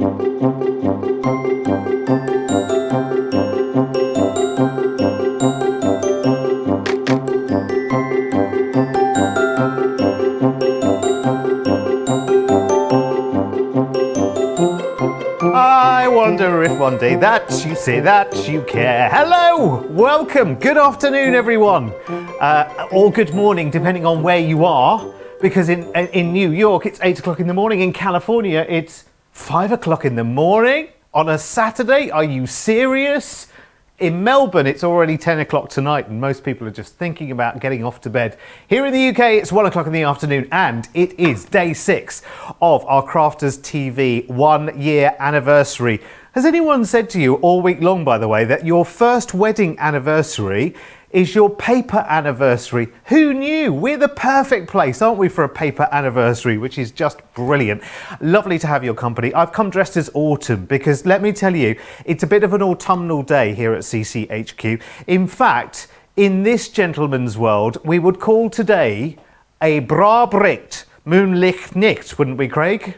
I wonder if one day that you say that you care. Hello, welcome, good afternoon everyone, or good morning depending on where you are, because in New York it's 8 o'clock in the morning, in California it's 5 o'clock in the morning on a Saturday. Are you serious? In Melbourne, it's already 10 o'clock tonight and most people are just thinking about getting off to bed. Here in the UK, it's 1 o'clock in the afternoon and it is day 6 of our Crafters TV 1 year anniversary. Has anyone said to you all week long, by the way, that your first wedding anniversary is your paper anniversary? Who knew? We're the perfect place, aren't we, for a paper anniversary, which is just brilliant. Lovely to have your company. I've come dressed as autumn because let me tell you, it's a bit of an autumnal day here at CCHQ. In fact, in this gentleman's world, we would call today a bra bricht moonlicht nicht, wouldn't we, Craig?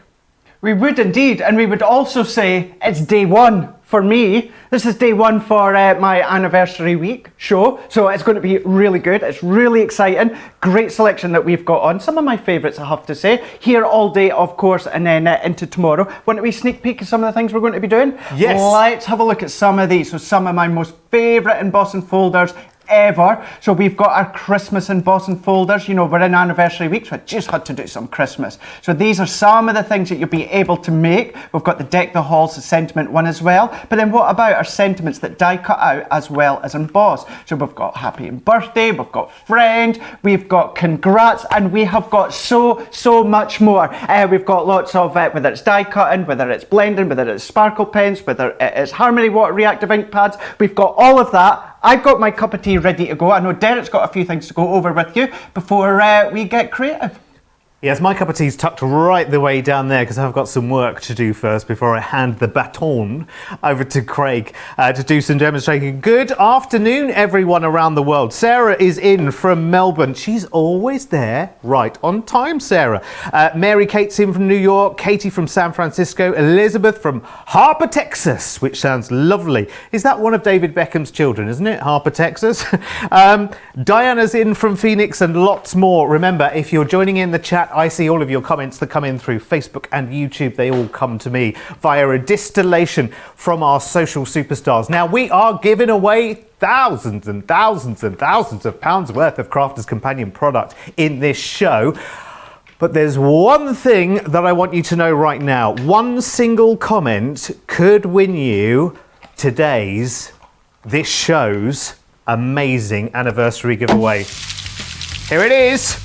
We would indeed, and we would also say it's day 1 for me. This is day 1 for my anniversary week show, so it's going to be really good. It's really exciting. Great selection that we've got on. Some of my favourites, I have to say. Here all day, of course, and then into tomorrow. Want we sneak peek at some of the things we're going to be doing? Yes. Let's have a look at some of these. So some of my most favourite embossing folders ever. So we've got our Christmas embossing folders. You know, we're in anniversary week, so I just had to do some Christmas. So these are some of the things that you'll be able to make. We've got the Deck the Halls, the sentiment one as well. But then what about our sentiments that die cut out as well as emboss? So we've got happy birthday, we've got friend, we've got congrats, and we have got so much more. We've got lots of, whether it's die cutting, whether it's blending, whether it's sparkle pens, whether it's Harmony Water reactive ink pads. We've got all of that. I've got my cup of tea ready to go. I know Derek's got a few things to go over with you before we get creative. Yes, my cup of tea's tucked right the way down there because I've got some work to do first before I hand the baton over to Craig to do some demonstrating. Good afternoon, everyone around the world. Sarah is in from Melbourne. She's always there, right on time, Sarah. Mary Kate's in from New York, Katie from San Francisco, Elizabeth from Harper, Texas, which sounds lovely. Is that one of David Beckham's children, isn't it? Harper, Texas. Diana's in from Phoenix and lots more. Remember, if you're joining in the chat, I see all of your comments that come in through Facebook and YouTube. They all come to me via a distillation from our social superstars. Now, we are giving away thousands and thousands and thousands of pounds worth of Crafters Companion product in this show. But there's one thing that I want you to know right now. One single comment could win you this show's amazing anniversary giveaway. Here it is.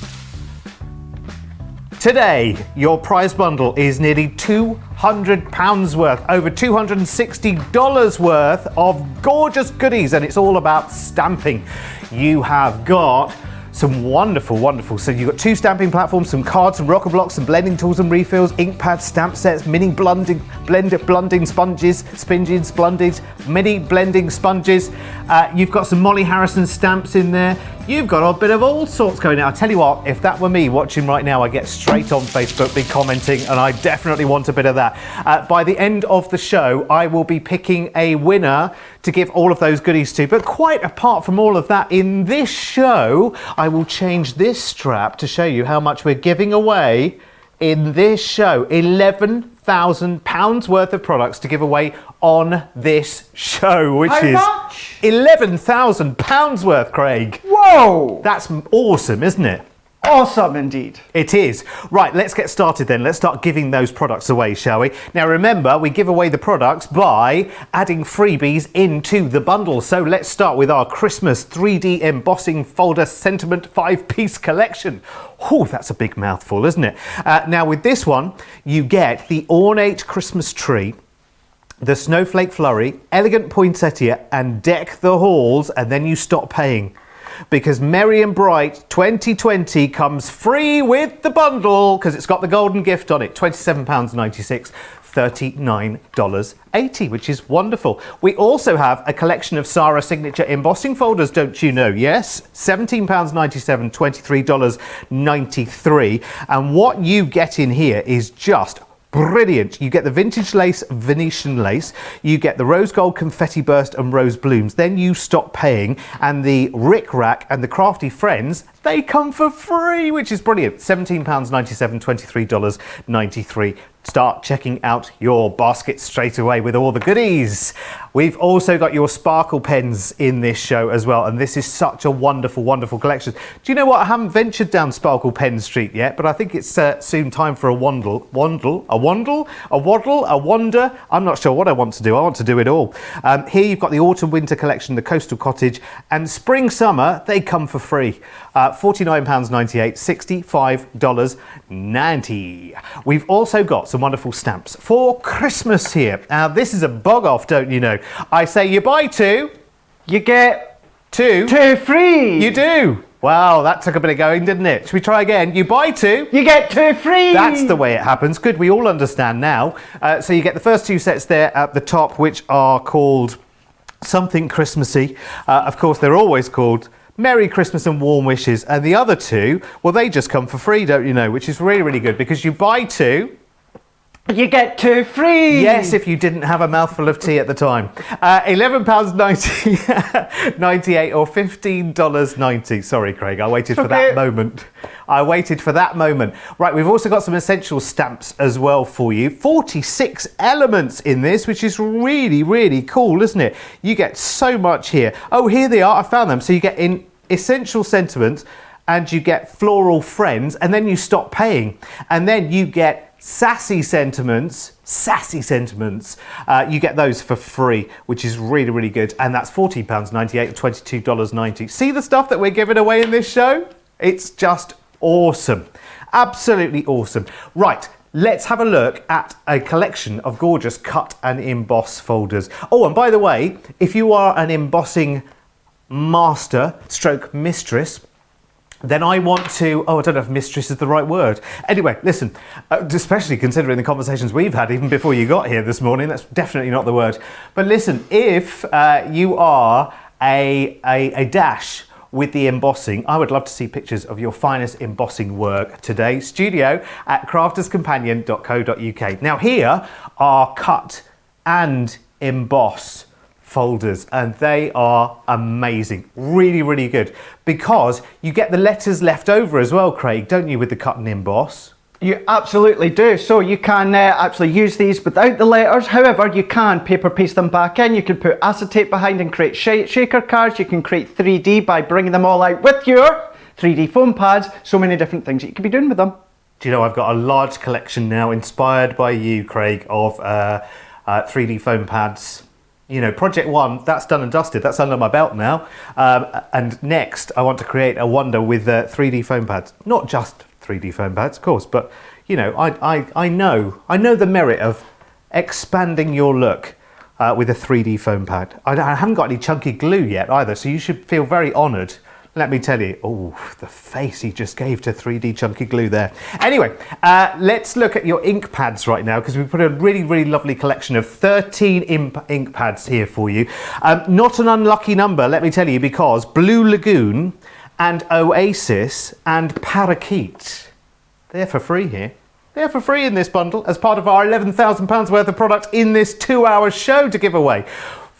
Today, your prize bundle is nearly £200 worth, over $260 worth of gorgeous goodies, and it's all about stamping. You have got some wonderful, so you've got 2 stamping platforms, some cards, some rocker blocks, some blending tools and refills, ink pads, stamp sets, mini blending sponges, mini blending sponges. You've got some Molly Harrison stamps in there. You've got a bit of all sorts going on. I tell you what, if that were me watching right now, I'd get straight on Facebook, be commenting, and I definitely want a bit of that. By the end of the show, I will be picking a winner to give all of those goodies to. But quite apart from all of that, in this show, I will change this strap to show you how much we're giving away in this show. £11,000 worth of products to give away on this show, which is much? £11,000 worth, Craig. Whoa! That's awesome, isn't it? Awesome indeed. It is. Right, let's get started then. Let's start giving those products away, shall we? Now remember, we give away the products by adding freebies into the bundle. So let's start with our Christmas 3D Embossing Folder Sentiment 5-piece collection. Oh, that's a big mouthful, isn't it? Now with this one, you get the ornate Christmas tree, the snowflake flurry, elegant poinsettia, and deck the halls, and then you stop paying. Because Merry and Bright 2020 comes free with the bundle because it's got the golden gift on it, £27.96, $39.80, which is wonderful. We also have a collection of Sarah signature embossing folders, don't you know? Yes, £17.97, $23.93. And what you get in here is just Brilliant. You get the vintage lace, Venetian lace. You get the rose gold confetti burst and rose blooms. Then you stop paying, and the Rick Rack and the Crafty Friends, they come for free, which is brilliant. £17.97, $23.93. Start checking out your basket straight away with all the goodies. We've also got your sparkle pens in this show as well, and this is such a wonderful, wonderful collection. Do you know what? I haven't ventured down Sparkle Pen Street yet, but I think it's soon time for a waddle. I'm not sure what I want to do. I want to do it all. Here you've got the autumn winter collection, the coastal cottage, and spring summer, they come for free. £49.98, $65.90. We've also got some wonderful stamps for Christmas here. Now, this is a bog off, don't you know? I say you buy two, You get two free. You do. Wow, that took a bit of going, didn't it? Should we try again? You buy two, You get 2 free. that's the way it happens. Good, we all understand now. So you get the first two sets there at the top, which are called Something Christmassy. Of course, they're always called Merry Christmas and Warm Wishes. And the other two, well, they just come for free, don't you know? Which is really, really good, because you buy two, You get 2 free. yes, if you didn't have a mouthful of tea at the time. £11.98 or $15.90. Sorry, Craig, I waited for that moment. Right, we've also got some essential stamps as well for you. 46 elements in this, which is really, really cool, isn't it? You get so much here. Oh, here they are. I found them. So you get in essential sentiments, and you get floral friends, and then you stop paying. And then you get sassy sentiments, you get those for free, which is really, really good. And that's £14.98 or $22.90. See the stuff that we're giving away in this show? It's just awesome. Absolutely awesome. Right, let's have a look at a collection of gorgeous cut and emboss folders. Oh, and by the way, if you are an embossing master stroke mistress, then I want to, I don't know if mistress is the right word. Anyway, listen, especially considering the conversations we've had even before you got here this morning, that's definitely not the word. But listen, if you are a dash with the embossing, I would love to see pictures of your finest embossing work today. studio@crafterscompanion.co.uk. Now here are cut and emboss folders, and they are amazing. Really, really good, because you get the letters left over as well, Craig, don't you, with the cut and emboss? You absolutely do. So you can actually use these without the letters. However, you can paper paste them back in. You can put acetate behind and create shaker cards. You can create 3D by bringing them all out with your 3D foam pads. So many different things that you could be doing with them. Do you know, I've got a large collection now, inspired by you, Craig, of 3D foam pads. You know, project one, that's done and dusted. That's under my belt now. And next, I want to create a wonder with 3D foam pads. Not just 3D foam pads, of course, but, you know, I know the merit of expanding your look with a 3D foam pad. I haven't got any chunky glue yet either, so you should feel very honoured. Let me tell you, oh, the face he just gave to 3D chunky glue there. Anyway, let's look at your ink pads right now, because we put a really, really lovely collection of 13 ink pads here for you. Not an unlucky number, let me tell you, because Blue Lagoon and Oasis and Parakeet, they're for free here. They're for free in this bundle as part of our £11,000 worth of product in this 2-hour show to give away.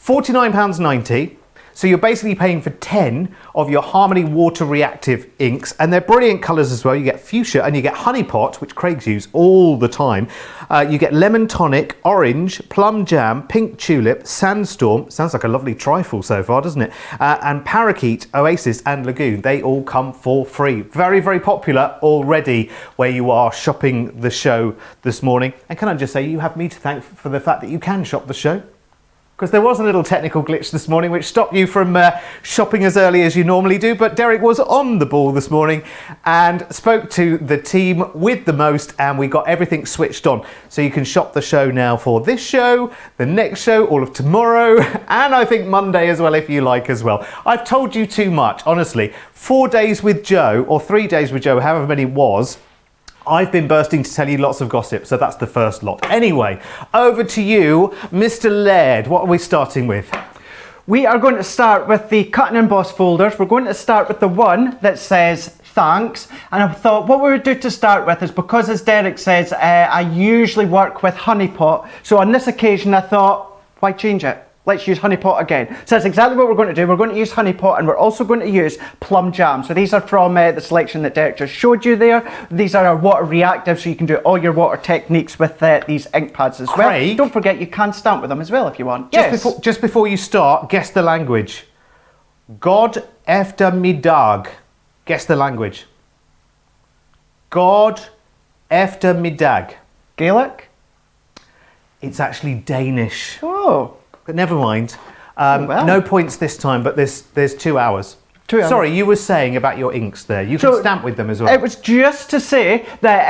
£49.90. So you're basically paying for 10 of your Harmony water reactive inks, and they're brilliant colours as well. You get fuchsia and you get honey pot, which Craig's use all the time. You get lemon tonic, orange, plum jam, pink tulip, sandstorm. Sounds like a lovely trifle so far, doesn't it? And parakeet, oasis and lagoon. They all come for free. Very, very popular already where you are shopping the show this morning. And can I just say, you have me to thank for the fact that you can shop the show. Because there was a little technical glitch this morning which stopped you from shopping as early as you normally do, but Derek was on the ball this morning and spoke to the team with the most, and we got everything switched on. So you can shop the show now for this show, the next show, all of tomorrow, and I think Monday as well, if you like as well. I've told you too much, honestly. 4 days with Joe, or 3 days with Joe, however many it was, I've been bursting to tell you lots of gossip, so that's the first lot. Anyway, over to you, Mr. Laird. What are we starting with? We are going to start with the cut and emboss folders. We're going to start with the one that says thanks. And I thought what we would do to start with is, because as Derek says, I usually work with Honey Pot. So on this occasion I thought, why change it? Let's use Honey Pot again. So that's exactly what we're going to do. We're going to use Honey Pot, and we're also going to use Plum Jam. So these are from the selection that Derek just showed you there. These are our water reactive, so you can do all your water techniques with these ink pads as Craig, well. Don't forget you can stamp with them as well if you want. Just before you start, guess the language. God efter middag. Guess the language. God efter middag. Gaelic? It's actually Danish. Oh. But never mind. Well. No points this time, but there's 2 hours. 2 hours. Sorry, you were saying about your inks there. You can stamp with them as well. It was just to say that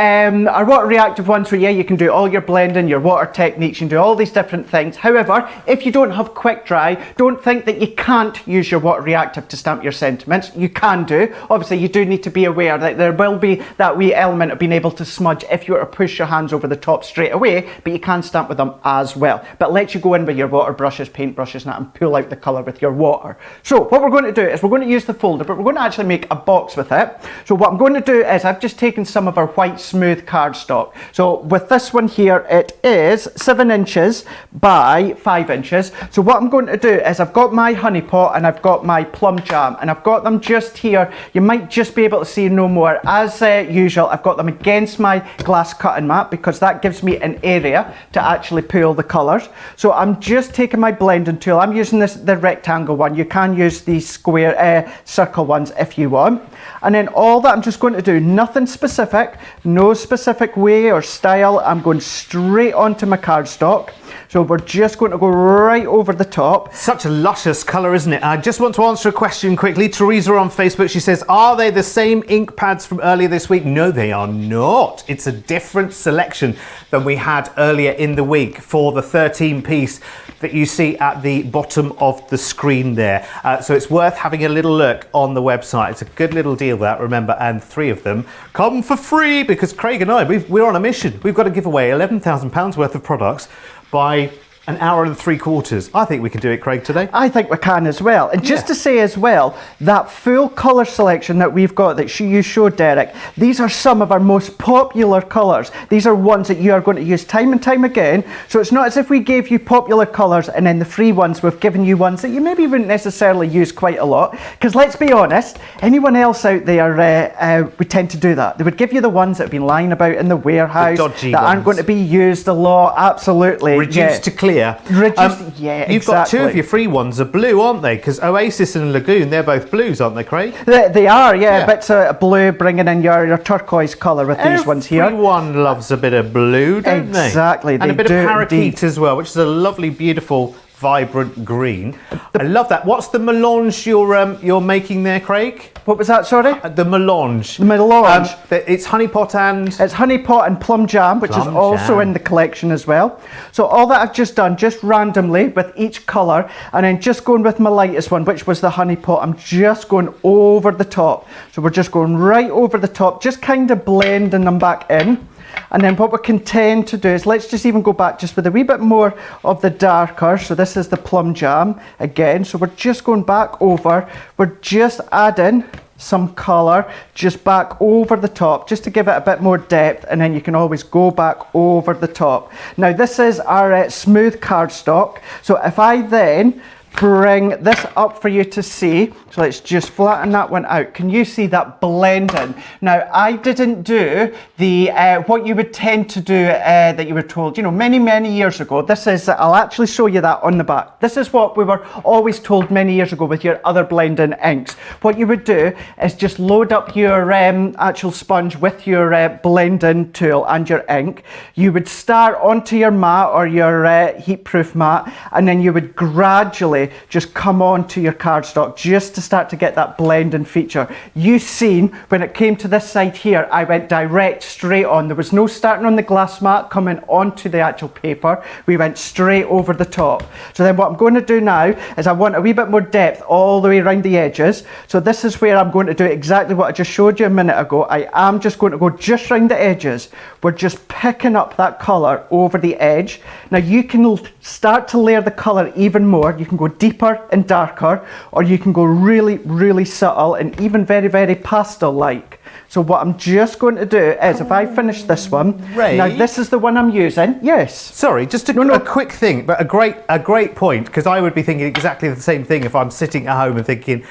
our water reactive ones, where you can do all your blending, your water techniques, you can do all these different things. However, if you don't have quick dry, don't think that you can't use your water reactive to stamp your sentiments. You can do. Obviously, you do need to be aware that there will be that wee element of being able to smudge if you were to push your hands over the top straight away, but you can stamp with them as well. But let you go in with your water brushes, paint brushes, and pull out the colour with your water. So what we're going to do is we're going to use the folder, but we're going to actually make a box with it. So what I'm going to do is I've just taken some of our white smooth cardstock. So with this one here, it is 7 inches by 5 inches. So what I'm going to do is I've got my Honey Pot and I've got my Plum Jam, and I've got them just here. You might just be able to see no more. As usual, I've got them against my glass cutting mat because that gives me an area to actually pull the colours. So I'm just taking my blending tool. I'm using the rectangle one. You can use the square circle ones if you want. And then all that I'm just going to do, nothing specific, no specific way or style. I'm going straight onto my cardstock. So we're just going to go right over the top. Such a luscious colour, isn't it? I just want to answer a question quickly. Teresa on Facebook, she says, are they the same ink pads from earlier this week? No, they are not. It's a different selection than we had earlier in the week for the 13-piece that you see at the bottom of the screen there. So it's worth having a little look on the website. It's a good little deal, that, remember, and 3 of them come for free because Craig and I, we're on a mission. We've got to give away £11,000 worth of products by an hour and 3/4. I think we can do it, Craig, today. I think we can as well. And just to say as well, that full colour selection that we've got that you showed, Derek, these are some of our most popular colours. These are ones that you are going to use time and time again. So it's not as if we gave you popular colours and then the free ones, we've given you ones that you maybe wouldn't necessarily use quite a lot. Because let's be honest, anyone else out there would tend to do that. They would give you the ones that have been lying about in the warehouse, the dodgy that ones. aren't going to be used a lot. Absolutely. Reduced to clear. You've got 2 of your free ones are blue, aren't they? Because Oasis and Lagoon, they're both blues, aren't they, Craig? They are, yeah. Bits of blue, bringing in your turquoise colour with these ones here. Everyone loves a bit of blue, don't they? Exactly. And a bit of parakeet as well, which is a lovely, beautiful, vibrant green. I love that. What's the melange you're making there, Craig? What was that, sorry? The melange. The melange. It's Honey Pot and... It's Honey Pot and Plum Jam, which is also in the collection as well. So all that I've just done, just randomly with each colour, and then just going with my lightest one, which was the Honey Pot, I'm just going over the top. So we're just going right over the top, just kind of blending them back in. And then what we can tend to do is, let's just even go back just with a wee bit more of the darker. So this is the Plum Jam again. So we're just going back over. We're just adding some colour just back over the top, just to give it a bit more depth, and then you can always go back over the top. Now this is our smooth cardstock. So if I then bring this up for you to see, so let's just flatten that one out. Can you see that blending? Now I didn't do the what you would tend to do that you were told, you know, many years ago. This is, I'll actually show you that on the back. This is what we were always told many years ago with your other blending inks. What you would do is just load up your actual sponge with your blending tool and your ink. You would start onto your mat or your heat proof mat, and then you would gradually just come on to your cardstock just to start to get that blending feature. You've seen when it came to this side here, I went direct straight on. There was no starting on the glass mat coming onto the actual paper. We went straight over the top. So then what I'm going to do now is I want a wee bit more depth all the way around the edges. So this is where I'm going to do exactly what I just showed you a minute ago. I am just going to go just around the edges. We're just picking up that colour over the edge. Now you can start to layer the colour even more. You can go deeper and darker, or you can go really subtle and even very pastel like. So what I'm just going to do is, if I finish this one, Ray? now this is the one I'm using. Yes. Sorry, just a quick thing, but a great point, because I would be thinking exactly the same thing if I'm sitting at home and thinking,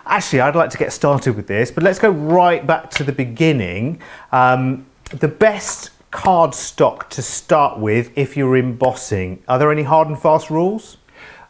actually, I'd like to get started with this. But let's go right back to the beginning. The best cardstock to start with if you're embossing. Are there any hard and fast rules?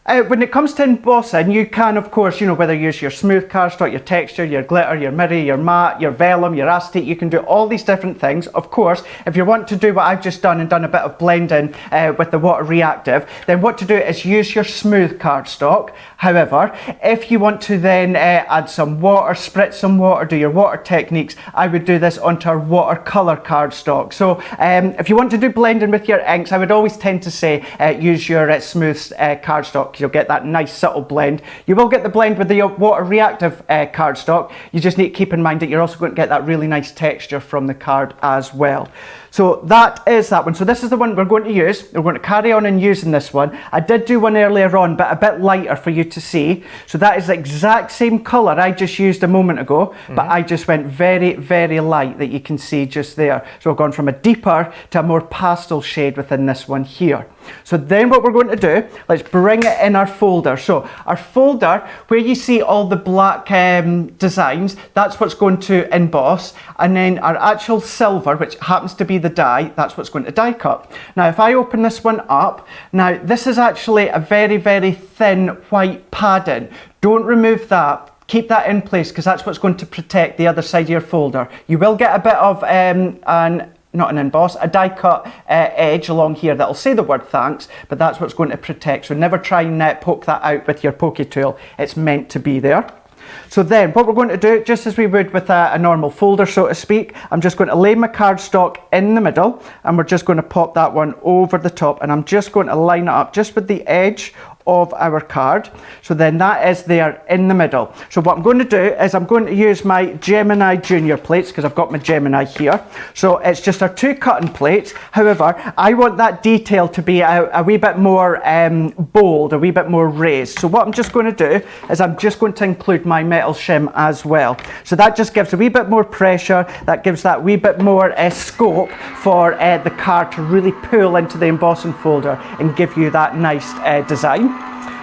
When it comes to embossing, you can, of course, whether you use your smooth cardstock, your texture, your glitter, your mirror, your matte, your vellum, your acetate, you can do all these different things. Of course, if you want to do what I've just done and done a bit of blending with the water reactive, then what to do is use your smooth cardstock. However, if you want to then add some water, spritz some water, do your water techniques, I would do this onto our watercolor cardstock. So if you want to do blending with your inks, I would always tend to say use your smooth cardstock. You'll get that nice subtle blend. You will get the blend with the water reactive cardstock. You just need to keep in mind that you're also going to get that really nice texture from the card as well. So that is that one. So this is the one we're going to use. We're going to carry on and using this one. I did do one earlier on, but a bit lighter for you to see. So that is the exact same colour I just used a moment ago, but I just went very, very light, that you can see just there. So I've gone from a deeper to a more pastel shade within this one here. So then what we're going to do, let's bring it in our folder. So our folder, where you see all the black designs, that's what's going to emboss. And then our actual silver, which happens to be the die, that's what's going to die cut. Now, if I open this one up, now this is actually a very, very thin white padding. Don't remove that. Keep that in place, because that's what's going to protect the other side of your folder. You will get a bit of not an emboss, a die cut edge along here that'll say the word thanks, but that's what's going to protect. So never try and poke that out with your pokey tool. It's meant to be there. So then what we're going to do, just as we would with a normal folder, so to speak, I'm just going to lay my cardstock in the middle, and we're just going to pop that one over the top, and I'm just going to line it up just with the edge of our card. So then that is there in the middle. So what I'm going to do is I'm going to use my Gemini Junior plates, because I've got my Gemini here. So it's just our 2 cutting plates. However, I want that detail to be a wee bit more bold, a wee bit more raised. So what I'm just going to do is I'm just going to include my metal shim as well. So that just gives a wee bit more pressure, that gives that wee bit more scope for the card to really pull into the embossing folder and give you that nice design.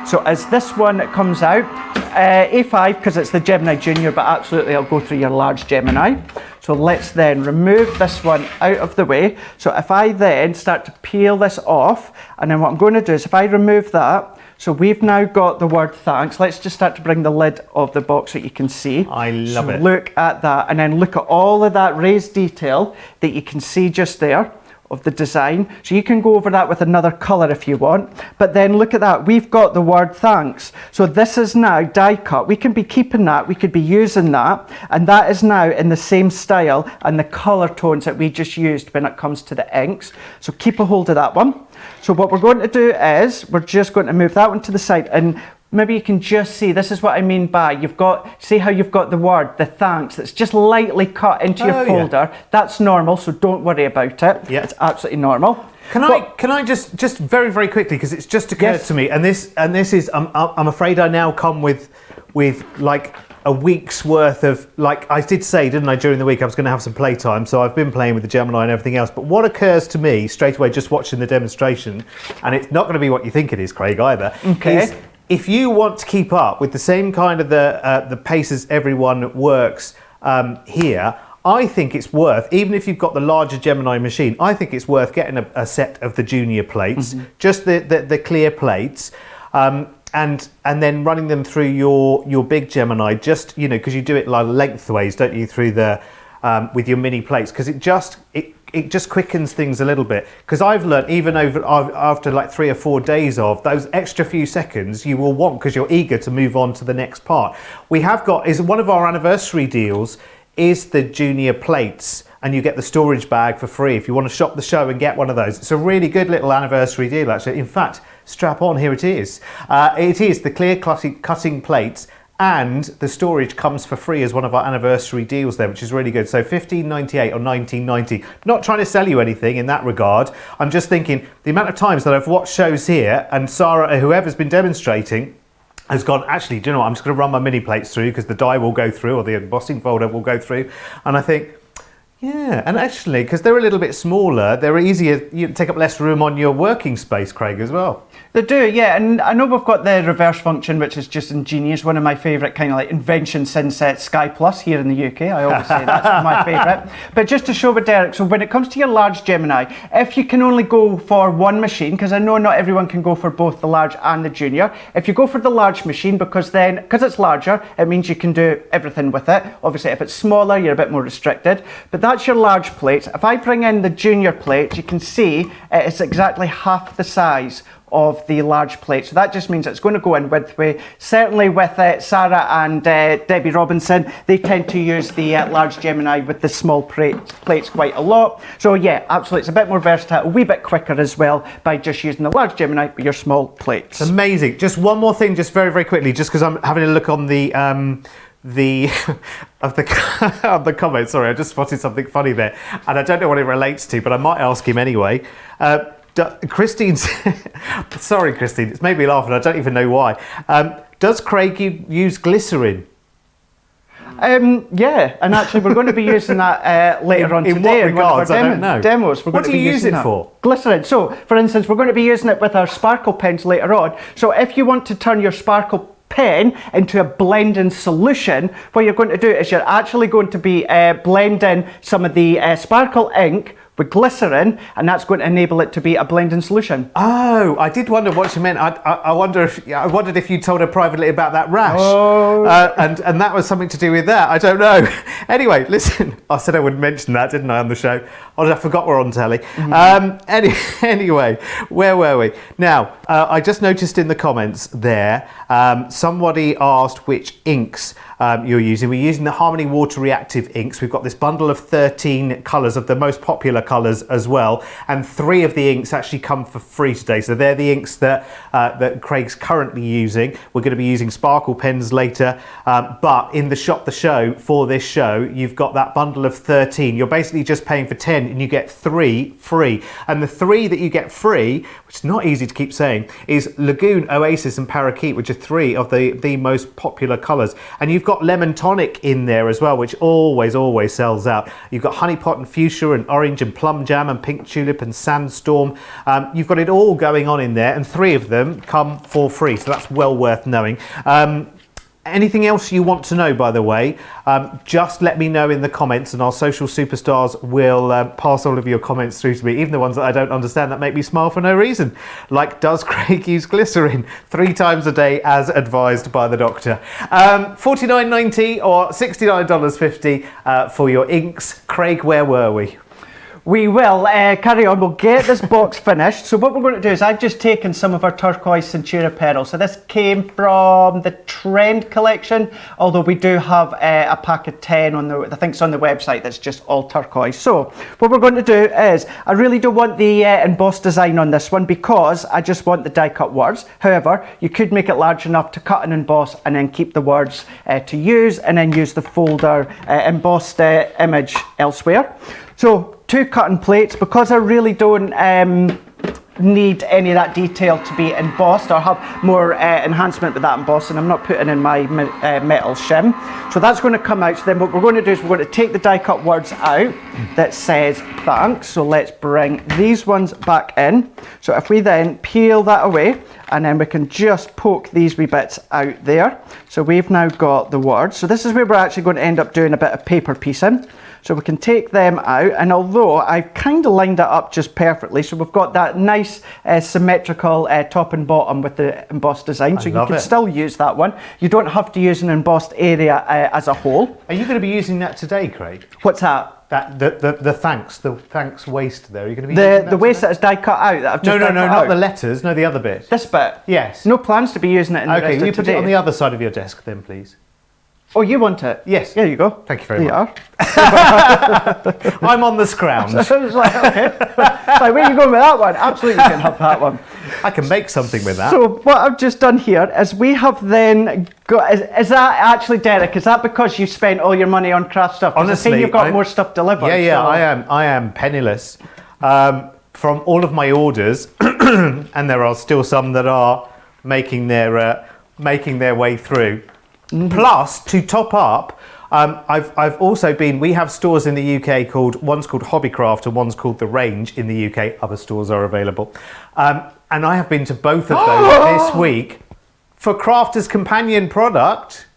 So as this one comes out, A5, because it's the Gemini Junior, but absolutely I'll go through your large Gemini. So let's then remove this one out of the way. So if I then start to peel this off, and then what I'm going to do is if I remove that, so we've now got the word thanks. Let's just start to bring the lid of the box so you can see. I love it. Look at that, and then look at all of that raised detail that you can see just there of the design. So you can go over that with another colour if you want, but then look at that, we've got the word thanks. So this is now die cut. We can be keeping that, we could be using that, and that is now in the same style and the colour tones that we just used when it comes to the inks. So keep a hold of that one. So what we're going to do is we're just going to move that one to the side, and maybe you can just see, this is what I mean by, you've got, see how you've got the word, the thanks, that's just lightly cut into your folder. Yeah. That's normal, so don't worry about it. Yeah. It's absolutely normal. Can I just very, very quickly, because it's just occurred to me, and this is, I'm afraid I now come with like a week's worth of, like I did say, didn't I, during the week I was going to have some playtime, so I've been playing with the Gemini and everything else, but what occurs to me straight away just watching the demonstration, and it's not going to be what you think it is, Craig, either, is if you want to keep up with the same kind of the pace as everyone works here, I think it's worth, even if you've got the larger Gemini machine, I think it's worth getting a set of the junior plates, just the clear plates, and then running them through your big Gemini, just, you know, because you do it like lengthways, don't you, through the with your mini plates, because it just quickens things a little bit. Because I've learned, even after like 3 or 4 days of those extra few seconds you will want, because you're eager to move on to the next part. We have got, is one of our anniversary deals is the junior plates, and you get the storage bag for free if you want to shop the show and get one of those. It's a really good little anniversary deal, actually. In fact, strap on, here it is. It is the clear cutting plates, and the storage comes for free as one of our anniversary deals there, which is really good. So $15.98 or $19.90. Not trying to sell you anything in that regard. I'm just thinking the amount of times that I've watched shows here, and Sarah, whoever's been demonstrating, has gone, actually, do you know what, I'm just going to run my mini plates through because the die will go through, or the embossing folder will go through. And I think, yeah, and actually, because they're a little bit smaller, they're easier, you take up less room on your working space, Craig, as well. They do, yeah, and I know we've got the reverse function, which is just ingenious. One of my favourite kind of like inventions since Sky Plus here in the UK. I always say that's my favourite. But just to show with Derek, so when it comes to your large Gemini, if you can only go for one machine, because I know not everyone can go for both the large and the junior, if you go for the large machine, because it's larger, it means you can do everything with it. Obviously, if it's smaller, you're a bit more restricted. But that's your large plate. If I bring in the junior plate, you can see it's exactly half the size of the large plate. So that just means it's going to go in widthway. Certainly with Sarah and Debbie Robinson, they tend to use the large Gemini with the small plates quite a lot. So yeah, absolutely, it's a bit more versatile, a wee bit quicker as well by just using the large Gemini with your small plates. Amazing. Just one more thing, just very, very quickly, just because I'm having a look on the of the comments. Sorry, I just spotted something funny there, and I don't know what it relates to, but I might ask him anyway. Christine's sorry, Christine, it's made me laugh, and I don't even know why. Does Craig use glycerin? Yeah, and actually we're going to be using that later on in today. what regards? I don't know. Demos. What do you use it for? Glycerin. So, for instance, we're going to be using it with our sparkle pens later on. So if you want to turn your sparkle pen into a blending solution, what you're going to do is you're actually going to be blending some of the sparkle ink with glycerin, and that's going to enable it to be a blending solution. Oh, I did wonder what you meant. I wondered if you told her privately about that rash, and that was something to do with that. I don't know. Anyway, listen, I said I wouldn't mention that, didn't I, on the show? I forgot we're on telly. Anyway, where were we? Now, I just noticed in the comments there, somebody asked which inks you're using. We're using the Harmony Water Reactive inks. We've got this bundle of 13 colours of the most popular colours as well, and 3 of the inks actually come for free today. So they're the inks that Craig's currently using. We're going to be using sparkle pens later, but in the Shop the Show for this show, you've got that bundle of 13. You're basically just paying for 10 and you get 3 free. And the 3 that you get free, which is not easy to keep saying, is Lagoon, Oasis and Parakeet, which are 3 of the most popular colours. And you've got Lemon Tonic in there as well, which always sells out. You've got Honey Pot and Fuchsia and Orange and Plum Jam and Pink Tulip and Sandstorm. You've got it all going on in there, and 3 of them come for free, so that's well worth knowing. Anything else you want to know, by the way, just let me know in the comments, and our social superstars will pass all of your comments through to me, even the ones that I don't understand that make me smile for no reason. Like, does Craig use glycerin 3 times a day as advised by the doctor? $49.90 or $69.50 for your inks. Craig, where were we? We will carry on. We'll get this box finished. So what we're going to do is I've just taken some of our turquoise Centura pearl. So this came from the Trend collection, although we do have a pack of 10 on the, I think it's on the website, that's just all turquoise. So what we're going to do is, I really don't want the embossed design on this one because I just want the die cut words. However, you could make it large enough to cut and emboss and then keep the words to use, and then use the folder embossed image elsewhere. So 2 cutting plates, because I really don't need any of that detail to be embossed or have more enhancement with that embossing. I'm not putting in my metal shim. So that's going to come out. So then what we're going to do is we're going to take the die cut words out that says thanks. So let's bring these ones back in. So if we then peel that away, and then we can just poke these wee bits out there. So we've now got the words. So this is where we're actually going to end up doing a bit of paper piecing. So we can take them out, and although I've kind of lined it up just perfectly, so we've got that nice symmetrical top and bottom with the embossed design, so you can still use that one. You don't have to use an embossed area as a whole. Are you going to be using that today, Craig? What's that? The thanks waist there. Are you going to be using that the waist that is die cut out? That I've just no, not out. The letters. No, the other bit. This bit? Yes. No plans to be using it in the rest of Okay, you put today. it on the other side of your desk then, please. Oh, you want it? Yes. There you go. Thank you very much. There you are. I'm on the scrounge. So it was like, okay. Like, where are you going with that one? Absolutely, you can have that one. I can make something with that. So what I've just done here is we have then got, is that actually, Derek, is that because you spent all your money on craft stuff? Honestly, I think you've got more stuff delivered. Yeah, so. I am penniless. From all of my orders, and there are still some that are making their making their way through. Plus, to top up, I've also been, we have stores in the UK one's called Hobbycraft and one's called The Range in the UK. Other stores are available. And I have been to both of those this week for Crafter's Companion product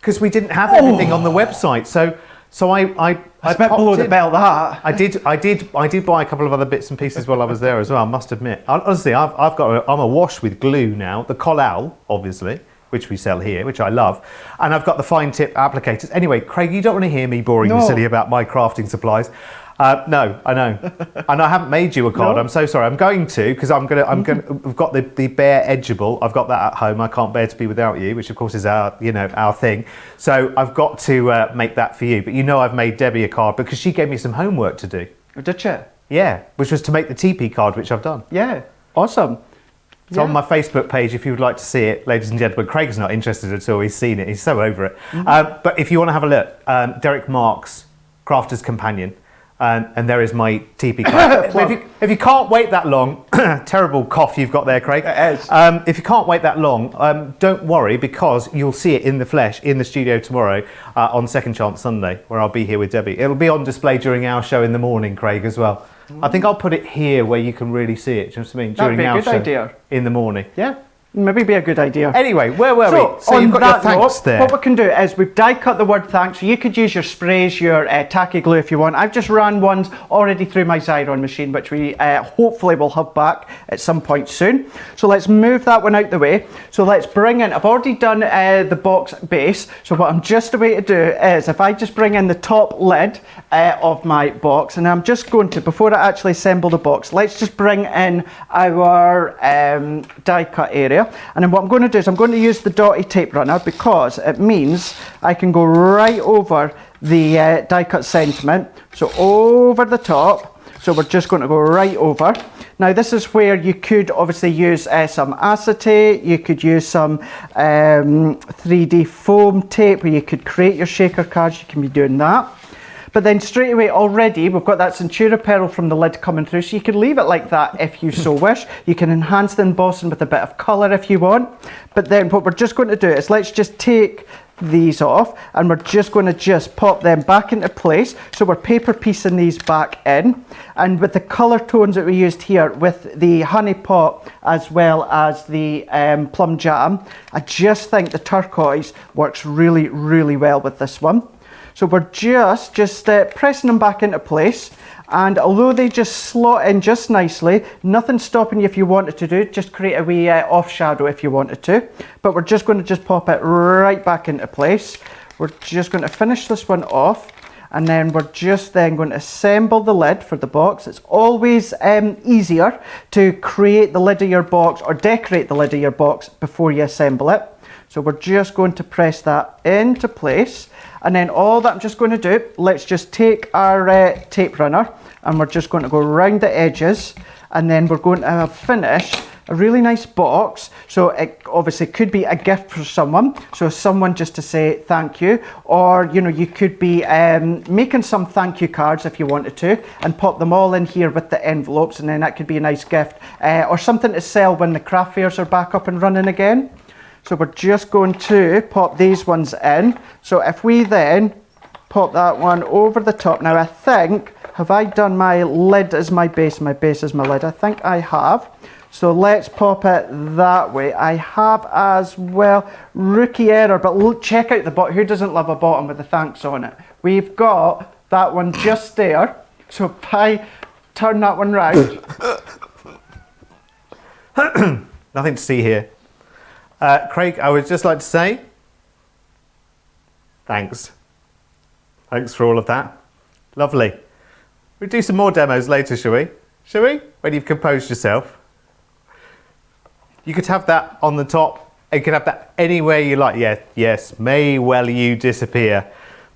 because we didn't have everything on the website. So I It's a bit below the belt, that. I did buy a couple of other bits and pieces while I was there as well, I must admit. Honestly, I'm awash with glue now. The Collal, obviously, which we sell here, which I love. And I've got the fine tip applicators. Anyway, Craig, you don't want to hear me boring you silly about my crafting supplies. No, I know. And I haven't made you a card. I'm so sorry. I'm going to, because we've got the Bear Edgeable. I've got that at home. I can't bear to be without you, which of course is our thing. So I've got to make that for you. But I've made Debbie a card because she gave me some homework to do. Oh, did you? Yeah, which was to make the TP card, which I've done. Yeah, awesome. It's on my Facebook page if you would like to see it, ladies and gentlemen. Craig's not interested at all. He's seen it. He's so over it. But if you want to have a look, Derek Marks, Crafter's Companion, and there is my TP card. if you can't wait that long, terrible cough you've got there, Craig. It is. If you can't wait that long, don't worry because you'll see it in the flesh in the studio tomorrow on Second Chance Sunday, where I'll be here with Debbie. It'll be on display during our show in the morning, Craig, as well. I think I'll put it here where you can really see it. Do you know what I mean? That'd During be a our good show idea. in the morning. Yeah, maybe be a good idea. Anyway, where were we? So on you've got that your thanks note, there. what we can do is we've die cut the word thanks. So you could use your sprays, your tacky glue if you want. I've just ran ones already through my Xyron machine, which we hopefully will have back at some point soon. So let's move that one out the way. So let's bring in, I've already done the box base. So what I'm just about to do is if I just bring in the top lid of my box, and I'm just going to, before I actually assemble the box, let's just bring in our die cut area. And then what I'm going to do is I'm going to use the dotty tape runner because it means I can go right over the die cut sentiment. So over the top. So we're just going to go right over. Now this is where you could obviously use some acetate, you could use some 3D foam tape where you could create your shaker cards, you can be doing that. But then straight away already we've got that Centura pearl from the lid coming through, so you can leave it like that if you so wish. You can enhance the embossing with a bit of colour if you want. But then what we're just going to do is let's just take these off and we're just going to just pop them back into place. So we're paper piecing these back in, and with the colour tones that we used here with the honey pot as well as the plum jam, I just think the turquoise works really, really well with this one. So we're just pressing them back into place, and although they just slot in just nicely, nothing stopping you if you wanted to do, just create a wee off shadow if you wanted to, but we're just going to just pop it right back into place. We're just going to finish this one off, and then we're just then going to assemble the lid for the box. It's always easier to create the lid of your box or decorate the lid of your box before you assemble it. So we're just going to press that into place. And then all that I'm just going to do, let's just take our tape runner and we're just going to go around the edges, and then we're going to finish a really nice box. So it obviously could be a gift for someone, so someone just to say thank you, or you could be making some thank you cards if you wanted to and pop them all in here with the envelopes, and then that could be a nice gift or something to sell when the craft fairs are back up and running again. So we're just going to pop these ones in. So if we then pop that one over the top. Now I think, have I done my lid as my base as my lid? I think I have. So let's pop it that way. I have as well. Rookie error, but look, check out the bottom. Who doesn't love a bottom with the thanks on it? We've got that one just there. So if I turn that one round. Nothing to see here. Craig, I would just like to say thanks. Thanks for all of that. Lovely. We'll do some more demos later, shall we? Shall we? When you've composed yourself. You could have that on the top. You could have that anywhere you like. Yeah, yes, may well you disappear.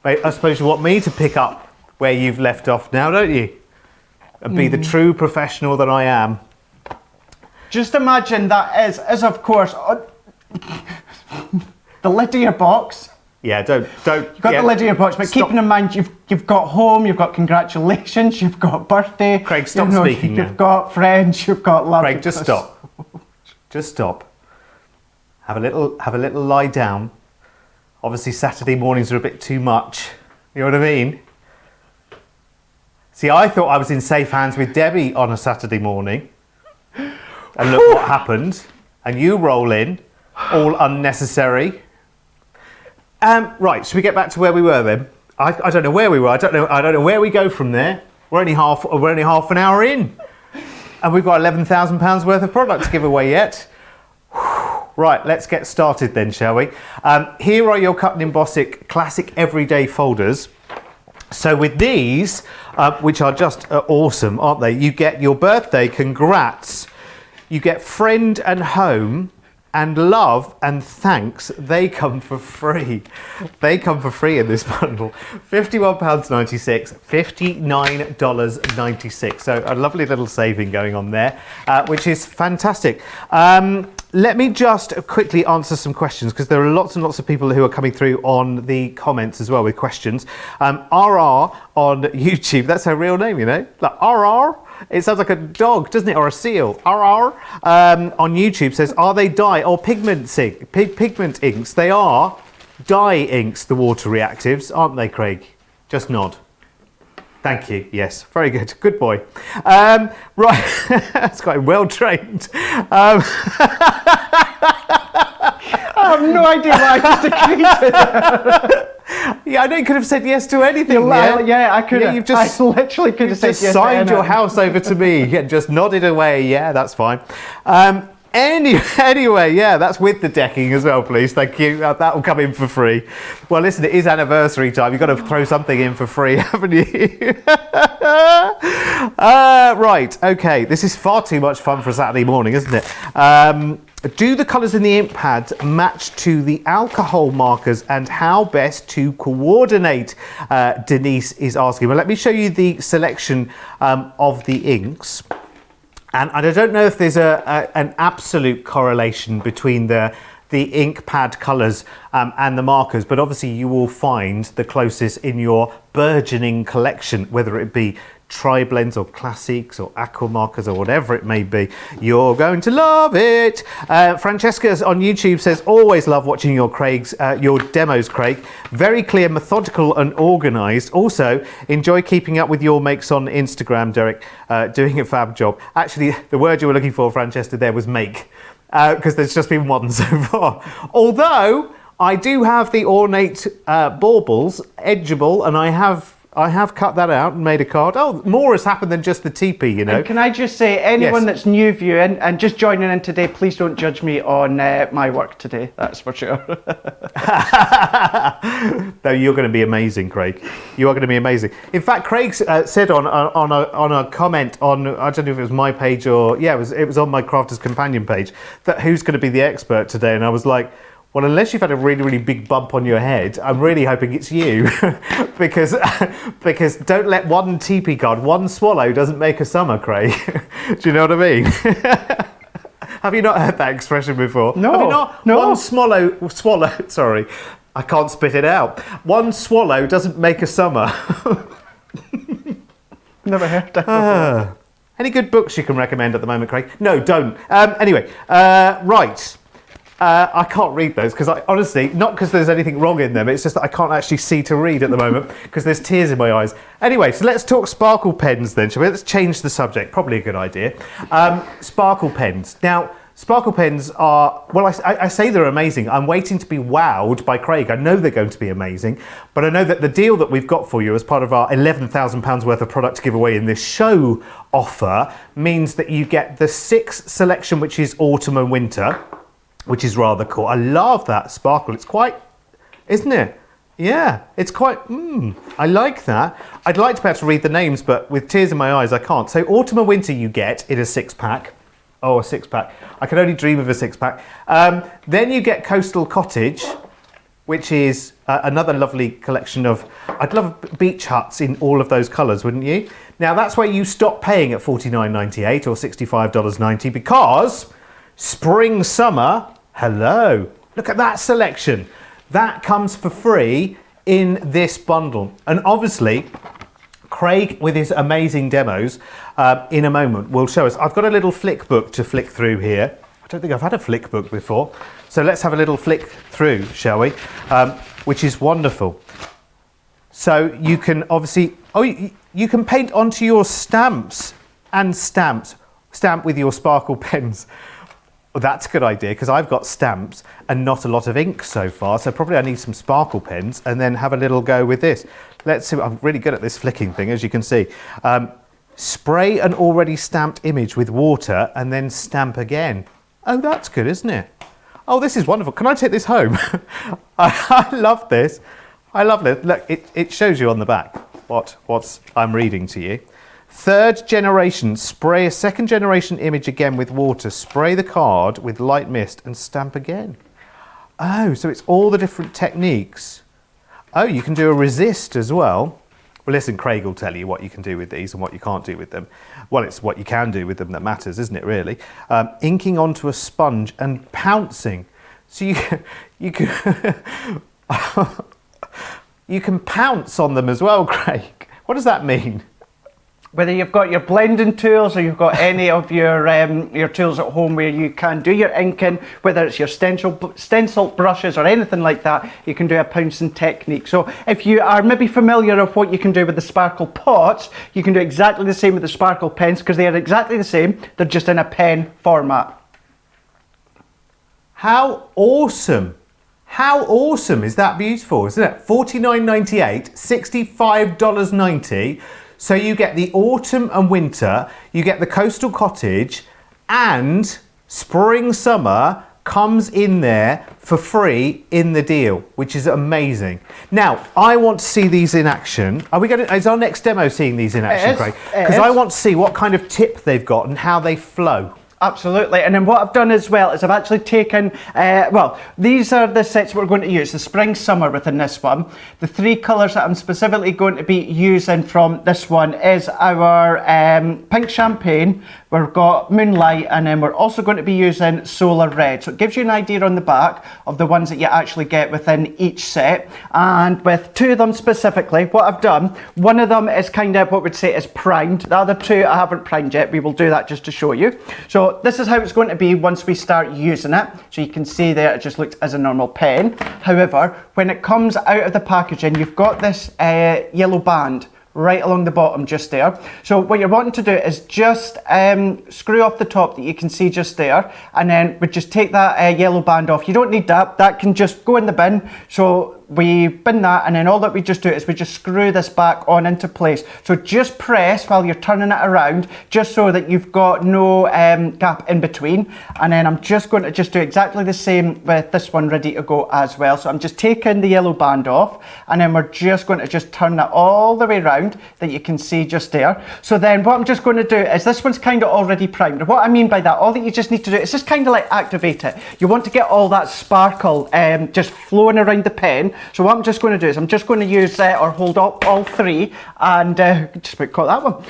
I suppose you want me to pick up where you've left off now, don't you? And be the true professional that I am. Just imagine that is of course the lid of your box. Yeah, don't. You've got the lid of your box, but keeping in mind you've got home, you've got congratulations, you've got birthday. Craig, stop speaking now. You've got friends, you've got love. Craig, just stop. Just stop. have a little lie down. Obviously Saturday mornings are a bit too much. You know what I mean? See, I thought I was in safe hands with Debbie on a Saturday morning. And look what happened. And you roll in, all unnecessary. Right, should we get back to where we were then? I don't know where we were. I don't know where we go from there. We're only half an hour in. And we've got £11,000 worth of product to give away yet. Right, let's get started then, shall we? Here are your Cut and Emboss It classic everyday folders. So with these, which are just awesome, aren't they? You get your birthday, congrats. You get friend and home, and love and thanks. They come for free. They come for free in this bundle. £51.96, $59.96. So a lovely little saving going on there, which is fantastic. Let me just quickly answer some questions, because there are lots and lots of people who are coming through on the comments as well with questions. RR on YouTube, that's her real name, you know, like RR. It sounds like a dog, doesn't it, or a seal? RR on YouTube says, are they dye or pigment inks? They are dye inks, the water reactives, aren't they, Craig? Just nod. Thank you. Yes, very good. Good boy. Right, that's quite well trained. I have no idea why I just agreed to that. Yeah, I know you could have said yes to anything. Yeah, I could have. You've just, I literally could have said yes. Just signed your house over to me. Yeah, just nodded away. Yeah, that's fine. Anyway, yeah, that's with the decking as well, please. Thank you. That will come in for free. Well, listen, it is anniversary time. You've got to throw something in for free, haven't you? Right, okay. This is far too much fun for a Saturday morning, isn't it? Do the colours in the ink pads match to the alcohol markers, and how best to coordinate? Denise is asking. Well, let me show you the selection of the inks. And I don't know if there's an absolute correlation between the ink pad colours and the markers, but obviously you will find the closest in your burgeoning collection, whether it be tri-blends or classics or aqua markers or whatever it may be. You're going to love it. Francesca on YouTube says, always love watching your demos, Craig. Very clear, methodical and organised. Also, enjoy keeping up with your makes on Instagram, Derek. Doing a fab job. Actually, the word you were looking for, Francesca, there was make, because there's just been one so far. Although, I do have the ornate baubles, edgeable, and I have cut that out and made a card. Oh, more has happened than just the teepee, you know. And can I just say, anyone that's new viewing and just joining in today, please don't judge me on my work today. That's for sure. No, you're going to be amazing, Craig. You are going to be amazing. In fact, Craig said on a comment on, I don't know if it was my page or, yeah, it was on my Crafter's Companion page, that who's going to be the expert today. And I was like, well, unless you've had a really, really big bump on your head, I'm really hoping it's you. because don't let one teepee card, one swallow doesn't make a summer, Craig. Do you know what I mean? Have you not heard that expression before? No. Have you not? No. One swallow, sorry, I can't spit it out. One swallow doesn't make a summer. Never heard that before. Any good books you can recommend at the moment, Craig? No, don't. Anyway, right. I can't read those because I honestly, not because there's anything wrong in them, it's just that I can't actually see to read at the moment because there's tears in my eyes. Anyway, so let's talk sparkle pens then, shall we? Let's change the subject, probably a good idea. Sparkle pens. Now, sparkle pens are, well, I say they're amazing. I'm waiting to be wowed by Craig. I know they're going to be amazing, but I know that the deal that we've got for you as part of our £11,000 worth of product to give away in this show offer means that you get the 6 selection, which is autumn and winter, which is rather cool. I love that sparkle. It's quite, isn't it? Yeah, it's quite, I like that. I'd like to be able to read the names, but with tears in my eyes, I can't. So autumn and winter you get in a 6-pack. Oh, a 6-pack. I can only dream of a 6-pack. Then you get Coastal Cottage, which is another lovely collection of, I'd love beach huts in all of those colours, wouldn't you? Now, that's where you stop paying at $49.98 or $65.90 because spring, summer, hello. Look at that selection. That comes for free in this bundle. And obviously, Craig, with his amazing demos, in a moment, will show us. I've got a little flick book to flick through here. I don't think I've had a flick book before. So let's have a little flick through, shall we? Which is wonderful. So you can obviously, you can paint onto your stamps and stamp with your sparkle pens. Well, that's a good idea because I've got stamps and not a lot of ink so far. So probably I need some sparkle pens and then have a little go with this. Let's see, I'm really good at this flicking thing, as you can see. Spray an already stamped image with water and then stamp again. Oh, that's good, isn't it? Oh, this is wonderful. Can I take this home? I love this. I love it. Look, it shows you on the back what I'm reading to you. Third generation, spray a second generation image again with water, spray the card with light mist and stamp again. Oh, so it's all the different techniques. Oh, you can do a resist as well. Well, listen, Craig will tell you what you can do with these and what you can't do with them. Well, it's what you can do with them that matters, isn't it, really? Inking onto a sponge and pouncing. So you can... You can pounce on them as well, Craig. What does that mean? Whether you've got your blending tools or you've got any of your tools at home where you can do your inking, whether it's your stencil brushes or anything like that, you can do a pouncing technique. So if you are maybe familiar of what you can do with the sparkle pots, you can do exactly the same with the sparkle pens because they are exactly the same. They're just in a pen format. How awesome! How awesome is that? Beautiful, isn't it? $49.98, $65.90. So you get the autumn and winter, you get the coastal cottage, and spring summer comes in there for free in the deal, which is amazing. Now, I want to see these in action. Is our next demo seeing these in action, Craig? Because I want to see what kind of tip they've got and how they flow. Absolutely, and then what I've done as well is I've actually taken, these are the sets we're going to use, the spring, summer within this one. The three colours that I'm specifically going to be using from this one is our pink champagne, we've got moonlight, and then we're also going to be using solar red. So it gives you an idea on the back of the ones that you actually get within each set. And with two of them specifically, what I've done, one of them is kind of what we'd say is primed. The other two I haven't primed yet. We will do that just to show you. So this is how it's going to be once we start using it. So you can see there it just looks as a normal pen. However, when it comes out of the packaging, you've got this yellow band right along the bottom just there. So what you're wanting to do is just screw off the top that you can see just there, and then we just take that yellow band off. You don't need that. That can just go in the bin. So we bin that, and then all that we just do is we just screw this back on into place. So just press while you're turning it around, just so that you've got no gap in between. And then I'm just going to just do exactly the same with this one ready to go as well. So I'm just taking the yellow band off, and then we're just going to just turn that all the way around that you can see just there. So then what I'm just going to do is, this one's kind of already primed. What I mean by that, all that you just need to do is just kind of like activate it. You want to get all that sparkle just flowing around the pen. So what I'm just going to do is I'm just going to use or hold up all three, and just about caught that one.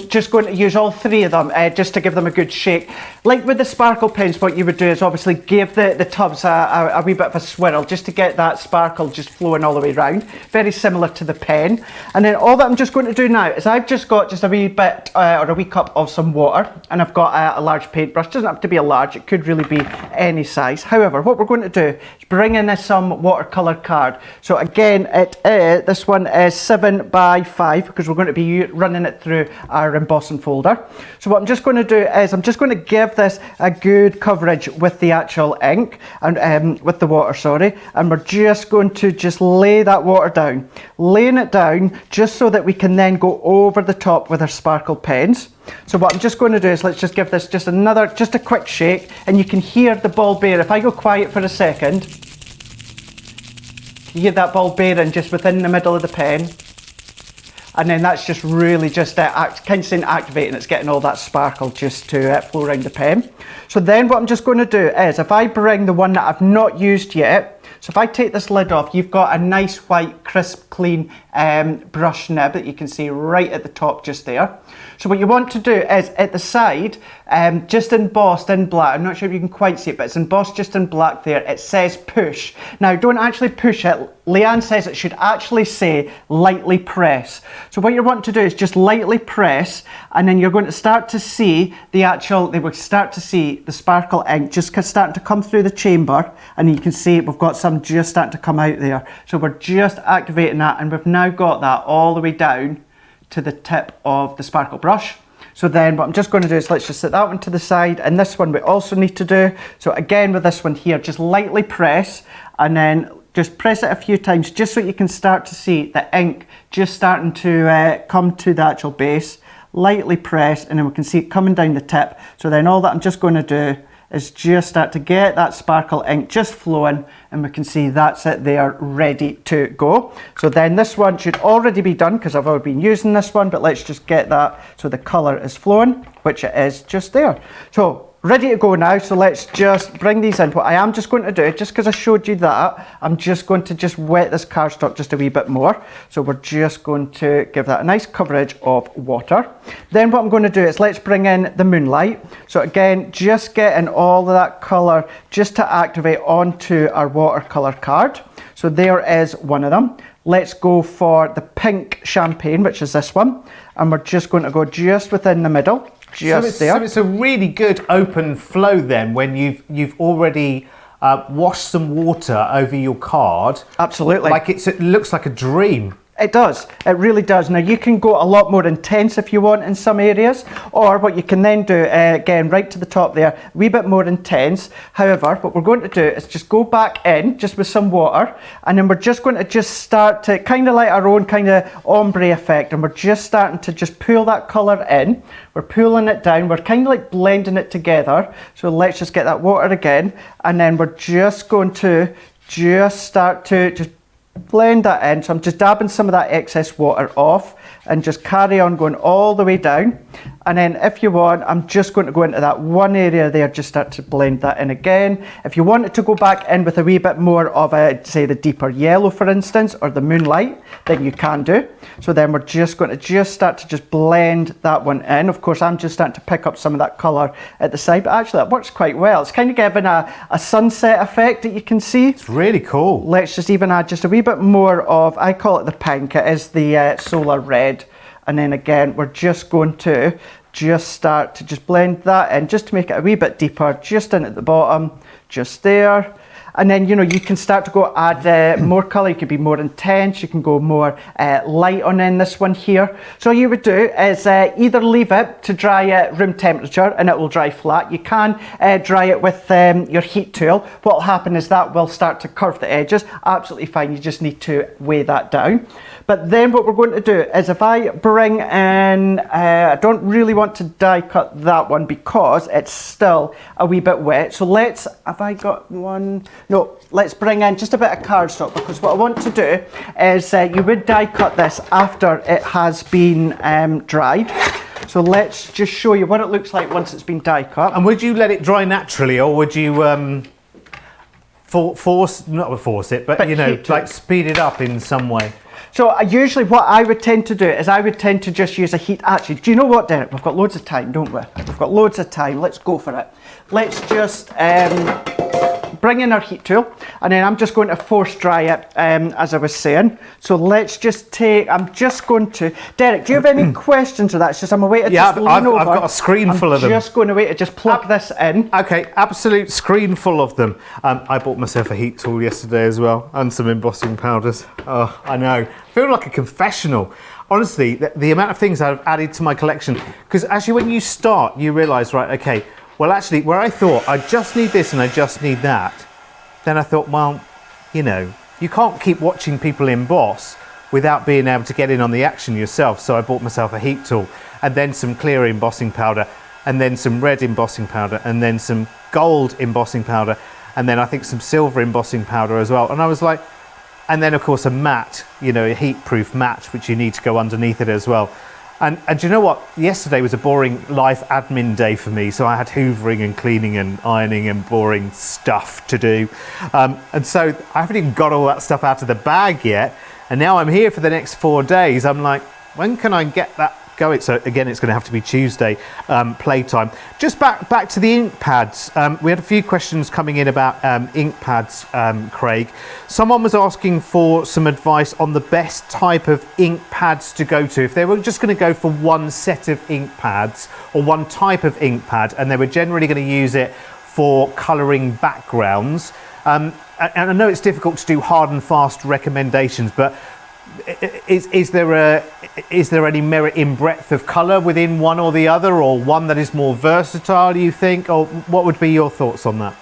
Just going to use all three of them just to give them a good shake. Like with the sparkle pens, what you would do is obviously give the tubs a wee bit of a swirl just to get that sparkle just flowing all the way around. Very similar to the pen. And then all that I'm just going to do now is I've just got just a wee bit or a wee cup of some water, and I've got a large paintbrush. It doesn't have to be a large, it could really be any size. However, what we're going to do is bring in some watercolour card. So again, this one is 7 by 5 because we're going to be running it through our embossing folder. So what I'm just going to do is I'm just going to give this a good coverage with the actual ink and with the water, sorry, and we're just going to just lay that water down, laying it down just so that we can then go over the top with our sparkle pens. So what I'm just going to do is let's just give this just a quick shake, and you can hear the ball bear. If I go quiet for a second, you hear that ball bearing just within the middle of the pen, and then that's just really just kind of saying activating. It's getting all that sparkle just to flow around the pen. So then what I'm just going to do is, if I bring the one that I've not used yet, So if I take this lid off, you've got a nice white, crisp, clean brush nib that you can see right at the top just there. So what you want to do is at the side, just embossed in black, I'm not sure if you can quite see it, but it's embossed just in black there, it says push. Now don't actually push it, Leanne says it should actually say lightly press. So what you want to do is just lightly press, and then you're going to start to see they will start to see the sparkle ink just starting to come through the chamber, and you can see we've got some just starting to come out there. So we're just activating that, and we've now got that all the way down to the tip of the sparkle brush. So then what I'm just going to do is let's just set that one to the side, and this one we also need to do. So again with this one here, just lightly press, and then just press it a few times just so you can start to see the ink just starting to come to the actual base. Lightly press, and then we can see it coming down the tip. So then all that I'm just going to do is just start to get that sparkle ink just flowing, and we can see that's it there, ready to go. So then this one should already be done because I've already been using this one, but let's just get that so the colour is flowing, which it is just there. So ready to go now, so let's just bring these in. What I am just going to do, just because I showed you that, I'm just going to just wet this cardstock just a wee bit more. So we're just going to give that a nice coverage of water. Then what I'm going to do is let's bring in the moonlight. So again, just getting all of that colour just to activate onto our watercolour card. So there is one of them. Let's go for the pink champagne, which is this one. And we're just going to go just within the middle. So it's a really good open flow then when you've already washed some water over your card. Absolutely. Like it looks like a dream. It does, it really does. Now you can go a lot more intense if you want in some areas, or what you can then do, again right to the top there, a wee bit more intense. However, what we're going to do is just go back in just with some water, and then we're just going to just start to kind of like our own kind of ombre effect, and we're just starting to just pull that colour in. We're pulling it down, we're kind of like blending it together. So let's just get that water again, and then we're just going to just start to just blend that in. So I'm just dabbing some of that excess water off and just carry on going all the way down. And then if you want, I'm just going to go into that one area there, just start to blend that in again. If you wanted to go back in with a wee bit more of a, say the deeper yellow for instance, or the moonlight, then you can do. So then we're just going to just start to just blend that one in. Of course, I'm just starting to pick up some of that colour at the side, but actually that works quite well. It's kind of giving a sunset effect that you can see. It's really cool. Let's just even add just a wee bit more of, I call it the pink, it is the solar red. And then again, we're just going to just start to just blend that in, just to make it a wee bit deeper, just in at the bottom, just there. And then, you know, you can start to go add more colour, you can be more intense, you can go more light on in this one here. So all you would do is either leave it to dry at room temperature and it will dry flat. You can dry it with your heat tool. What will happen is that will start to curve the edges. Absolutely fine, you just need to weigh that down. But then what we're going to do is if I bring in, I don't really want to die cut that one because it's still a wee bit wet. So let's, have I got one? No, let's bring in just a bit of cardstock, because what I want to do is you would die cut this after it has been dried. So let's just show you what it looks like once it's been die cut. And would you let it dry naturally, or would you not force it, but you know, like speed it up in some way? So usually what I would tend to do is I would tend to just use a heat. Actually, do you know what, Derek? We've got loads of time, don't we? We've got loads of time. Let's go for it. Let's just bring in our heat tool, and then I'm just going to force dry it, as I was saying. So let's just take, I'm just going to, Derek, do you have any questions of that? It's just I'm a way to just lean over. I've got a screen full of them. I'm just going to wait to just plug this in. Okay, absolute screen full of them. I bought myself a heat tool yesterday as well, and some embossing powders. Oh, I know. I feel like a confessional. Honestly, the amount of things I've added to my collection, because actually when you start, you realise, right, okay, well actually, where I thought I just need this and I just need that, then I thought, well, you know, you can't keep watching people emboss without being able to get in on the action yourself. So I bought myself a heat tool, and then some clear embossing powder, and then some red embossing powder, and then some gold embossing powder, and then I think some silver embossing powder as well. And I was like, and then of course a matte, you know, a heat proof matte, which you need to go underneath it as well. And do you know what? Yesterday was a boring life admin day for me, so I had hoovering and cleaning and ironing and boring stuff to do. And so I haven't even got all that stuff out of the bag yet. And now I'm here for the next 4 days. I'm like, when can I get that going? So again, it's going to have to be Tuesday playtime. Just back to the ink pads. We had a few questions coming in about ink pads, Craig. Someone was asking for some advice on the best type of ink pads to go to. If they were just going to go for one set of ink pads or one type of ink pad, and they were generally going to use it for colouring backgrounds. And I know it's difficult to do hard and fast recommendations, but is there any merit in breadth of colour within one or the other, or one that is more versatile, do you think? Or what would be your thoughts on that?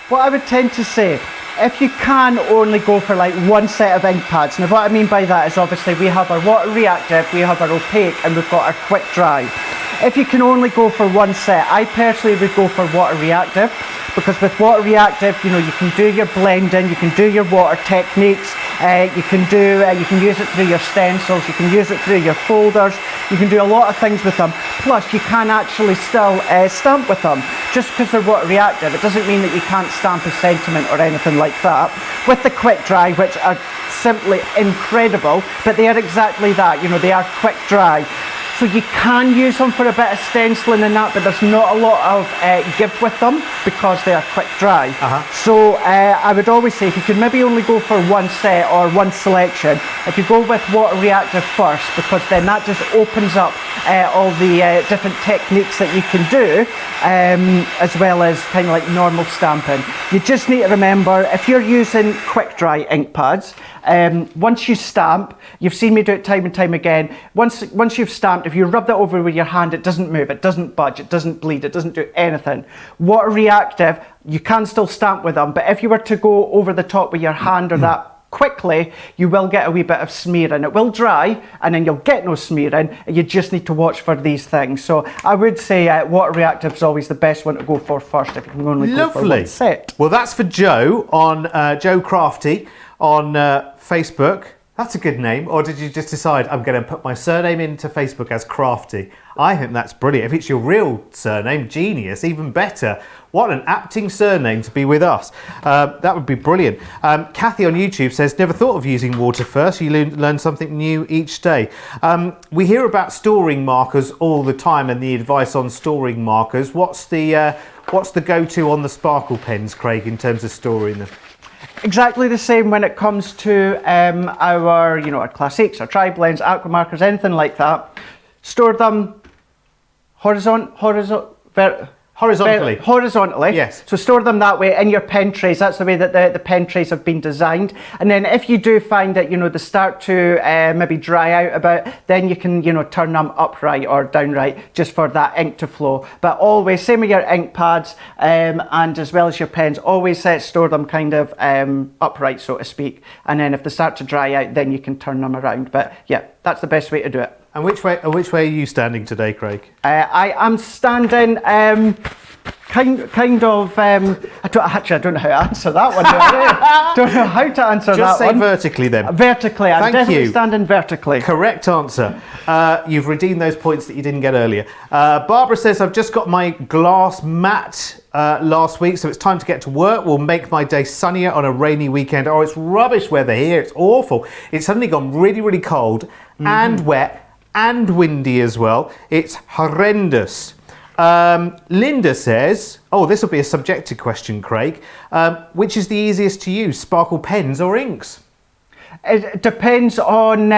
What I would tend to say, if you can only go for like one set of ink pads, now what I mean by that is obviously we have our water reactive, we have our opaque, and we've got our quick dry. If you can only go for one set, I personally would go for water reactive, because with water reactive, you know, you can do your blending, you can do your water techniques, you can use it through your stencils, you can use it through your folders, you can do a lot of things with them. Plus, you can actually still stamp with them. Just because they're water reactive, it doesn't mean that you can't stamp a sentiment or anything like that. With the quick dry, which are simply incredible, but they are exactly that, you know, they are quick dry. So you can use them for a bit of stenciling and that, but there's not a lot of give with them because they are quick dry. So I would always say if you could maybe only go for one set or one selection, if you go with water reactive first, because then that just opens up all the different techniques that you can do, as well as kind of like normal stamping. You just need to remember, if you're using quick dry ink pads, once you stamp, you've seen me do it time and time again, once you've stamped, if you rub that over with your hand, it doesn't move, it doesn't budge, it doesn't bleed, it doesn't do anything. Water reactive, you can still stamp with them, but if you were to go over the top with your hand or that quickly, you will get a wee bit of smearing. It will dry and then you'll get no smearing. You just need to watch for these things. So I would say water reactive is always the best one to go for first if you can only go for one set. Well, that's for Joe on Joe Crafty on Facebook. That's a good name. Or did you just decide I'm going to put my surname into Facebook as Crafty? I think that's brilliant. If it's your real surname, genius, even better. What an apting surname to be with us. That would be brilliant. Kathy on YouTube says, never thought of using water first. You learn something new each day. We hear about storing markers all the time and the advice on storing markers. What's the go-to on the sparkle pens, Craig, in terms of storing them? Exactly the same when it comes to our classics, our tri-blends, aqua markers, anything like that. Store them horizontally. Yes. So store them that way in your pen trays. That's the way that the pen trays have been designed. And then if you do find that, you know, they start to maybe dry out a bit, then you can, you know, turn them upright or downright just for that ink to flow. But always, same with your ink pads and as well as your pens, always store them kind of upright, so to speak. And then if they start to dry out, then you can turn them around. But yeah, that's the best way to do it. And which way are you standing today, Craig? I am standing kind of. I don't know how to answer that one. Don't know how to answer that one. Just say vertically then. Vertically. I'm definitely standing vertically. Correct answer. You've redeemed those points that you didn't get earlier. Barbara says, I've just got my glass mat last week, so it's time to get to work. We'll make my day sunnier on a rainy weekend. Oh, it's rubbish weather here. It's awful. It's suddenly gone really, really cold and wet and windy as well. It's horrendous. Linda says, oh, this will be a subjective question, Craig. Which is the easiest to use, sparkle pens or inks? It depends on,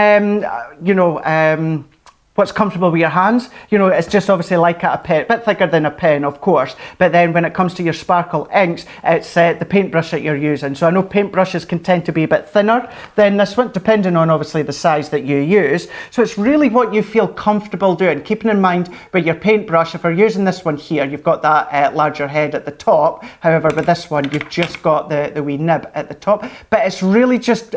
what's comfortable with your hands. You know, it's just obviously like a pen, a bit thicker than a pen, of course. But then when it comes to your sparkle inks, it's the paintbrush that you're using. So I know paintbrushes can tend to be a bit thinner than this one, depending on obviously the size that you use. So it's really what you feel comfortable doing. Keeping in mind with your paintbrush, if we're using this one here, you've got that larger head at the top. However, with this one, you've just got the wee nib at the top. But it's really just,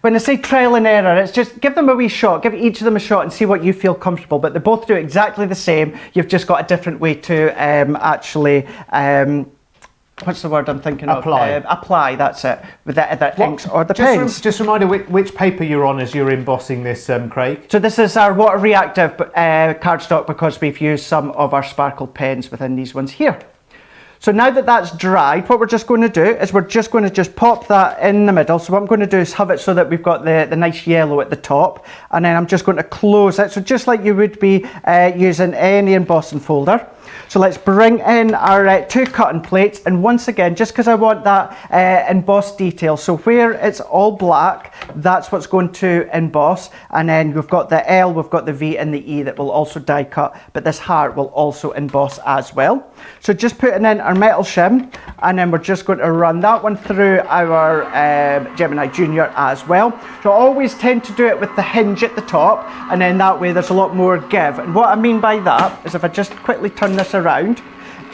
when I say trial and error, it's just give them a wee shot, give each of them a shot and see what you feel comfortable. But they both do exactly the same. You've just got a different way to actually what's the word I'm thinking Apply. of? Apply, that's it, with the inks or the pens. Just remind me which paper you're on as you're embossing this, Craig. So this is our water reactive cardstock because we've used some of our sparkle pens within these ones here. So now that that's dried, what we're just going to do is we're just going to just pop that in the middle. So what I'm going to do is have it so that we've got the nice yellow at the top, and then I'm just going to close it. So just like you would be using any embossing folder. So let's bring in our 2 cutting plates, and once again, just because I want that embossed detail, so where it's all black, that's what's going to emboss, and then we've got the L, we've got the V and the E that will also die cut, but this heart will also emboss as well. So just putting in our metal shim, and then we're just going to run that one through our Gemini Junior as well. So I always tend to do it with the hinge at the top, and then that way there's a lot more give. And what I mean by that is if I just quickly turn this around,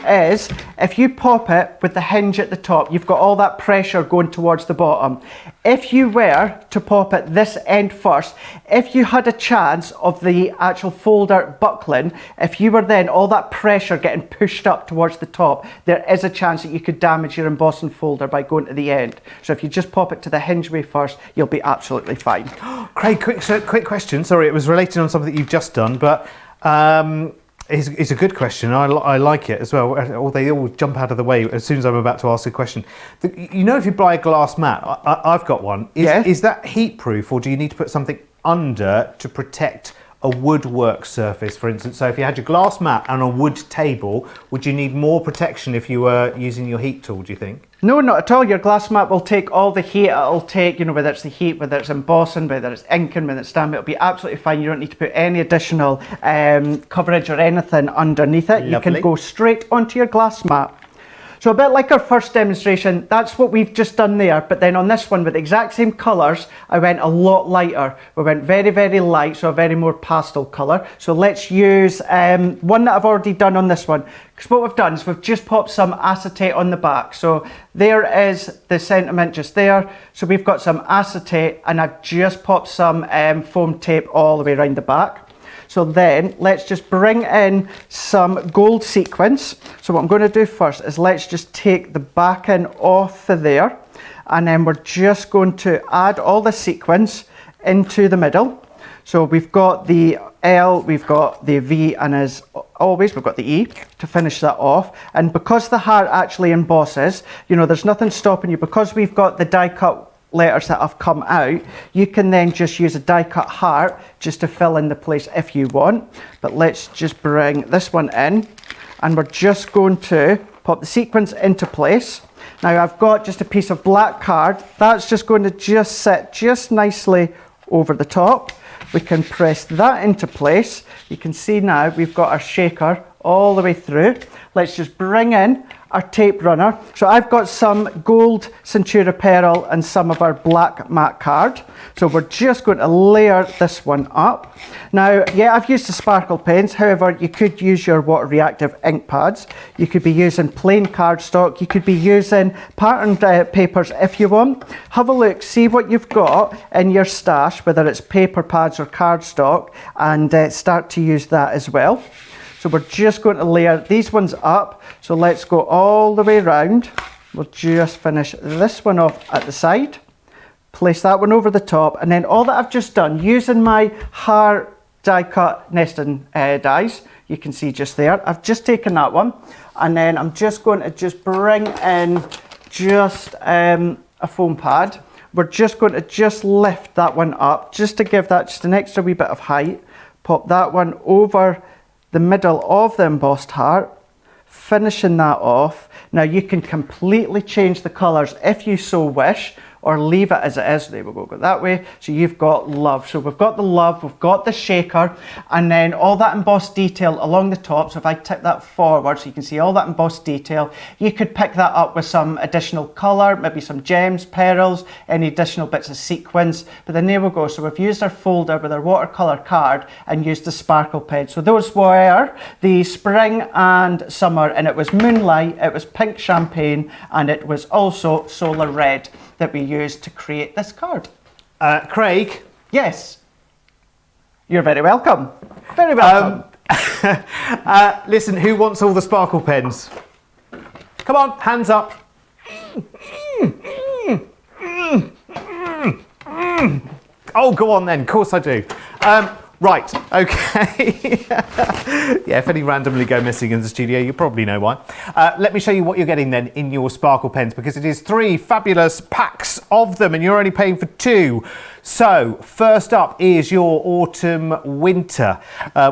is if you pop it with the hinge at the top, you've got all that pressure going towards the bottom. If you were to pop it this end first, if you had a chance of the actual folder buckling, if you were then all that pressure getting pushed up towards the top, there is a chance that you could damage your embossing folder by going to the end. So if you just pop it to the hinge way first, you'll be absolutely fine. Craig, quick question. Sorry, it was related on something that you've just done, but it's a good question. I like it as well. Or they all jump out of the way as soon as I'm about to ask a question. You know, if you buy a glass mat, I've got one. Is that heat proof, or do you need to put something under to protect a woodwork surface, for instance? So if you had your glass mat and a wood table, would you need more protection if you were using your heat tool, do you think? No, not at all. Your glass mat will take all the heat. It'll take, you know, whether it's the heat, whether it's embossing, whether it's inking, whether it's stamping, it'll be absolutely fine. You don't need to put any additional coverage or anything underneath it. Lovely. You can go straight onto your glass mat. So a bit like our first demonstration, that's what we've just done there. But then on this one, with the exact same colours, I went a lot lighter. We went very, very light, so a very more pastel colour. So let's use one that I've already done on this one. Because what we've done is we've just popped some acetate on the back. So there is the sentiment just there. So we've got some acetate, and I've just popped some foam tape all the way around the back. So then let's just bring in some gold sequins. So what I'm going to do first is let's just take the backing off of there, and then we're just going to add all the sequins into the middle. So we've got the L, we've got the V, and as always we've got the E to finish that off. And because the heart actually embosses, you know, there's nothing stopping you, because we've got the die cut letters that have come out, you can then just use a die cut heart just to fill in the place if you want. But let's just bring this one in, and we're just going to pop the sequins into place. Now I've got just a piece of black card that's just going to just sit just nicely over the top. We can press that into place. You can see now we've got our shaker all the way through. Let's just bring in our tape runner. So I've got some gold Centura Pearl and some of our black matte card. So we're just going to layer this one up. Now, yeah, I've used the sparkle pens. However, you could use your water reactive ink pads. You could be using plain cardstock. You could be using patterned papers if you want. Have a look, see what you've got in your stash, whether it's paper pads or cardstock, and start to use that as well. So we're just going to layer these ones up. So let's go all the way around. We'll just finish this one off at the side. Place that one over the top. And then all that I've just done, using my heart die cut nesting dies, you can see just there, I've just taken that one. And then I'm just going to just bring in just a foam pad. We're just going to just lift that one up, just to give that just an extra wee bit of height. Pop that one over the middle of the embossed heart, finishing that off. Now you can completely change the colours if you so wish, or leave it as it is. There we go that way. So you've got love. So we've got the love, we've got the shaker, and then all that embossed detail along the top. So if I tip that forward so you can see all that embossed detail, you could pick that up with some additional colour, maybe some gems, pearls, any additional bits of sequins. But then there we go. So we've used our folder with our watercolour card and used the sparkle pen. So those were the spring and summer, and it was moonlight, it was pink champagne, and it was also solar red that we used to create this card. Craig? Yes. You're very welcome. Very welcome. Listen, who wants all the sparkle pens? Come on, hands up. Oh, go on then. Of course I do. Right, okay. Yeah, if any randomly go missing in the studio, you probably know why. Let me show you what you're getting then in your sparkle pens, because it is 3 fabulous packs of them and you're only paying for 2. So, first up is your Autumn Winter,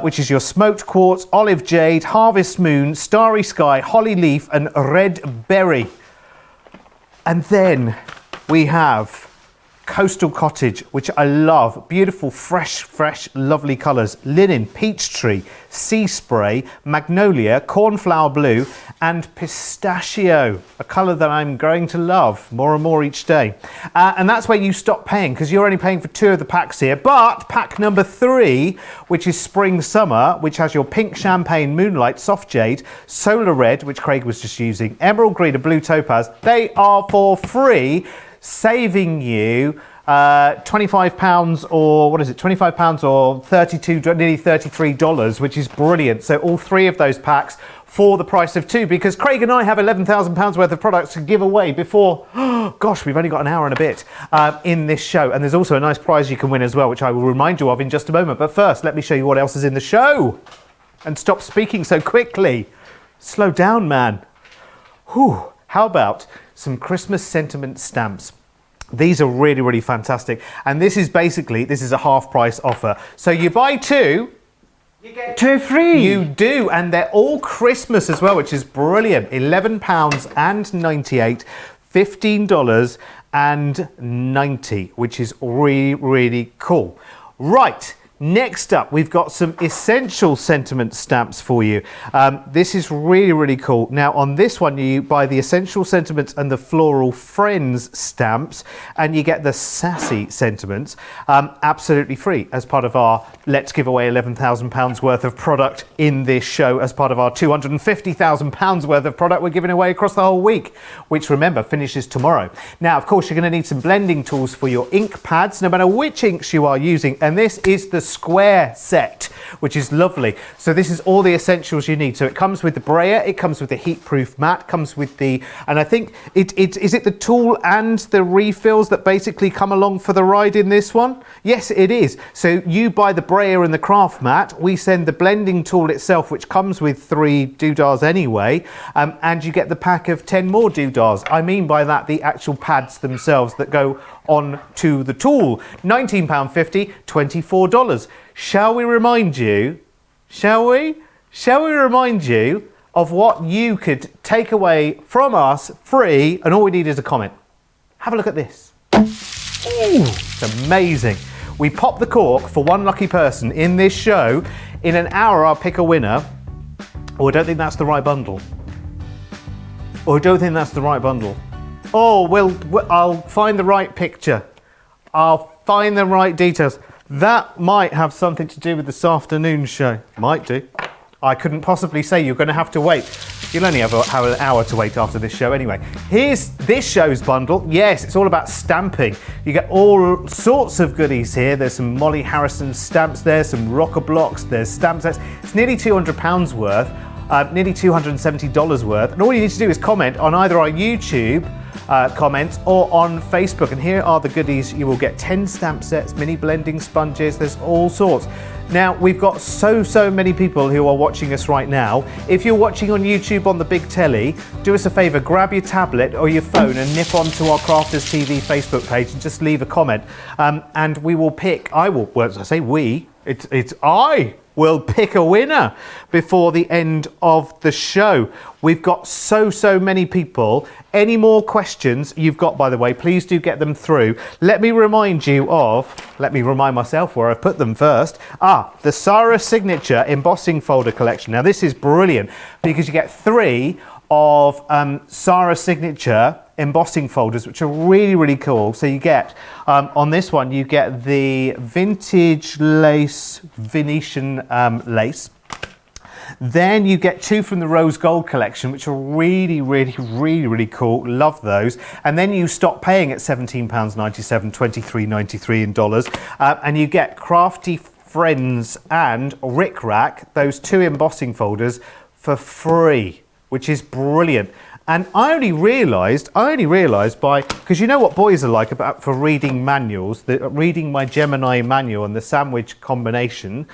which is your Smoked Quartz, Olive Jade, Harvest Moon, Starry Sky, Holly Leaf and Red Berry. And then we have Coastal Cottage, which I love. Beautiful, fresh, lovely colours. Linen, Peachtree, Sea Spray, Magnolia, Cornflower Blue, and Pistachio, a colour that I'm growing to love more and more each day. And that's where you stop paying, because you're only paying for 2 of the packs here. But pack number 3, which is Spring Summer, which has your Pink Champagne, Moonlight, Soft Jade, Solar Red, which Craig was just using, Emerald Green and Blue Topaz, they are for free, saving you £25 or what is it, £25 or nearly $33, which is brilliant. So all 3 of those packs for the price of 2, because Craig and I have £11,000 worth of products to give away before, gosh, we've only got an hour and a bit in this show. And there's also a nice prize you can win as well, which I will remind you of in just a moment. But first, let me show you what else is in the show. And stop speaking so quickly. Slow down, man. Whew. How about some Christmas sentiment stamps? These are really fantastic. And this is a half price offer. So you buy 2, you get 2 free. You do, and they're all Christmas as well, which is brilliant. £11.98, $15.90, which is really cool. Right. Next up, we've got some essential sentiment stamps for you. This is really cool. Now, on this one, you buy the essential sentiments and the floral friends stamps, and you get the sassy sentiments absolutely free as part of our Let's Give Away £11,000 worth of product in this show, as part of our £250,000 worth of product we're giving away across the whole week, which, remember, finishes tomorrow. Now, of course, you're going to need some blending tools for your ink pads, no matter which inks you are using, and this is the square set, which is lovely. So this is all the essentials you need. So it comes with the brayer, it comes with the heat-proof mat, comes with the, and I think is it the tool and the refills that basically come along for the ride in this one? Yes, it is. So you buy the brayer and the craft mat, we send the blending tool itself, which comes with 3 doodahs anyway, and you get the pack of 10 more doodahs. I mean by that the actual pads themselves that go on to the tool. £19.50, $24. Shall we remind you of what you could take away from us free, and all we need is a comment. Have a look at this. Ooh, it's amazing. We pop the cork for 1 lucky person in this show. In an hour, I'll pick a winner. Oh, I don't think that's the right bundle. Oh, well, I'll find the right picture. I'll find the right details. That might have something to do with this afternoon's show. Might do. I couldn't possibly say. You're going to have to wait. You'll only have an hour to wait after this show anyway. Here's this show's bundle. Yes, it's all about stamping. You get all sorts of goodies here. There's some Molly Harrison stamps there, some rocker blocks, there's stamp sets. It's nearly £200 worth, nearly $270 worth. And all you need to do is comment on either our YouTube comments or on Facebook, and here are the goodies. You will get 10 stamp sets, mini blending sponges, there's all sorts. Now, we've got so many people who are watching us right now. If you're watching on YouTube on the big telly, do us a favour, grab your tablet or your phone and nip onto our Crafters TV Facebook page and just leave a comment, and we will pick, I will pick a winner before the end of the show. We've got so many people. Any more questions you've got, by the way, please do get them through. Let me remind myself where I've put them first. The Sarah Signature Embossing Folder Collection. Now this is brilliant because you get 3 of Sarah Signature embossing folders, which are really cool. So you get, on this one, you get the vintage lace, Venetian lace. Then you get 2 from the Rose Gold collection, which are really cool. Love those. And then you stop paying at £17.97, $23.93 in dollars. And you get Crafty Friends and Rick Rack, those 2 embossing folders, for free, which is brilliant. And I only realised by, because you know what boys are like about for reading manuals, reading my Gemini manual and the sandwich combination,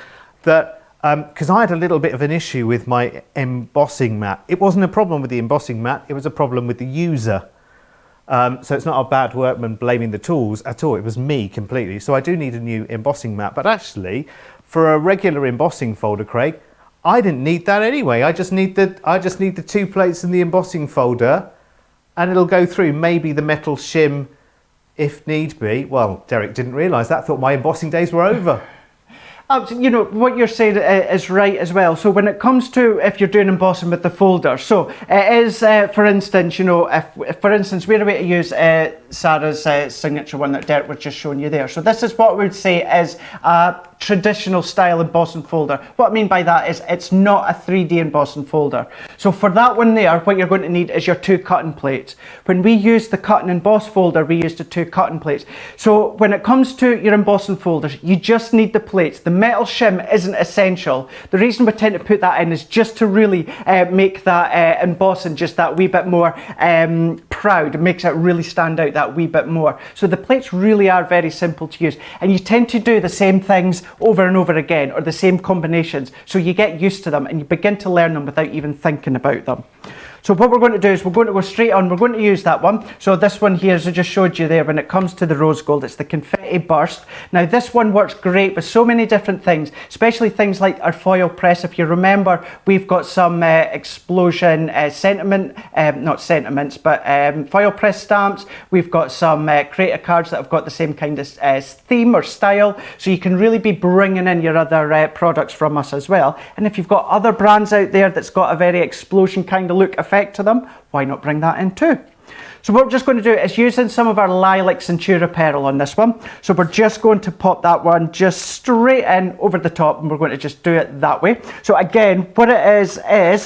that because I had a little bit of an issue with my embossing mat. It wasn't a problem with the embossing mat, it was a problem with the user. So it's not a bad workman blaming the tools at all, it was me completely. So I do need a new embossing mat, but actually for a regular embossing folder, Craig, I didn't need that anyway. I just need the 2 plates in the embossing folder, and it'll go through maybe the metal shim if need be. Well, Derek didn't realise that, thought my embossing days were over. You know, what you're saying is right as well. So when it comes to if you're doing embossing with the folder, so it is, for instance, you know, if for instance, we're about to use Sarah's signature one that Derek was just showing you there. So this is what we would say is a traditional style embossing folder. What I mean by that is it's not a 3D embossing folder. So for that one there, what you're going to need is your 2 cutting plates. When we use the cut and emboss folder, we use the 2 cutting plates. So when it comes to your embossing folders, you just need the plates. The metal shim isn't essential. The reason we tend to put that in is just to really make that embossing just that wee bit more proud. It makes it really stand out that wee bit more. So the plates really are very simple to use, and you tend to do the same things over and over again, or the same combinations, so you get used to them and you begin to learn them without even thinking about them. So what we're going to do is we're going to go straight on. We're going to use that one. So this one here, as I just showed you there, when it comes to the rose gold, it's the confetti burst. Now this one works great with so many different things, especially things like our foil press. If you remember, we've got some explosion sentiment, not sentiments, but foil press stamps. We've got some creator cards that have got the same kind of theme or style. So you can really be bringing in your other products from us as well. And if you've got other brands out there that's got a very explosion kind of look effect to them, why not bring that in too? So what we're just going to do is using some of our lilac Centura pearl on this one. So we're just going to pop that one just straight in over the top, and we're going to just do it that way. So again, what it is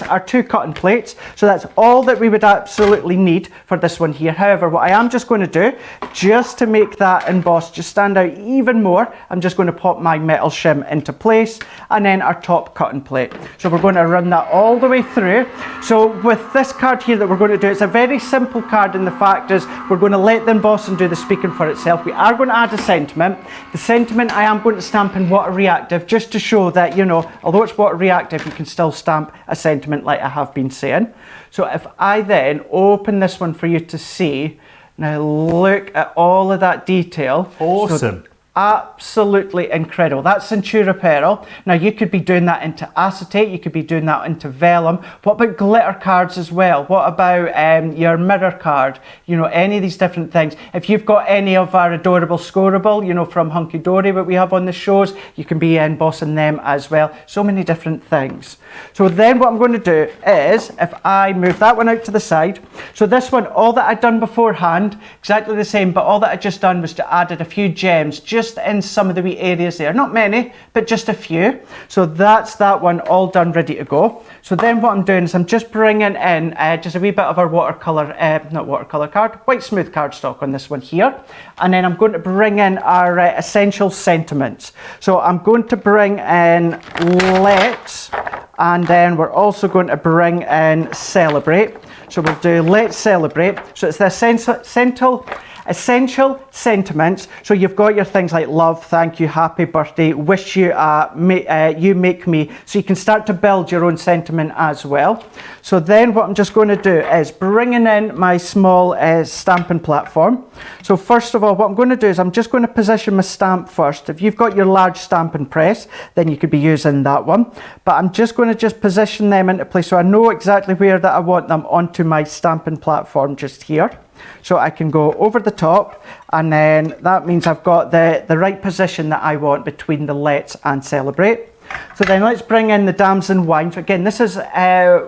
our 2 cutting plates. So that's all that we would absolutely need for this one here. However, what I am just going to do, just to make that emboss just stand out even more, I'm just going to pop my metal shim into place, and then our top cutting plate. So we're going to run that all the way through. So with this card here that we're going to do, it's a very simple card, and the fact is we're going to let the embossing do the speaking for itself. We are going to add a sentiment. The sentiment I am going to stamp in water reactive, just to show that, you know, although it's water reactive, you can still stamp a sentiment like I have been saying. So if I then open this one for you to see, now look at all of that detail. Awesome. So, absolutely incredible. That's Centura pearl. Now you could be doing that into acetate, you could be doing that into vellum. What about glitter cards as well? What about your mirror card? You know, any of these different things. If you've got any of our adorable scoreable, you know, from Hunky Dory, what we have on the shows, you can be embossing them as well. So many different things. So then what I'm going to do is, if I move that one out to the side, so this one, all that I'd done beforehand, exactly the same, but all that I'd just done was to added a few gems, just in some of the wee areas there. Not many, but just a few. So that's that one all done, ready to go. So then what I'm doing is I'm just bringing in just a wee bit of our watercolour, not watercolour card, white smooth cardstock on this one here. And then I'm going to bring in our essential sentiments. So I'm going to bring in Let's, and then we're also going to bring in Celebrate. So we'll do Let's Celebrate. So it's the essential sentiments. So you've got your things like love, thank you, happy birthday, wish you, you make me. So you can start to build your own sentiment as well. So then what I'm just going to do is bringing in my small stamping platform. So first of all, what I'm going to do is I'm just going to position my stamp first. If you've got your large stamping press, then you could be using that one. But I'm just going to just position them into place so I know exactly where that I want them onto my stamping platform just here. So I can go over the top, and then that means I've got the right position that I want between the Let's and Celebrate. So then let's bring in the Dams and Wine. So again, this is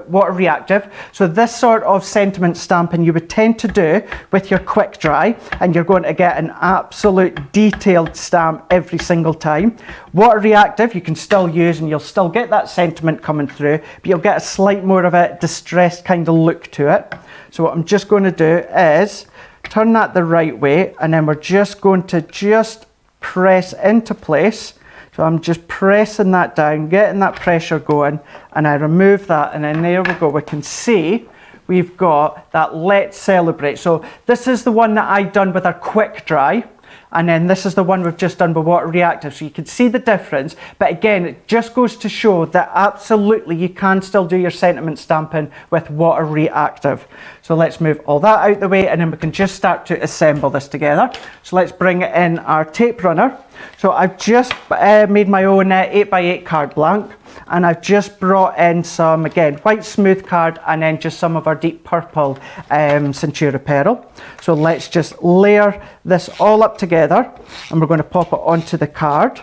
water reactive. So this sort of sentiment stamping you would tend to do with your quick dry, and you're going to get an absolute detailed stamp every single time. Water reactive you can still use, and you'll still get that sentiment coming through, but you'll get a slight more of a distressed kind of look to it. So what I'm just going to do is turn that the right way, and then we're just going to just press into place. So I'm just pressing that down, getting that pressure going, and I remove that, and then there we go. We can see we've got that Let's Celebrate. So this is the one that I've done with our quick dry. And then this is the one we've just done with water reactive. So you can see the difference. But again, it just goes to show that absolutely you can still do your sentiment stamping with water reactive. So let's move all that out the way, and then we can just start to assemble this together. So let's bring in our tape runner. So I've just made my own 8x8 card blank, and I've just brought in some, again, white smooth card, and then just some of our deep purple Centura Pearl. So let's just layer this all up together, and we're going to pop it onto the card.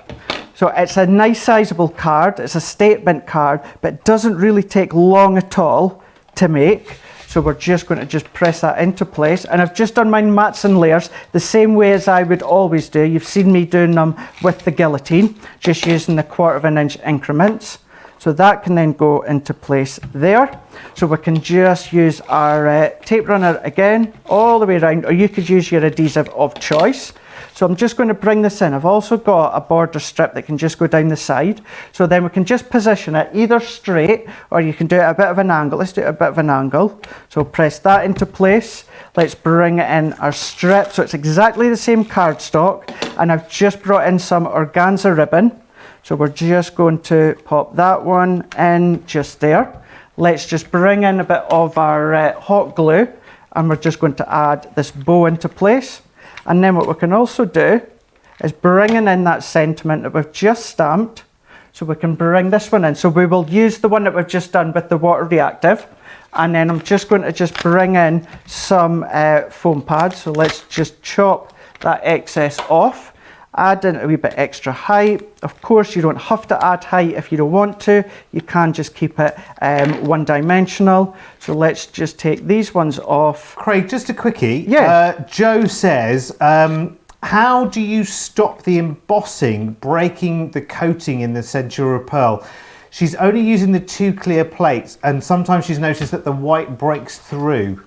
So it's a nice sizable card, it's a statement card, but it doesn't really take long at all to make. So we're just going to just press that into place. And I've just done my mats and layers the same way as I would always do. You've seen me doing them with the guillotine, just using the 1/4 inch increments. So that can then go into place there. So we can just use our tape runner again, all the way around, or you could use your adhesive of choice. So I'm just going to bring this in. I've also got a border strip that can just go down the side. So then we can just position it either straight, or you can do it at a bit of an angle. Let's do it at a bit of an angle. So press that into place. Let's bring in our strip. So it's exactly the same cardstock. And I've just brought in some organza ribbon. So we're just going to pop that one in just there. Let's just bring in a bit of our hot glue, and we're just going to add this bow into place. And then what we can also do is bringing in that sentiment that we've just stamped. So we can bring this one in. So we will use the one that we've just done with the water reactive. And then I'm just going to just bring in some foam pads. So let's just chop that excess off. Add in a wee bit extra height. Of course, you don't have to add height if you don't want to. You can just keep it one dimensional. So let's just take these ones off. Craig, just a quickie. Yeah. Joe says, how do you stop the embossing breaking the coating in the Centura Pearl? She's only using the 2 clear plates, and sometimes she's noticed that the white breaks through.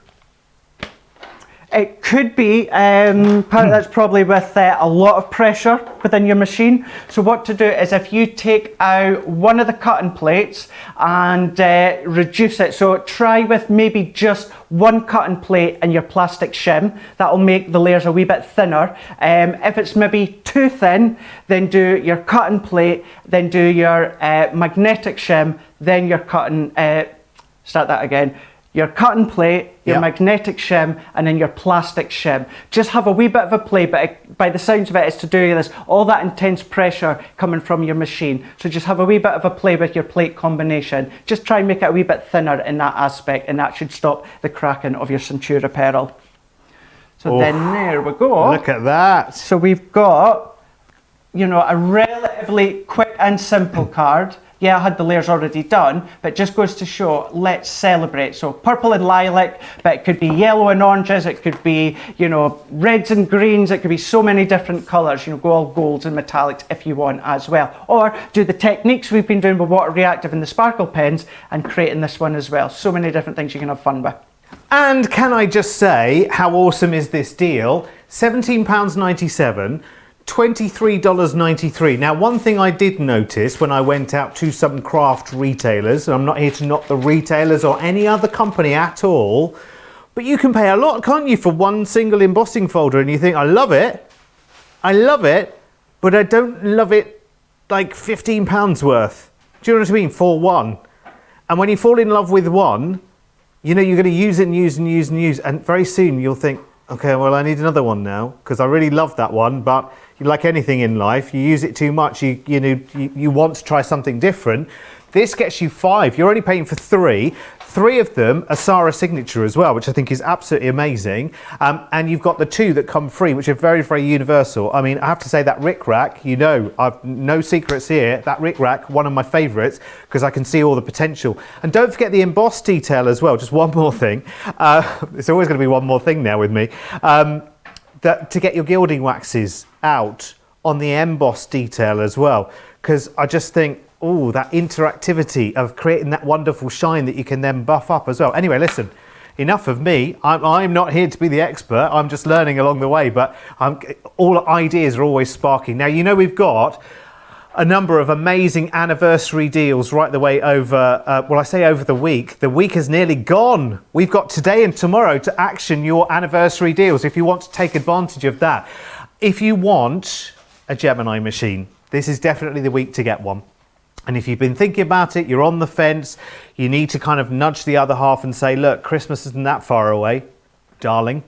It could be, part of that's probably with a lot of pressure within your machine. So what to do is if you take out one of the cutting plates and reduce it. So try with maybe just one cutting plate in your plastic shim. That'll make the layers a wee bit thinner. If it's maybe too thin, then do your cutting plate, then do your magnetic shim, then your cutting, start that again. Your cutting plate, your magnetic shim, and then your plastic shim. Just have a wee bit of a play, but by the sounds of it, it's to do this, all that intense pressure coming from your machine. So just have a wee bit of a play with your plate combination. Just try and make it a wee bit thinner in that aspect, and that should stop the cracking of your Centura Pearl. So then there we go. Look at that. So we've got, you know, a relatively quick and simple card. Yeah, I had the layers already done, but it just goes to show, let's celebrate. So purple and lilac, but it could be yellow and oranges, it could be, you know, reds and greens, it could be so many different colours, you know, go all golds and metallics if you want as well. Or do the techniques we've been doing with water reactive and the sparkle pens and creating this one as well. So many different things you can have fun with. And can I just say, how awesome is this deal? £17.97. $23.93. Now, one thing I did notice when I went out to some craft retailers, and I'm not here to knock the retailers or any other company at all, but you can pay a lot, can't you, for one single embossing folder, and you think, I love it, but I don't love it like £15 worth. Do you know what I mean? For one. And when you fall in love with one, you know, you're going to use it and use and use and use, and very soon you'll think, okay, well, I need another one now, because I really love that one, but like anything in life, you use it too much, you want to try something different. This gets you 5. You're only paying for 3. 3 of them are Sarah signature as well, which I think is absolutely amazing. And you've got the 2 that come free, which are very, very universal. I mean, I have to say that Rick Rack, you know, I've no secrets here. That Rick Rack, one of my favourites, because I can see all the potential. And don't forget the embossed detail as well. Just one more thing. It's always going to be one more thing now with me. To get your gilding waxes out on the embossed detail as well, because I just think, oh, that interactivity of creating that wonderful shine that you can then buff up as well. Anyway, listen, enough of me. I'm not here to be the expert. I'm just learning along the way, but all ideas are always sparking. Now, you know, we've got a number of amazing anniversary deals right the way over, well, I say over the week. The week is nearly gone. We've got today and tomorrow to action your anniversary deals if you want to take advantage of that. If you want a Gemini machine, this is definitely the week to get one. And if you've been thinking about it, you're on the fence, you need to kind of nudge the other half and say, look, Christmas isn't that far away, darling.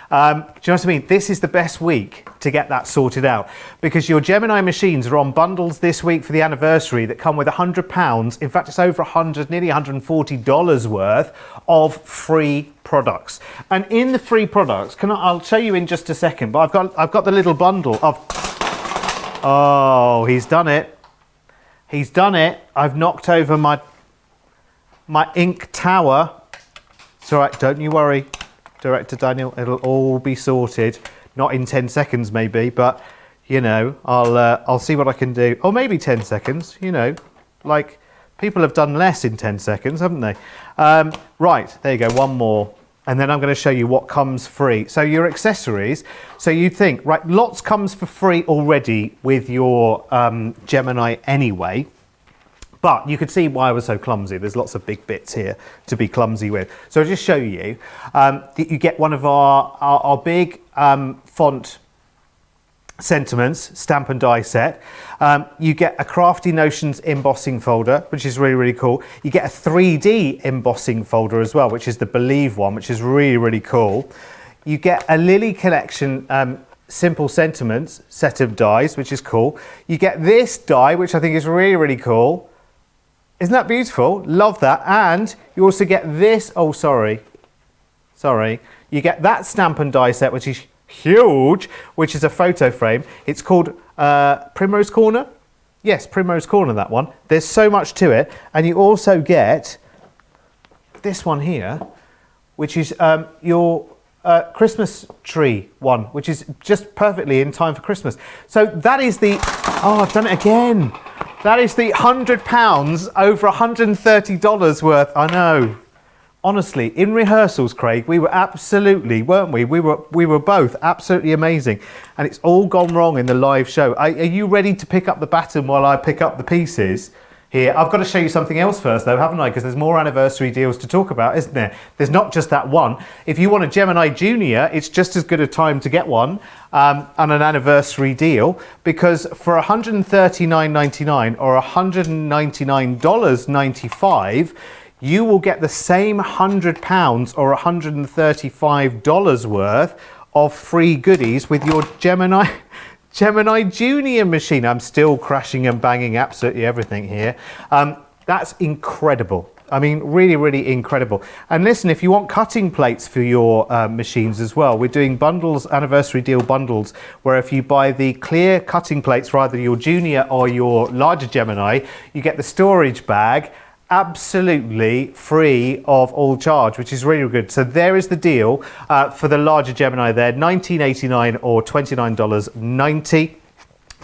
Do you know what I mean? This is the best week to get that sorted out because your Gemini machines are on bundles this week for the anniversary that come with £100. In fact, it's over $100, nearly $140 worth of free products. And in the free products, I'll show you in just a second, but I've got the little bundle of, oh, he's done it. He's done it. I've knocked over my ink tower. It's all right, don't you worry. Director Daniel, it'll all be sorted. Not in 10 seconds maybe, but you know, I'll see what I can do. Or maybe 10 seconds, you know, like people have done less in 10 seconds, haven't they? Right, there you go, one more. And then I'm going to show you what comes free. So your accessories, so you think, right, lots comes for free already with your Gemini anyway. But you could see why I was so clumsy. There's lots of big bits here to be clumsy with. So I'll just show you that you get one of our big font sentiments, stamp and die set. You get a Crafty Notions embossing folder, which is really, really cool. You get a 3D embossing folder as well, which is the Believe one, which is really, really cool. You get a Lily Collection simple sentiments set of dies, which is cool. You get this die, which I think is really, really cool. Isn't that beautiful? Love that. And you also get this, oh, sorry. You get that stamp and die set, which is huge, which is a photo frame. It's called Primrose Corner. Yes, Primrose Corner, that one. There's so much to it. And you also get this one here, which is your Christmas tree one, which is just perfectly in time for Christmas. So that is the, oh, I've done it again. That is the £100, over $130 worth. I know. Honestly, in rehearsals, Craig, we were absolutely, weren't we? We were both absolutely amazing. And it's all gone wrong in the live show. Are you ready to pick up the baton while I pick up the pieces? Here, I've got to show you something else first though, haven't I? Because there's more anniversary deals to talk about, isn't there? There's not just that one. If you want a Gemini Junior, it's just as good a time to get one on an anniversary deal, because for $139.99 or $199.95, you will get the same £100 or $135 worth of free goodies with your Gemini Junior machine. I'm still crashing and banging absolutely everything here. That's incredible. I mean, really, really incredible. And listen, if you want cutting plates for your machines as well, we're doing bundles, anniversary deal bundles, where if you buy the clear cutting plates for either your Junior or your larger Gemini, you get the storage bag absolutely free of all charge, which is really good. So there is the deal for the larger Gemini there, $19.89 or $29.90.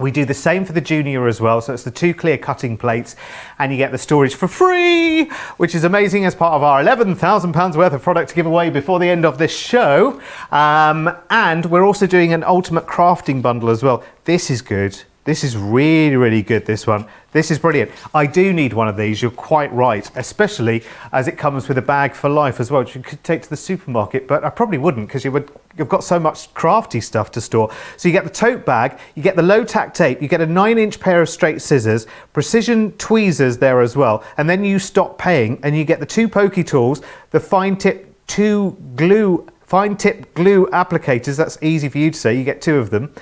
We do the same for the Junior as well. So it's the two clear cutting plates and you get the storage for free, which is amazing as part of our £11,000 worth of product to give away before the end of this show. And we're also doing an ultimate crafting bundle as well. This is good. This is really, really good, this one. This is brilliant. I do need one of these, you're quite right, especially as it comes with a bag for life as well, which you could take to the supermarket, but I probably wouldn't because you've got so much crafty stuff to store. So you get the tote bag, you get the low-tack tape, you get a 9-inch pair of straight scissors, precision tweezers there as well, and then you stop paying and you get the two pokey tools, the fine-tip glue applicators, that's easy for you to say, you get two of them,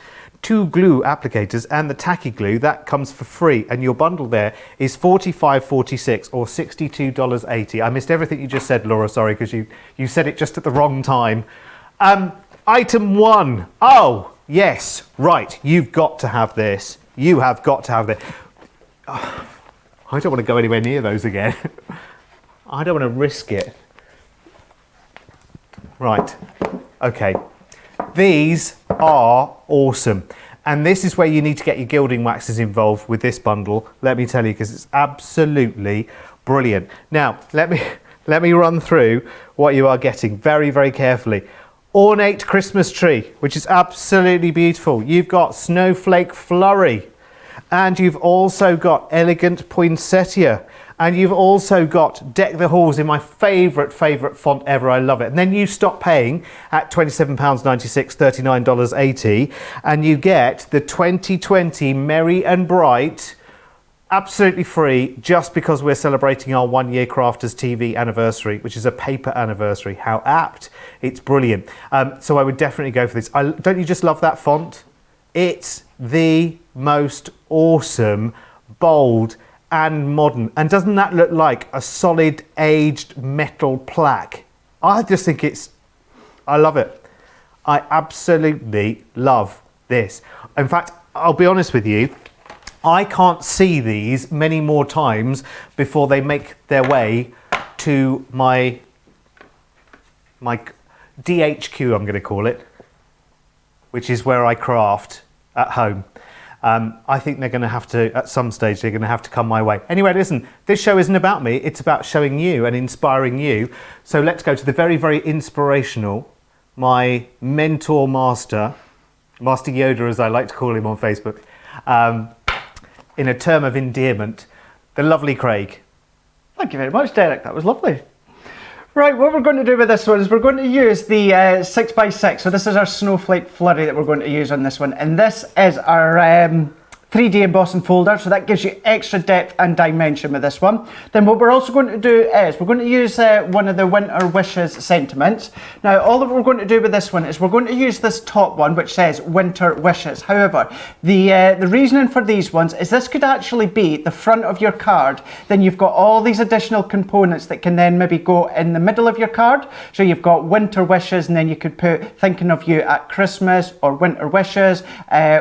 2 glue applicators and the tacky glue, that comes for free, and your bundle there is $45.46 or $62.80. I missed everything you just said, Laura, sorry, because you said it just at the wrong time. Item 1. Oh, yes, right, you've got to have this. You have got to have this. Oh, I don't want to go anywhere near those again. I don't want to risk it. Right, okay. These are awesome. And this is where you need to get your gilding waxes involved with this bundle, let me tell you, because it's absolutely brilliant. Now, let me run through what you are getting very, very carefully. Ornate Christmas tree, which is absolutely beautiful. You've got Snowflake Flurry. And you've also got elegant poinsettia. And you've also got Deck the Halls in my favourite font ever. I love it. And then you stop paying at £27.96, $39.80, and you get the 2020 Merry and Bright absolutely free, just because we're celebrating our 1 year Crafters TV anniversary, which is a paper anniversary. How apt. It's brilliant. So I would definitely go for this. Don't you just love that font? It's the most awesome, bold, and modern. And doesn't that look like a solid aged metal plaque? I just think I love it. I absolutely love this. In fact, I'll be honest with you, I can't see these many more times before they make their way to my DHQ, I'm going to call it, which is where I craft at home. I think they're going to have to, at some stage, they're going to have to come my way. Anyway, listen, this show isn't about me. It's about showing you and inspiring you. So let's go to the very, very inspirational, my mentor Master Yoda, as I like to call him on Facebook, in a term of endearment, the lovely Craig. Thank you very much, Derek. That was lovely. Right, what we're going to do with this one is we're going to use the 6x6. So this is our snowflake flurry that we're going to use on this one. And this is our 3D embossing folder, so that gives you extra depth and dimension with this one. Then what we're also going to do is we're going to use one of the Winter Wishes sentiments. Now, all that we're going to do with this one is we're going to use this top one, which says Winter Wishes. However, the reasoning for these ones is this could actually be the front of your card. Then you've got all these additional components that can then maybe go in the middle of your card. So you've got Winter Wishes, and then you could put thinking of you at Christmas, or Winter Wishes,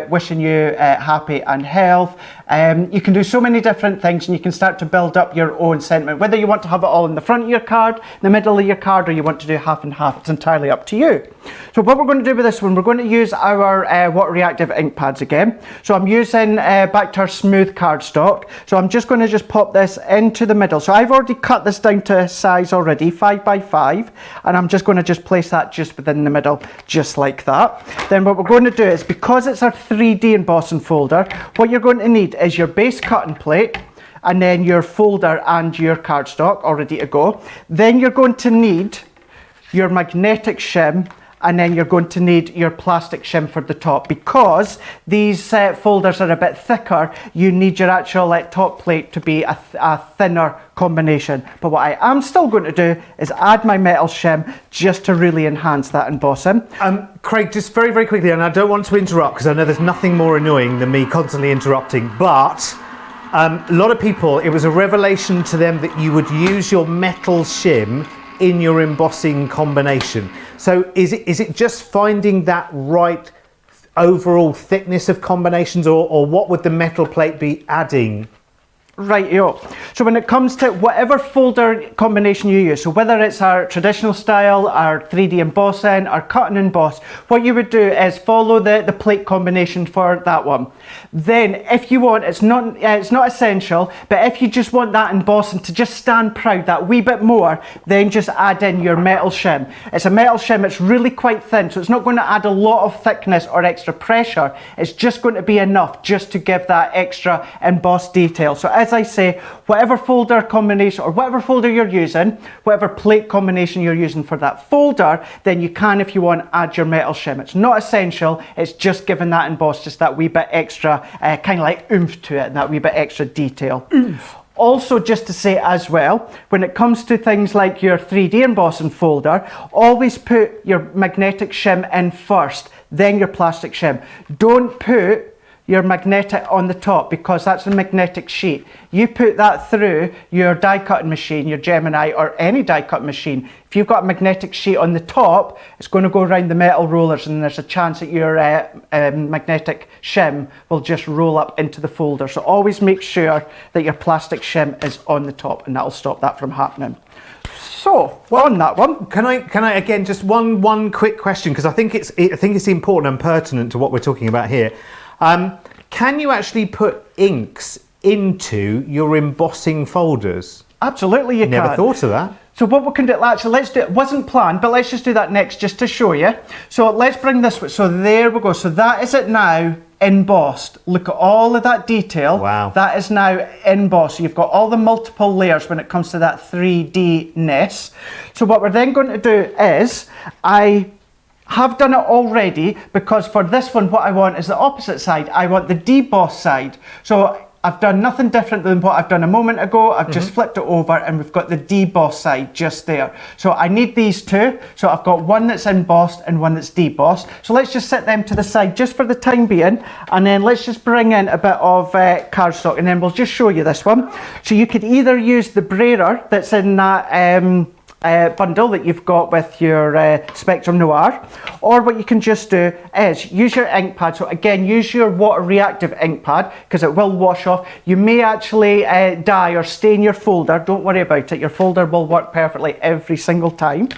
wishing you happy and health. You can do so many different things, and you can start to build up your own sentiment, whether you want to have it all in the front of your card, the middle of your card, or you want to do half and half. It's entirely up to you. So what we're going to do with this one, we're going to use our water reactive ink pads again. So I'm using back to our smooth cardstock. So I'm just going to pop this into the middle. So I've already cut this down to size already, 5x5, and I'm just going to place that just within the middle, just like that. Then what we're going to do is, because it's our 3D embossing folder, what you're going to need is your base cutting plate, and then your folder and your cardstock all ready to go. Then you're going to need your magnetic shim, and then you're going to need your plastic shim for the top. Because these folders are a bit thicker, you need your actual top plate to be a thinner combination. But what I am still going to do is add my metal shim just to really enhance that embossing. Craig, just very, very quickly, and I don't want to interrupt because I know there's nothing more annoying than me constantly interrupting, but a lot of people, it was a revelation to them that you would use your metal shim in your embossing combination. So is it just finding that right overall thickness of combinations, or what would the metal plate be adding? Right, yo. So when it comes to whatever folder combination you use, so whether it's our traditional style, our 3D embossing, our cut and emboss, what you would do is follow the plate combination for that one. Then if you want, it's not essential, but if you just want that embossing to just stand proud that wee bit more, then just add in your metal shim. It's a metal shim, it's really quite thin, so it's not going to add a lot of thickness or extra pressure. It's just going to be enough just to give that extra embossed detail. So as I say, whatever folder combination or whatever folder you're using, whatever plate combination you're using for that folder, then you can, if you want, add your metal shim. It's not essential, it's just giving that emboss just that wee bit extra kind of like oomph to it, and that wee bit extra detail. Oomph. Also, just to say as well, when it comes to things like your 3D embossing folder, always put your magnetic shim in first, then your plastic shim. Don't put your magnetic on the top, because that's a magnetic sheet. You put that through your die cutting machine, your Gemini or any die cutting machine. If you've got a magnetic sheet on the top, it's going to go around the metal rollers, and there's a chance that your magnetic shim will just roll up into the folder. So always make sure that your plastic shim is on the top, and that'll stop that from happening. So, on that one, can I again just one quick question, because I think it's important and pertinent to what we're talking about here. Can you actually put inks into your embossing folders? Absolutely, you can. Never thought of that. So what we can do, actually, let's do it. Wasn't planned, but let's just do that next, just to show you. So let's bring this. So there we go. So that is it now embossed. Look at all of that detail. Wow. That is now embossed. So you've got all the multiple layers when it comes to that 3D-ness. So what we're then going to do is, I have done it already, because for this one what I want is the opposite side. I want the deboss side. So I've done nothing different than what I've done a moment ago. I've just flipped it over and we've got the deboss side just there. So I need these two. So I've got one that's embossed and one that's debossed. So let's just set them to the side just for the time being. And then let's just bring in a bit of cardstock, and then we'll just show you this one. So you could either use the brayer that's in that bundle that you've got with your Spectrum Noir, or what you can just do is use your ink pad. So again, use your water reactive ink pad, because it will wash off. You may actually dye or stain your folder. Don't worry about it. Your folder will work perfectly every single time.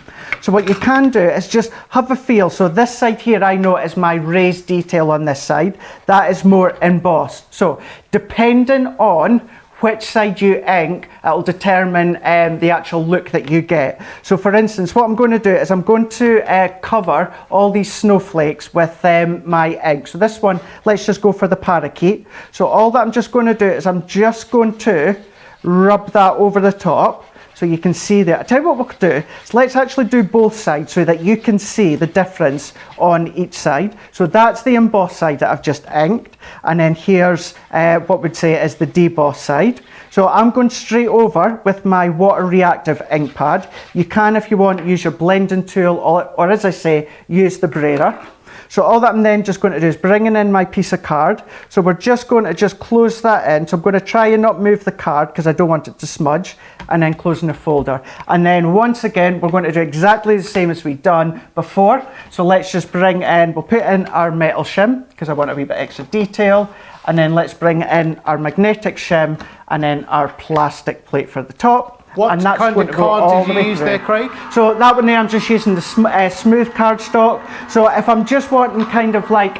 So what you can do is just have a feel. So this side here, I know, is my raised detail on this side. That is more embossed. So depending on which side you ink, it will determine the actual look that you get. So for instance, what I'm going to do is I'm going to cover all these snowflakes with my ink. So this one, let's just go for the parakeet. So all that I'm just going to do is I'm just going to rub that over the top. So you can see there. I'll tell you what we'll do. So let's actually do both sides so that you can see the difference on each side. So that's the embossed side that I've just inked. And then here's what we'd say is the debossed side. So I'm going straight over with my water reactive ink pad. You can, if you want, use your blending tool, or as I say, use the brayer. So all that I'm then just going to do is bringing in my piece of card. So we're just going to just close that in. So I'm going to try and not move the card because I don't want it to smudge, and then closing the folder. And then once again, we're going to do exactly the same as we've done before. So let's just bring in, we'll put in our metal shim because I want a wee bit extra detail. And then let's bring in our magnetic shim and then our plastic plate for the top. What and that's kind of card did you use there, Craig? So that one there, I'm just using the smooth cardstock. So if I'm just wanting kind of like,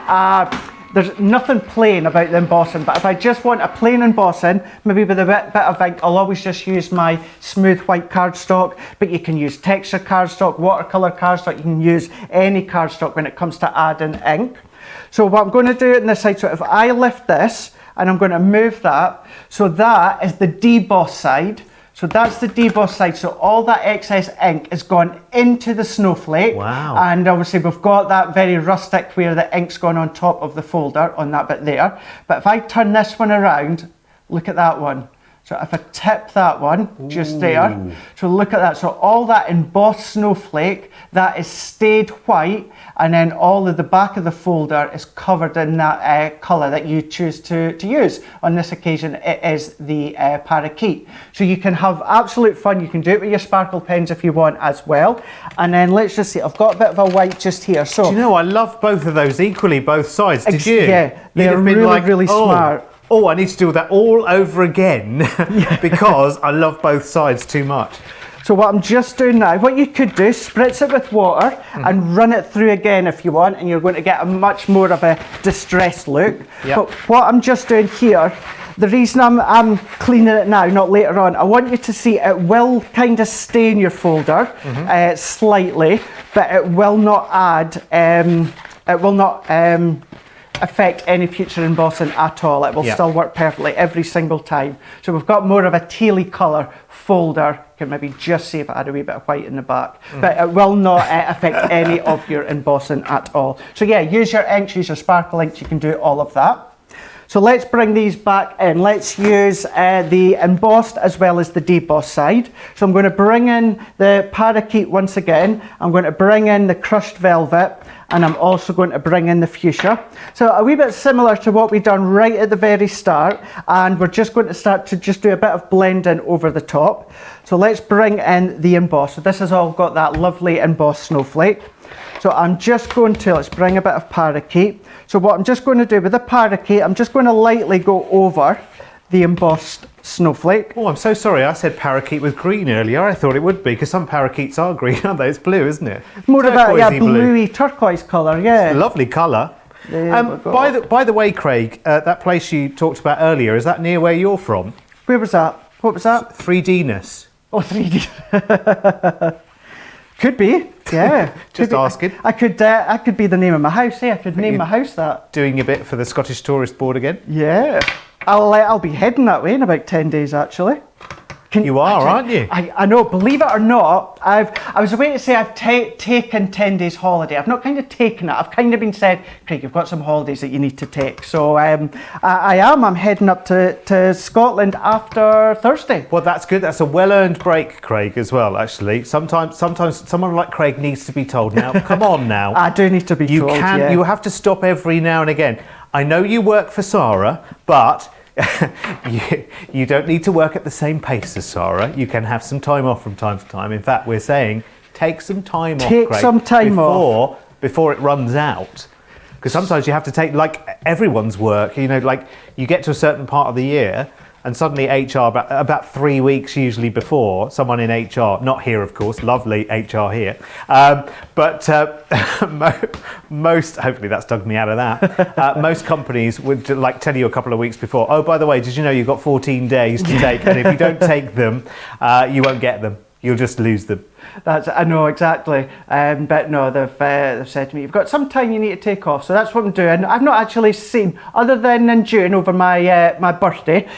there's nothing plain about the embossing, but if I just want a plain embossing, maybe with a bit of ink, I'll always just use my smooth white cardstock. But you can use texture cardstock, watercolor cardstock, you can use any cardstock when it comes to adding ink. So what I'm going to do on this side, so if I lift this and I'm going to move that, so that is the deboss side. So that's the deboss side. So all that excess ink is gone into the snowflake. Wow. And obviously we've got that very rustic where the ink's gone on top of the folder on that bit there. But if I turn this one around, look at that one. So if I tip that one just there, so look at that. So all that embossed snowflake, that is stayed white, and then all of the back of the folder is covered in that colour that you choose to use. On this occasion, it is the parakeet. So you can have absolute fun. You can do it with your sparkle pens if you want as well. And then let's just see, I've got a bit of a white just here. So do you know, I love both of those equally, both sides. Did you? Yeah, they're really smart. Oh, I need to do that all over again because I love both sides too much. So what I'm just doing now, what you could do, spritz it with water and run it through again if you want, and you're going to get a much more of a distressed look. Yep. But what I'm just doing here, the reason I'm cleaning it now, not later on, I want you to see it will kind of stain your folder slightly, but it will not add, affect any future embossing at all. It will still work perfectly every single time. So we've got more of a tealy colour folder. You can maybe just see if I had a wee bit of white in the back, but it will not affect any of your embossing at all. So yeah, use your inks, use your sparkle inks, you can do all of that. So let's bring these back in. Let's use the embossed as well as the debossed side. So I'm going to bring in the parakeet once again. I'm going to bring in the crushed velvet, and I'm also going to bring in the fuchsia. So a wee bit similar to what we've done right at the very start, and we're just going to start to just do a bit of blending over the top. So let's bring in the emboss. So this has all got that lovely embossed snowflake. So I'm just going to, let's bring a bit of parakeet. So what I'm just going to do with the parakeet, I'm just going to lightly go over the embossed snowflake. Oh, I'm so sorry. I said parakeet with green earlier. I thought it would be, because some parakeets are green, aren't they? It's blue, isn't it? More of a bluey turquoise colour, yeah. Lovely colour. By the way, Craig, that place you talked about earlier, is that near where you're from? Where was that? What was that? 3D-ness. Oh, 3D. Could be, yeah. Just asking. I could be the name of my house. I could name my house that. Doing a bit for the Scottish Tourist Board again? Yeah. I'll be heading that way in about 10 days, actually. You are, aren't you? I know, believe it or not, I was away to say I've taken 10 days holiday. I've not kind of taken it. I've kind of been said, Craig, you've got some holidays that you need to take. So I'm heading up to Scotland after Thursday. Well, that's good. That's a well-earned break, Craig, as well, actually. Sometimes someone like Craig needs to be told, now, come on now. I do need to be told, You have to stop every now and again. I know you work for Sarah, but you don't need to work at the same pace as Sarah. You can have some time off from time to time. In fact, we're saying take some time off, Craig, before it runs out. Because sometimes you have to take, like everyone's work, like you get to a certain part of the year and suddenly HR, about 3 weeks usually before, someone in HR, not here of course, lovely HR here, but most, hopefully that's dug me out of that, most companies would like tell you a couple of weeks before, oh, by the way, did you know you've got 14 days to take, and if you don't take them, you won't get them. You'll just lose them. I know, exactly. But no, they've said to me, you've got some time you need to take off. So that's what I'm doing. I've not actually seen, other than in June over my birthday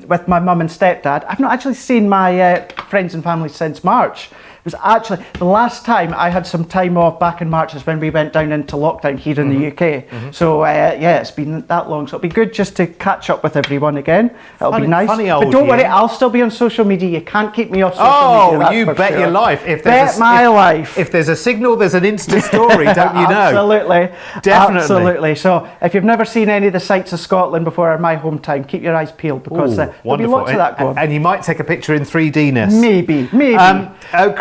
with my mum and stepdad, I've not actually seen my friends and family since March. It was actually the last time I had some time off back in March is when we went down into lockdown here in the UK. So it's been that long. So it'll be good just to catch up with everyone again. It'll be nice. But don't worry, I'll still be on social media. You can't keep me off social media. Oh, you bet your life. If there's a signal, there's an Insta story, don't you know? Absolutely. Definitely. Absolutely. So if you've never seen any of the sights of Scotland before, or my hometown, keep your eyes peeled because there'll be lots of that going. And you might take a picture in 3D-ness. Maybe.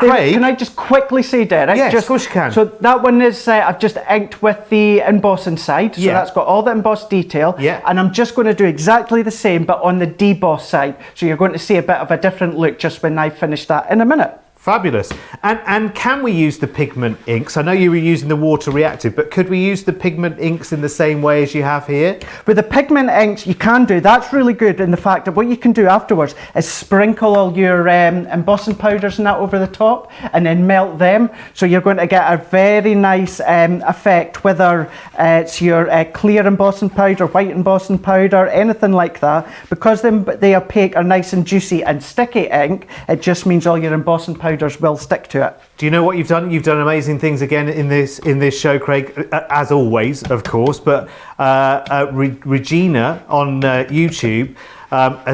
Craig, can I just quickly say, Derek? Yes, of course you can. So that one is, I've just inked with the embossing side. So that's got all the embossed detail. Yeah. And I'm just going to do exactly the same, but on the deboss side. So you're going to see a bit of a different look just when I finish that in a minute. Fabulous. And can we use the pigment inks? I know you were using the water reactive, but could we use the pigment inks in the same way as you have here? With the pigment inks, you can do. That's really good in the fact that what you can do afterwards is sprinkle all your embossing powders and that over the top and then melt them. So you're going to get a very nice effect, whether it's your clear embossing powder, white embossing powder, anything like that. Because they opaque are nice and juicy and sticky ink, it just means all your embossing powders will stick to it. Do you know what you've done? You've done amazing things again in this show, Craig, as always, of course. But Regina on YouTube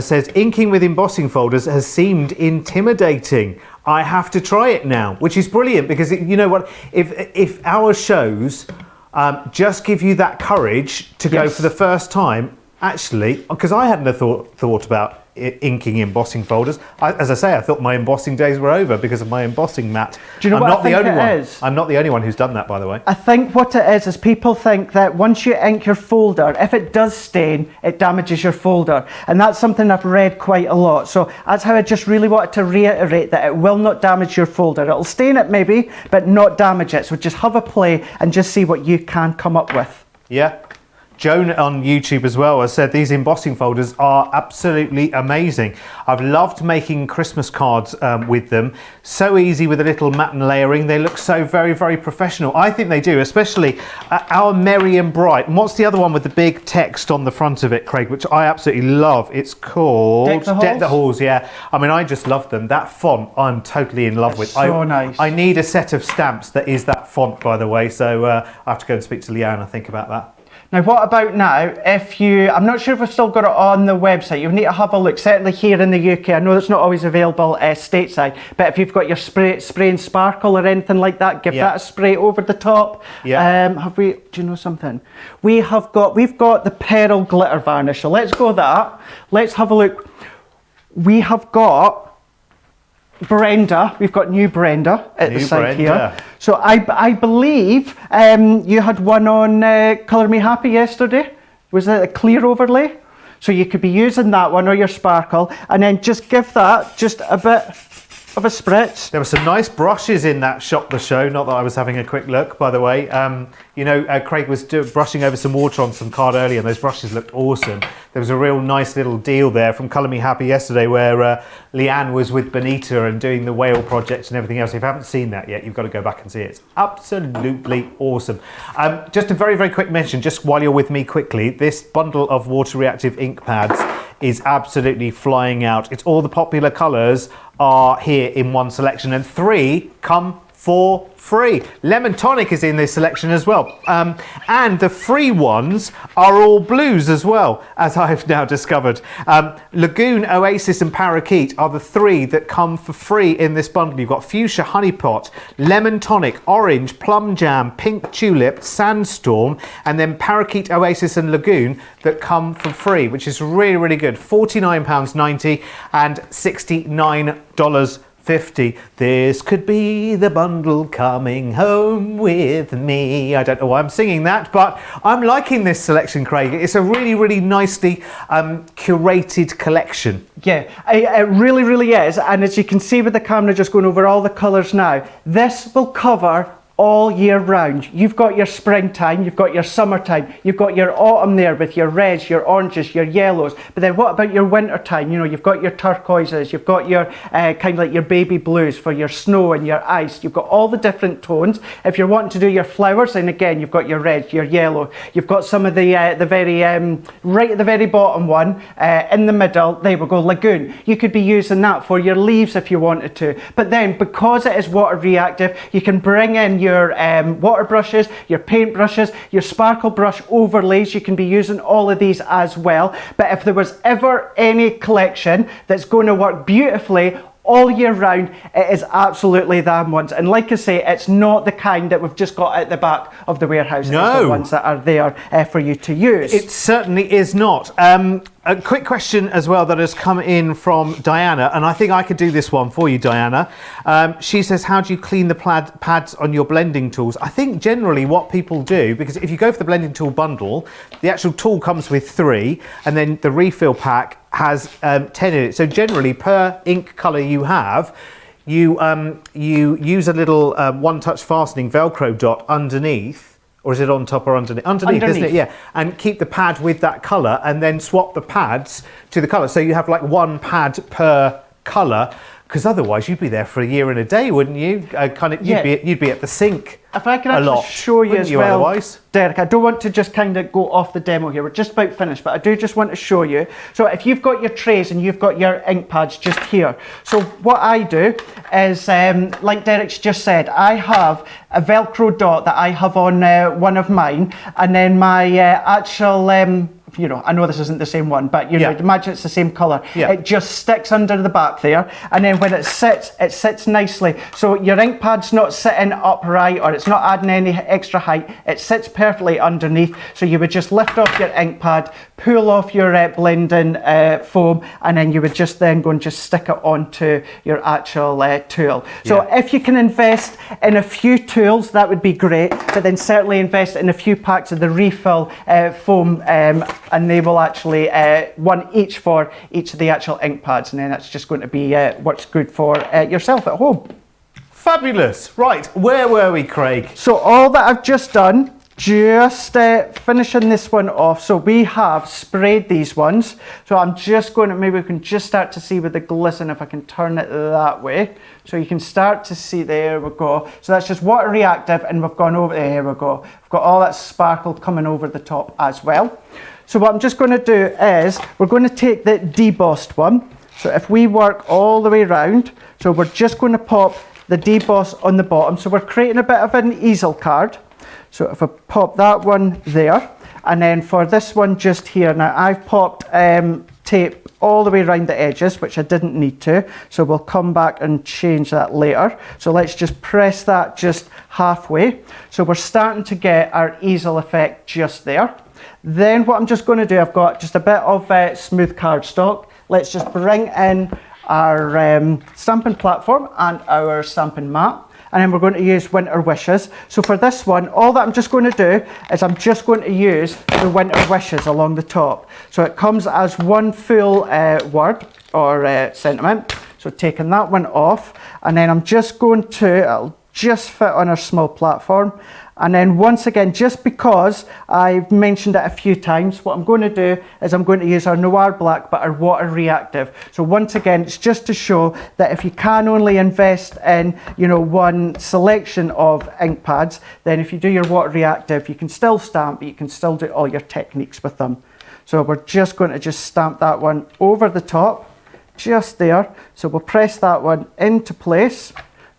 says, inking with embossing folders has seemed intimidating. I have to try it now, which is brilliant because you know what? If our shows just give you that courage to go for the first time, actually, because I hadn't thought about inking embossing folders. As I say, I thought my embossing days were over because of my embossing mat. Do you know what I think it is? I'm not the only one who's done that, by the way. I think what it is people think that once you ink your folder, if it does stain, it damages your folder. And that's something I've read quite a lot. So that's how I just really wanted to reiterate that it will not damage your folder. It'll stain it maybe, but not damage it. So just have a play and just see what you can come up with. Yeah. Joan on YouTube as well has said these embossing folders are absolutely amazing. I've loved making Christmas cards with them. So easy with a little matte and layering. They look so very, very professional. I think they do, especially our Merry and Bright. And what's the other one with the big text on the front of it, Craig, which I absolutely love? It's called Deck the Halls, yeah. I mean, I just love them. That font, I'm totally in love with. So nice. I need a set of stamps that is that font, by the way. So I have to go and speak to Leanne, I think, about that. Now, what about now, I'm not sure if we've still got it on the website, you need to have a look, certainly here in the UK, I know it's not always available stateside, but if you've got your spray and sparkle or anything like that, give that a spray over the top. Yeah. Do you know something? We've got the Pearl Glitter Varnish, so let's go that. Let's have a look. We have got Brenda, we've got new Brenda at the side here. So I believe you had one on Colour Me Happy yesterday. Was it a clear overlay? So you could be using that one or your sparkle and then just give that just a bit of a spritz. There were some nice brushes in that Shop the Show, not that I was having a quick look, by the way. Craig was brushing over some water on some card earlier, and those brushes looked awesome. There was a real nice little deal there from Colour Me Happy yesterday where Leanne was with Benita and doing the whale project and everything else. If you haven't seen that yet, you've got to go back and see it. It's absolutely awesome. Just a very, very quick mention, just while you're with me quickly, this bundle of water reactive ink pads is absolutely flying out. It's all the popular colours are here in one selection, and 3 come for free. Lemon Tonic is in this selection as well. And the free ones are all blues as well, as I've now discovered. Lagoon, Oasis and Parakeet are the 3 that come for free in this bundle. You've got Fuchsia Honeypot, Lemon Tonic, Orange, Plum Jam, Pink Tulip, Sandstorm, and then Parakeet, Oasis and Lagoon that come for free, which is really, really good. £49.90 and $69.50. This could be the bundle coming home with me. I don't know why I'm singing that, but I'm liking this selection, Craig. It's a really, really nicely curated collection. Yeah, it really, really is. And as you can see with the camera just going over all the colours now, this will cover all year round. You've got your springtime, you've got your summertime, you've got your autumn there with your reds, your oranges, your yellows. But then what about your winter time? You know, you've got your turquoises, you've got your kind of like your baby blues for your snow and your ice. You've got all the different tones. If you're wanting to do your flowers, then again, you've got your red, your yellow. You've got some of the very, right at the very bottom one, in the middle, there we go, Lagoon. You could be using that for your leaves if you wanted to. But then, because it is water reactive, you can bring in your water brushes, your paint brushes, your sparkle brush overlays. You can be using all of these as well. But if there was ever any collection that's going to work beautifully all year round, it is absolutely them ones. And like I say, it's not the kind that we've just got at the back of the warehouse. No. It's the ones that are there for you to use. It certainly is not. A quick question as well that has come in from Diana, and I think I could do this one for you, Diana. She says, how do you clean the pads on your blending tools? I think generally what people do, because if you go for the blending tool bundle, the actual tool comes with 3, and then the refill pack has 10 in it. So generally, per ink colour you have, you use a little one-touch fastening Velcro dot underneath. Or is it on top or underneath? Underneath, isn't it? Yeah. And keep the pad with that colour and then swap the pads to the colour. So you have like 1 pad per colour, because otherwise you'd be there for a year and a day, wouldn't you? You'd be at the sink. If I can actually show you as well, otherwise? Derek, I don't want to just kind of go off the demo here. We're just about finished, but I do just want to show you. So if you've got your trays and you've got your ink pads just here. So what I do is, like Derek's just said, I have a Velcro dot that I have on one of mine, and then my actual... you know, I know this isn't the same one, but you know, imagine it's the same colour. Yeah. It just sticks under the back there, and then when it sits nicely. So your ink pad's not sitting upright, or it's not adding any extra height. It sits perfectly underneath. So you would just lift off your ink pad, pull off your blending foam, and then you would just then go and just stick it onto your actual tool. So if you can invest in a few tools, that would be great, but then certainly invest in a few packs of the refill foam, and they will actually, 1 each for each of the actual ink pads, and then that's just going to be what's good for yourself at home. Fabulous. Right, where were we, Craig? So all that I've just done, just finishing this one off. So we have sprayed these ones. So I'm just going to, maybe we can just start to see with the glisten if I can turn it that way. So you can start to see, there we go. So that's just water reactive, and we've gone over, there we go. We've got all that sparkle coming over the top as well. So what I'm just going to do is, we're going to take the debossed one. So if we work all the way around, so we're just going to pop the deboss on the bottom. So we're creating a bit of an easel card. So if I pop that one there, and then for this one just here, now I've popped tape all the way around the edges, which I didn't need to, so we'll come back and change that later. So let's just press that just halfway. So we're starting to get our easel effect just there. Then what I'm just going to do, I've got just a bit of smooth cardstock. Let's just bring in our stamping platform and our stamping mat. And then we're going to use Winter Wishes. So for this one, all that I'm just going to do is I'm just going to use the Winter Wishes along the top. So it comes as one full word or sentiment. So taking that one off, and then I'm just going to, it'll just fit on our small platform. And then once again, just because I've mentioned it a few times, what I'm going to do is I'm going to use our Noir Black, but our water reactive. So once again, it's just to show that if you can only invest in, you know, one selection of ink pads, then if you do your water reactive, you can still stamp, but you can still do all your techniques with them. So we're just going to just stamp that one over the top, just there. So we'll press that one into place,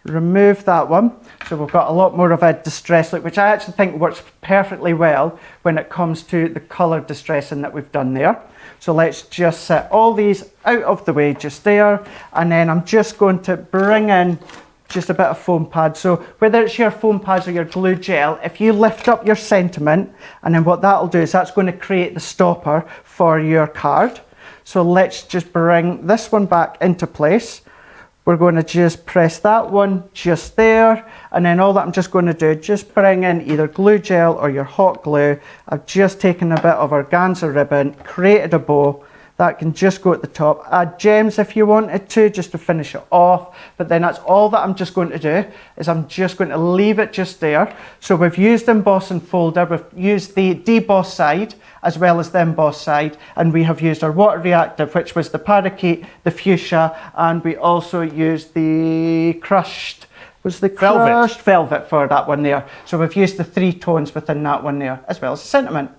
remove that one. So we've got a lot more of a distress look, which I actually think works perfectly well when it comes to the colour distressing that we've done there. So let's just set all these out of the way just there. And then I'm just going to bring in just a bit of foam pad. So whether it's your foam pads or your glue gel, if you lift up your sentiment, and then what that'll do is that's going to create the stopper for your card. So let's just bring this one back into place. We're going to just press that one just there, and then all that I'm just going to do, just bring in either glue gel or your hot glue. I've just taken a bit of organza ribbon, created a bow. That can just go at the top. Add gems if you wanted to, just to finish it off. But then that's all that I'm just going to do, is I'm just going to leave it just there. So we've used Embossing Folder, we've used the deboss side, as well as the emboss side, and we have used our water reactive, which was the parakeet, the fuchsia, and we also used the crushed velvet for that one there. So we've used the 3 tones within that one there, as well as the sentiment.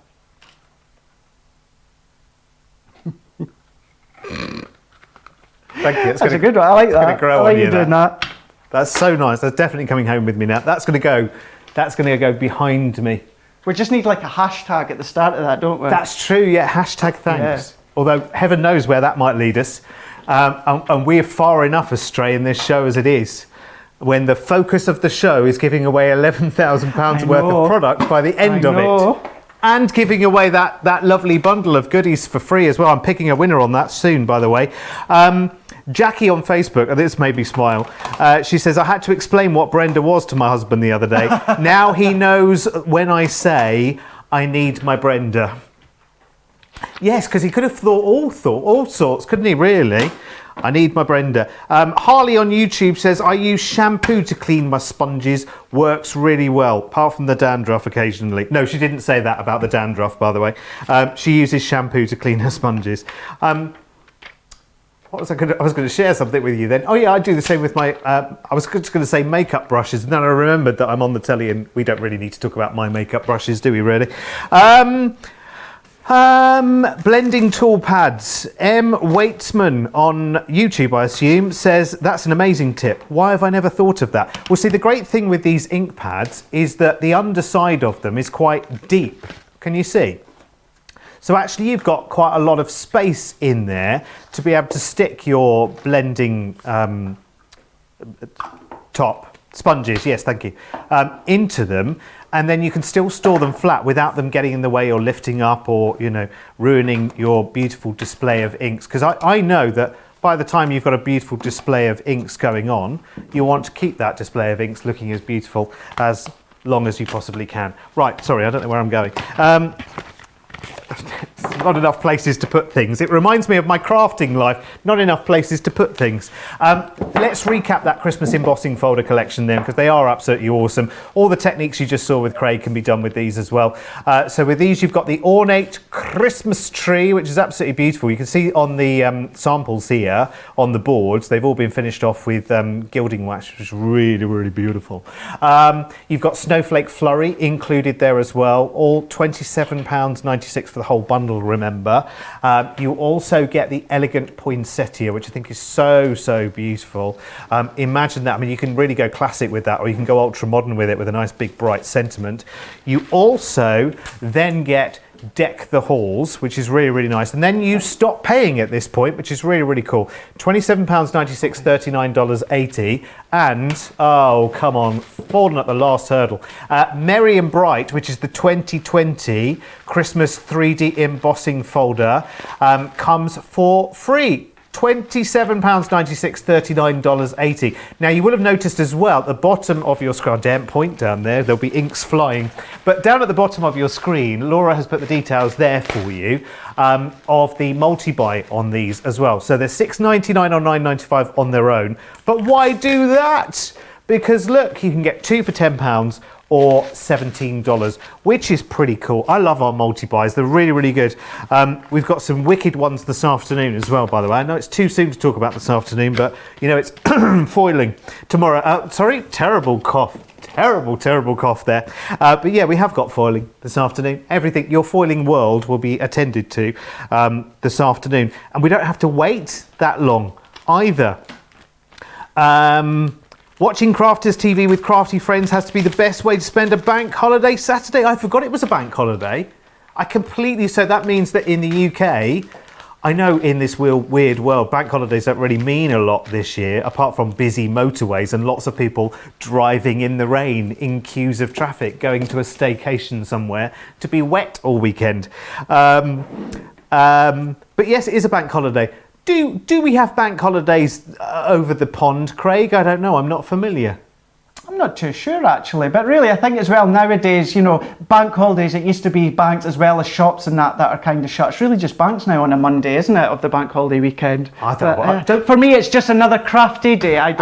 Thank you. That's a good one. I like that. Grow I like on you doing that. That's so nice. That's definitely coming home with me now. That's going to go behind me. We just need like a hashtag at the start of that, don't we? That's true, yeah. Hashtag thanks. Yeah. Although heaven knows where that might lead us. And we're far enough astray in this show as it is, when the focus of the show is giving away £11,000 worth of product by the end of it. And giving away that lovely bundle of goodies for free as well. I'm picking a winner on that soon, by the way. Jackie on Facebook, and this made me smile. She says, I had to explain what Brenda was to my husband the other day. Now he knows when I say, I need my Brenda. Yes, because he could have thought all sorts, couldn't he, really? I need my Brenda. Harley on YouTube says, I use shampoo to clean my sponges. Works really well, apart from the dandruff occasionally. No, she didn't say that about the dandruff, by the way. She uses shampoo to clean her sponges. I was going to share something with you then. Oh yeah, I do the same with my, I was just going to say makeup brushes, and then I remembered that I'm on the telly and we don't really need to talk about my makeup brushes, do we really? Blending tool pads. M. Waitsman on YouTube, I assume, says, that's an amazing tip. Why have I never thought of that? Well, see, the great thing with these ink pads is that the underside of them is quite deep. Can you see? So actually you've got quite a lot of space in there to be able to stick your blending top sponges, yes, thank you, into them, and then you can still store them flat without them getting in the way or lifting up or, you know, ruining your beautiful display of inks. Because I know that by the time you've got a beautiful display of inks going on, you want to keep that display of inks looking as beautiful as long as you possibly can. Right, sorry, I don't know where I'm going. Not enough places to put things. It reminds me of my crafting life. Not enough places to put things. Let's recap that Christmas embossing folder collection then, because they are absolutely awesome. All the techniques you just saw with Craig can be done with these as well. So with these, you've got the ornate Christmas tree, which is absolutely beautiful. You can see on the samples here on the boards, they've all been finished off with gilding wax, which is really, really beautiful. You've got snowflake flurry included there as well. All £27.96 for the whole bundle, remember. You also get the elegant poinsettia, which I think is so beautiful. Imagine that. I mean, you can really go classic with that, or you can go ultra modern with it with a nice big bright sentiment. You also then get Deck the Halls, which is really, really nice. And then you stop paying at this point, which is really, really cool. £27.96, $39.80. And, oh, come on, fallen at the last hurdle. Merry and Bright, which is the 2020 Christmas 3D embossing folder, comes for free. £27.96, $39.80. Now, you will have noticed as well, at the bottom of your screen, don't point down there, there'll be inks flying. But down at the bottom of your screen, Laura has put the details there for you of the multi-buy on these as well. So they're $6.99 or $9.95 on their own. But why do that? Because look, you can get 2 for £10 or $17, which is pretty cool. I love our multi-buys. They're really, really good. We've got some wicked ones this afternoon as well, by the way. I know it's too soon to talk about this afternoon, but, you know, it's foiling tomorrow. Sorry, terrible cough. Terrible cough there. But yeah, we have got foiling this afternoon. Everything, your foiling world will be attended to this afternoon. And we don't have to wait that long either. Watching Crafters TV with crafty friends has to be the best way to spend a bank holiday Saturday. I forgot it was a bank holiday. So that means that in the UK, I know in this weird world, bank holidays don't really mean a lot this year, apart from busy motorways and lots of people driving in the rain in queues of traffic, going to a staycation somewhere to be wet all weekend. But yes, it is a bank holiday. Do we have bank holidays over the pond, Craig? I don't know. I'm not familiar. I'm not too sure actually, but really I think as well nowadays, you know, bank holidays, it used to be banks as well as shops and that are kind of shut. It's really just banks now on a Monday, isn't it, of the bank holiday weekend? For me, it's just another crafty day. I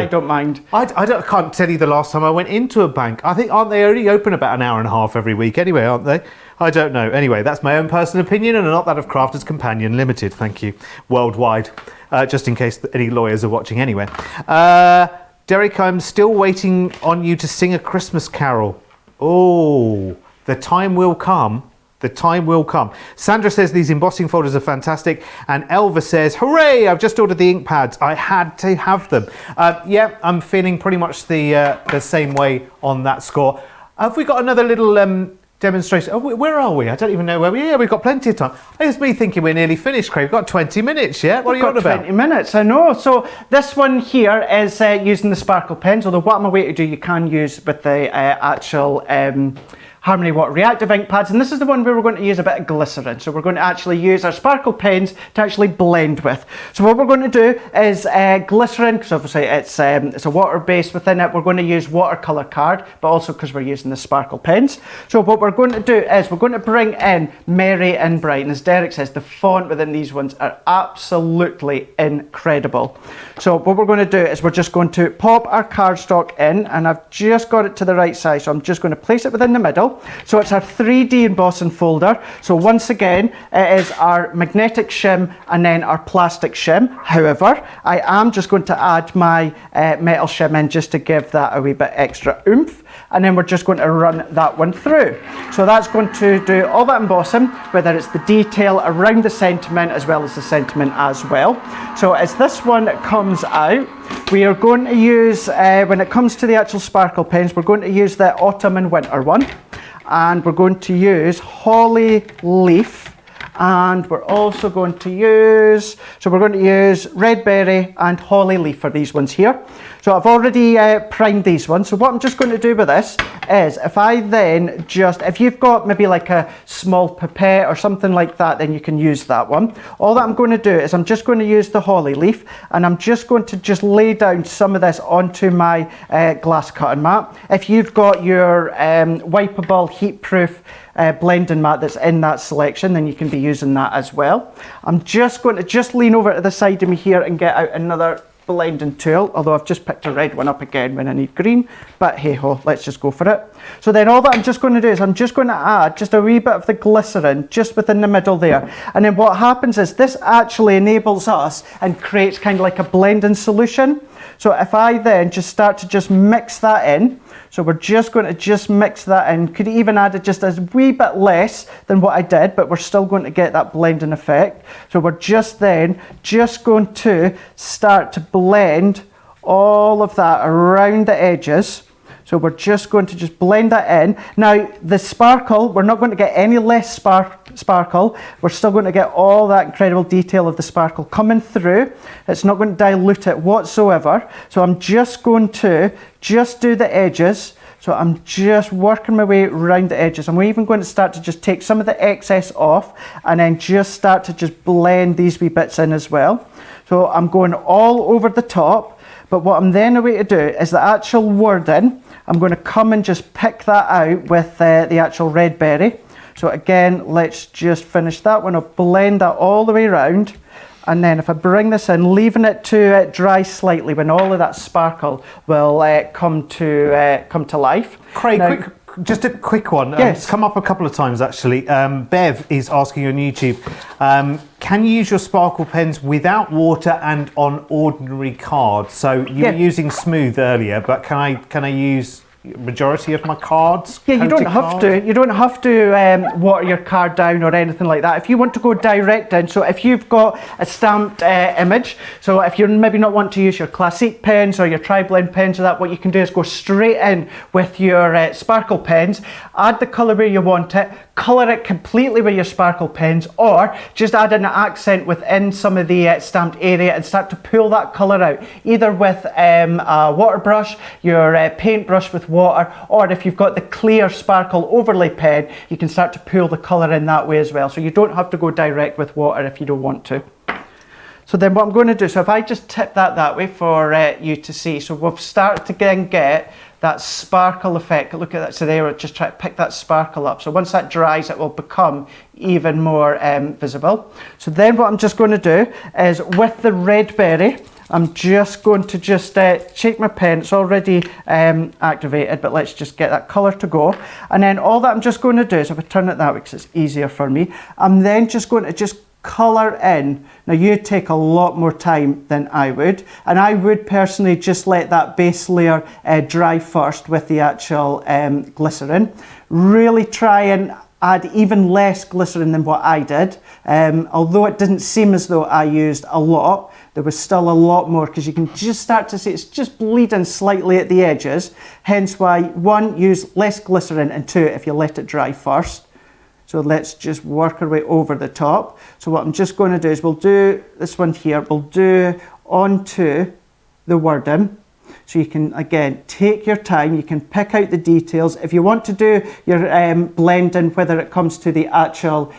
don't mind. I can't tell you the last time I went into a bank. I think, aren't they only open about an hour and a half every week anyway, aren't they? I don't know. Anyway, that's my own personal opinion and not that of Crafters Companion Limited. Thank you. Worldwide. Just in case any lawyers are watching anyway. Derek, I'm still waiting on you to sing a Christmas carol. Oh, the time will come. The time will come. Sandra says these embossing folders are fantastic. And Elva says, hooray, I've just ordered the ink pads. I had to have them. Yeah, I'm feeling pretty much the same way on that score. Have we got another little demonstration? Oh, where are we? I don't even know where we are. Yeah, we've got plenty of time. It's me thinking we're nearly finished, Craig. We've got 20 minutes, yeah? What are you on about? 20 minutes, I know. So this one here is using the sparkle pens, although what I'm away to do, you can use with the actual Harmony Water Reactive ink pads, and this is the one where we're going to use a bit of glycerin. So we're going to actually use our sparkle pens to actually blend with. So what we're going to do is glycerin, because obviously it's a water base within it. We're going to use watercolor card, but also because we're using the sparkle pens. So what we're going to do is we're going to bring in Merry and Bright, and as Derek says, the font within these ones are absolutely incredible. So what we're going to do is we're just going to pop our cardstock in, and I've just got it to the right size, so I'm just going to place it within the middle. So it's our 3D embossing folder. So once again, it is our magnetic shim and then our plastic shim. However, I am just going to add my metal shim in just to give that a wee bit extra oomph. And then we're just going to run that one through. So that's going to do all that embossing, whether it's the detail around the sentiment as well as the sentiment as well. So as this one comes out, we are going to use, when it comes to the actual sparkle pens, we're going to use the autumn and winter one. And we're going to use Holly Leaf, and we're also going to use, Red Berry and Holly Leaf for these ones here. So I've already primed these ones. So what I'm just going to do with this is if I then if you've got maybe like a small pipette or something like that, then you can use that one. All that I'm going to do is I'm just going to use the Holly Leaf, and I'm just going to lay down some of this onto my glass cutting mat. If you've got your wipeable heat-proof blending mat that's in that selection, then you can be using that as well. I'm just going to lean over to the side of me here and get out another blending tool, although I've just picked a red one up again when I need green, but hey ho, let's just go for it. So then all that I'm just going to do is I'm just going to add just a wee bit of the glycerin just within the middle there, and then what happens is this actually enables us and creates kind of like a blending solution. So if I then just start to mix that in, so we're just going to mix that in, could even add it just a wee bit less than what I did, but we're still going to get that blending effect. So we're just going to start to blend all of that around the edges. So we're just going to blend that in. Now the sparkle, we're not going to get any less sparkle. We're still going to get all that incredible detail of the sparkle coming through. It's not going to dilute it whatsoever. So I'm just going to do the edges. So I'm just working my way around the edges. I'm even going to start to just take some of the excess off and then just start to just blend these wee bits in as well. So I'm going all over the top, but what I'm then going to do is the actual wording, I'm going to come and just pick that out with the actual red berry. So again, let's just finish that one. I'll blend that all the way around. And then if I bring this in, leaving it to dry slightly, when all of that sparkle will come to life. Craig, now, just a quick one. Yes. It's come up a couple of times actually. Bev is asking on YouTube, can you use your sparkle pens without water and on ordinary cards? So you were using smooth earlier, but can I use majority of my cards? Yeah, you don't have to. You don't have to water your card down or anything like that. If you want to go direct in, so if you've got a stamped image, so if you're maybe not want to use your classic pens or your tri-blend pens or that, what you can do is go straight in with your sparkle pens, add the colour where you want it, colour it completely with your sparkle pens, or just add an accent within some of the stamped area and start to pull that colour out, either with a water brush, your paintbrush with water, or if you've got the clear sparkle overlay pen, you can start to pull the colour in that way as well. So you don't have to go direct with water if you don't want to. So then what I'm going to do, so if I just tip that way for you to see, so we've started to again get that sparkle effect. Look at that, so there, just try to pick that sparkle up. So once that dries, it will become even more visible. So then what I'm just going to do is with the red berry, I'm just going to shake my pen. It's already activated, but let's just get that colour to go. And then all that I'm just going to do is, if I turn it that way because it's easier for me, I'm then just going to just colour in. Now you take a lot more time than I would, and I would personally just let that base layer dry first with the actual glycerin. Really try and add even less glycerin than what I did. Although it didn't seem as though I used a lot, there was still a lot more, because you can just start to see it's just bleeding slightly at the edges. Hence why, one, use less glycerin, and two, if you let it dry first. So let's just work our way over the top. So what I'm just going to do is we'll do this one here, we'll do onto the wording. So you can, again, take your time, you can pick out the details. If you want to do your blending, whether it comes to the actual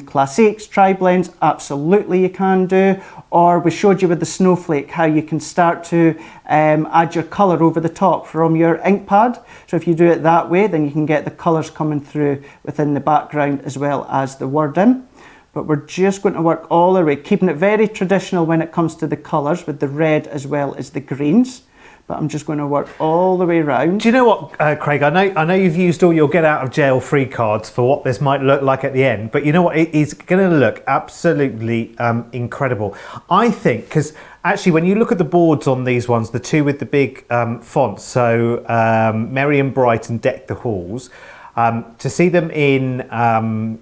classics, tri-blends, absolutely you can do. Or we showed you with the snowflake how you can start to add your colour over the top from your ink pad. So if you do it that way, then you can get the colours coming through within the background as well as the wording. But we're just going to work all the way, keeping it very traditional when it comes to the colours, with the red as well as the greens. But I'm just going to work all the way around. Do you know what, Craig? I know you've used all your get out of jail free cards for what this might look like at the end, but you know what? It is going to look absolutely incredible. I think, because actually when you look at the boards on these ones, the two with the big fonts, so Merry and Bright and Deck the Halls, to see them in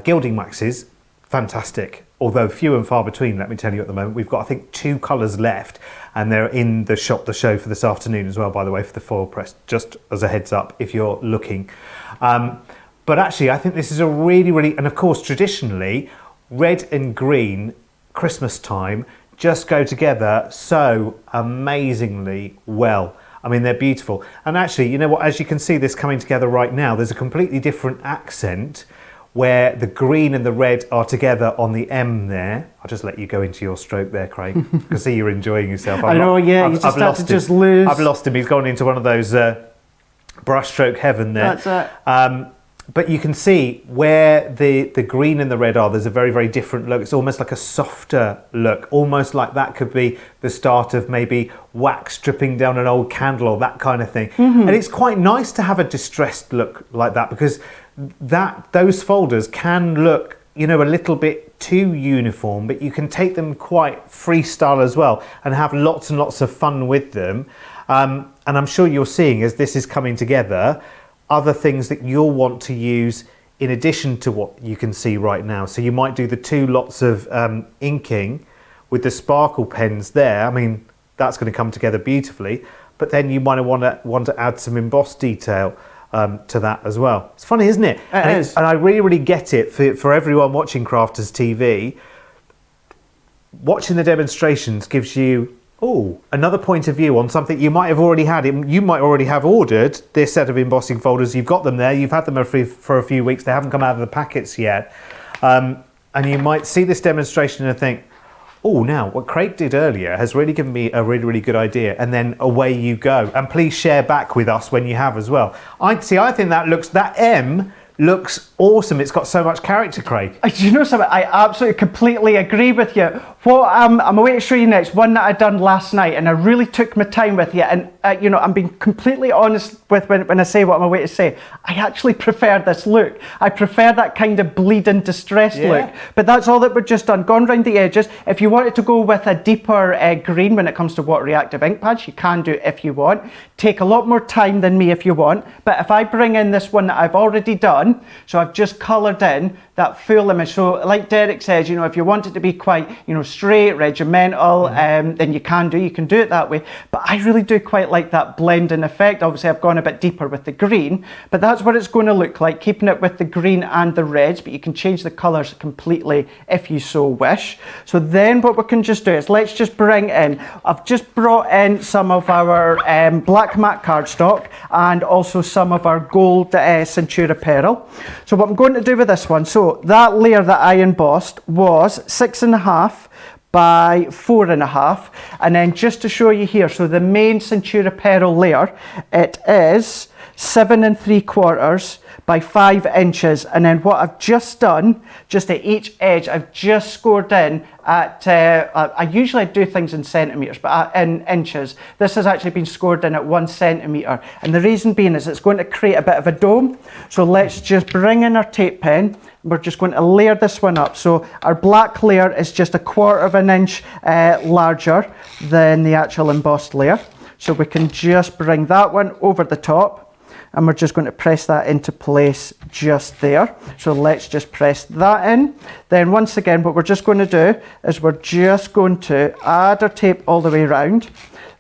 gilding waxes, fantastic. Although few and far between, let me tell you at the moment. We've got, I think, 2 colours left, and they're in the shop, the show for this afternoon as well, by the way, for the foil press, just as a heads up if you're looking. But actually, I think this is a really, and of course, traditionally, red and green, Christmas time, just go together so amazingly well. I mean, they're beautiful. And actually, you know what, as you can see this coming together right now, there's a completely different accent where the green and the red are together on the M there. I'll just let you go into your stroke there, Craig. I can see you're enjoying yourself. I know, yeah, you just start to just lose. I've lost him. He's gone into one of those brushstroke heaven there. That's it. But you can see where the green and the red are, there's a very, very different look. It's almost like a softer look, almost like that could be the start of maybe wax dripping down an old candle or that kind of thing. Mm-hmm. And it's quite nice to have a distressed look like that, because those folders can look, you know, a little bit too uniform, but you can take them quite freestyle as well and have lots and lots of fun with them. And I'm sure you're seeing, as this is coming together, other things that you'll want to use in addition to what you can see right now. So you might do the 2 lots of inking with the sparkle pens there. I mean, that's going to come together beautifully, but then you might want to add some embossed detail to that as well. It's funny, isn't it? It is. And I really, really get it for everyone watching Crafters TV. Watching the demonstrations gives you Oh, another point of view on something you might have already had. You might already have ordered this set of embossing folders. You've got them there. You've had them for a few weeks. They haven't come out of the packets yet. And you might see this demonstration and think, oh, now what Craig did earlier has really given me a really, really good idea. And then away you go. And please share back with us when you have as well. I think that M looks awesome. It's got so much character, Craig. Do you know something? I absolutely, completely agree with you. What I'm away to show you next, one that I done last night, and I really took my time with you. And you know, I'm being completely honest with when I say what I'm away to say. I actually prefer this look. I prefer that kind of bleeding distress look. But that's all that we've just done. Gone round the edges. If you wanted to go with a deeper green when it comes to water reactive ink pads, you can do it if you want. Take a lot more time than me if you want. But if I bring in this one that I've already done, so I've just coloured in that full image. So like Derek says, you know, if you want it to be quite, you know, straight, regimental, then you can do it that way. But I really do quite like that blending effect. Obviously I've gone a bit deeper with the green, but that's what it's going to look like, keeping it with the green and the reds, but you can change the colours completely if you so wish. So then what we can just do is let's just bring in, I've just brought in some of our black matte cardstock and also some of our gold Centura Pearl. So what I'm going to do with this one, so that layer that I embossed was 6.5 by 4.5, and then just to show you here, so the main Centura Pearl layer, it is 7 3/4 by 5 inches, and then what I've just done, just at each edge, I've just scored in at, I usually do things in centimetres, but in inches. This has actually been scored in at 1 centimetre, and the reason being is it's going to create a bit of a dome. So let's just bring in our tape pen. We're just going to layer this one up. So our black layer is just 1/4 inch larger than the actual embossed layer. So we can just bring that one over the top, and we're just going to press that into place just there. So let's just press that in. Then once again, what we're just going to do is we're just going to add our tape all the way around.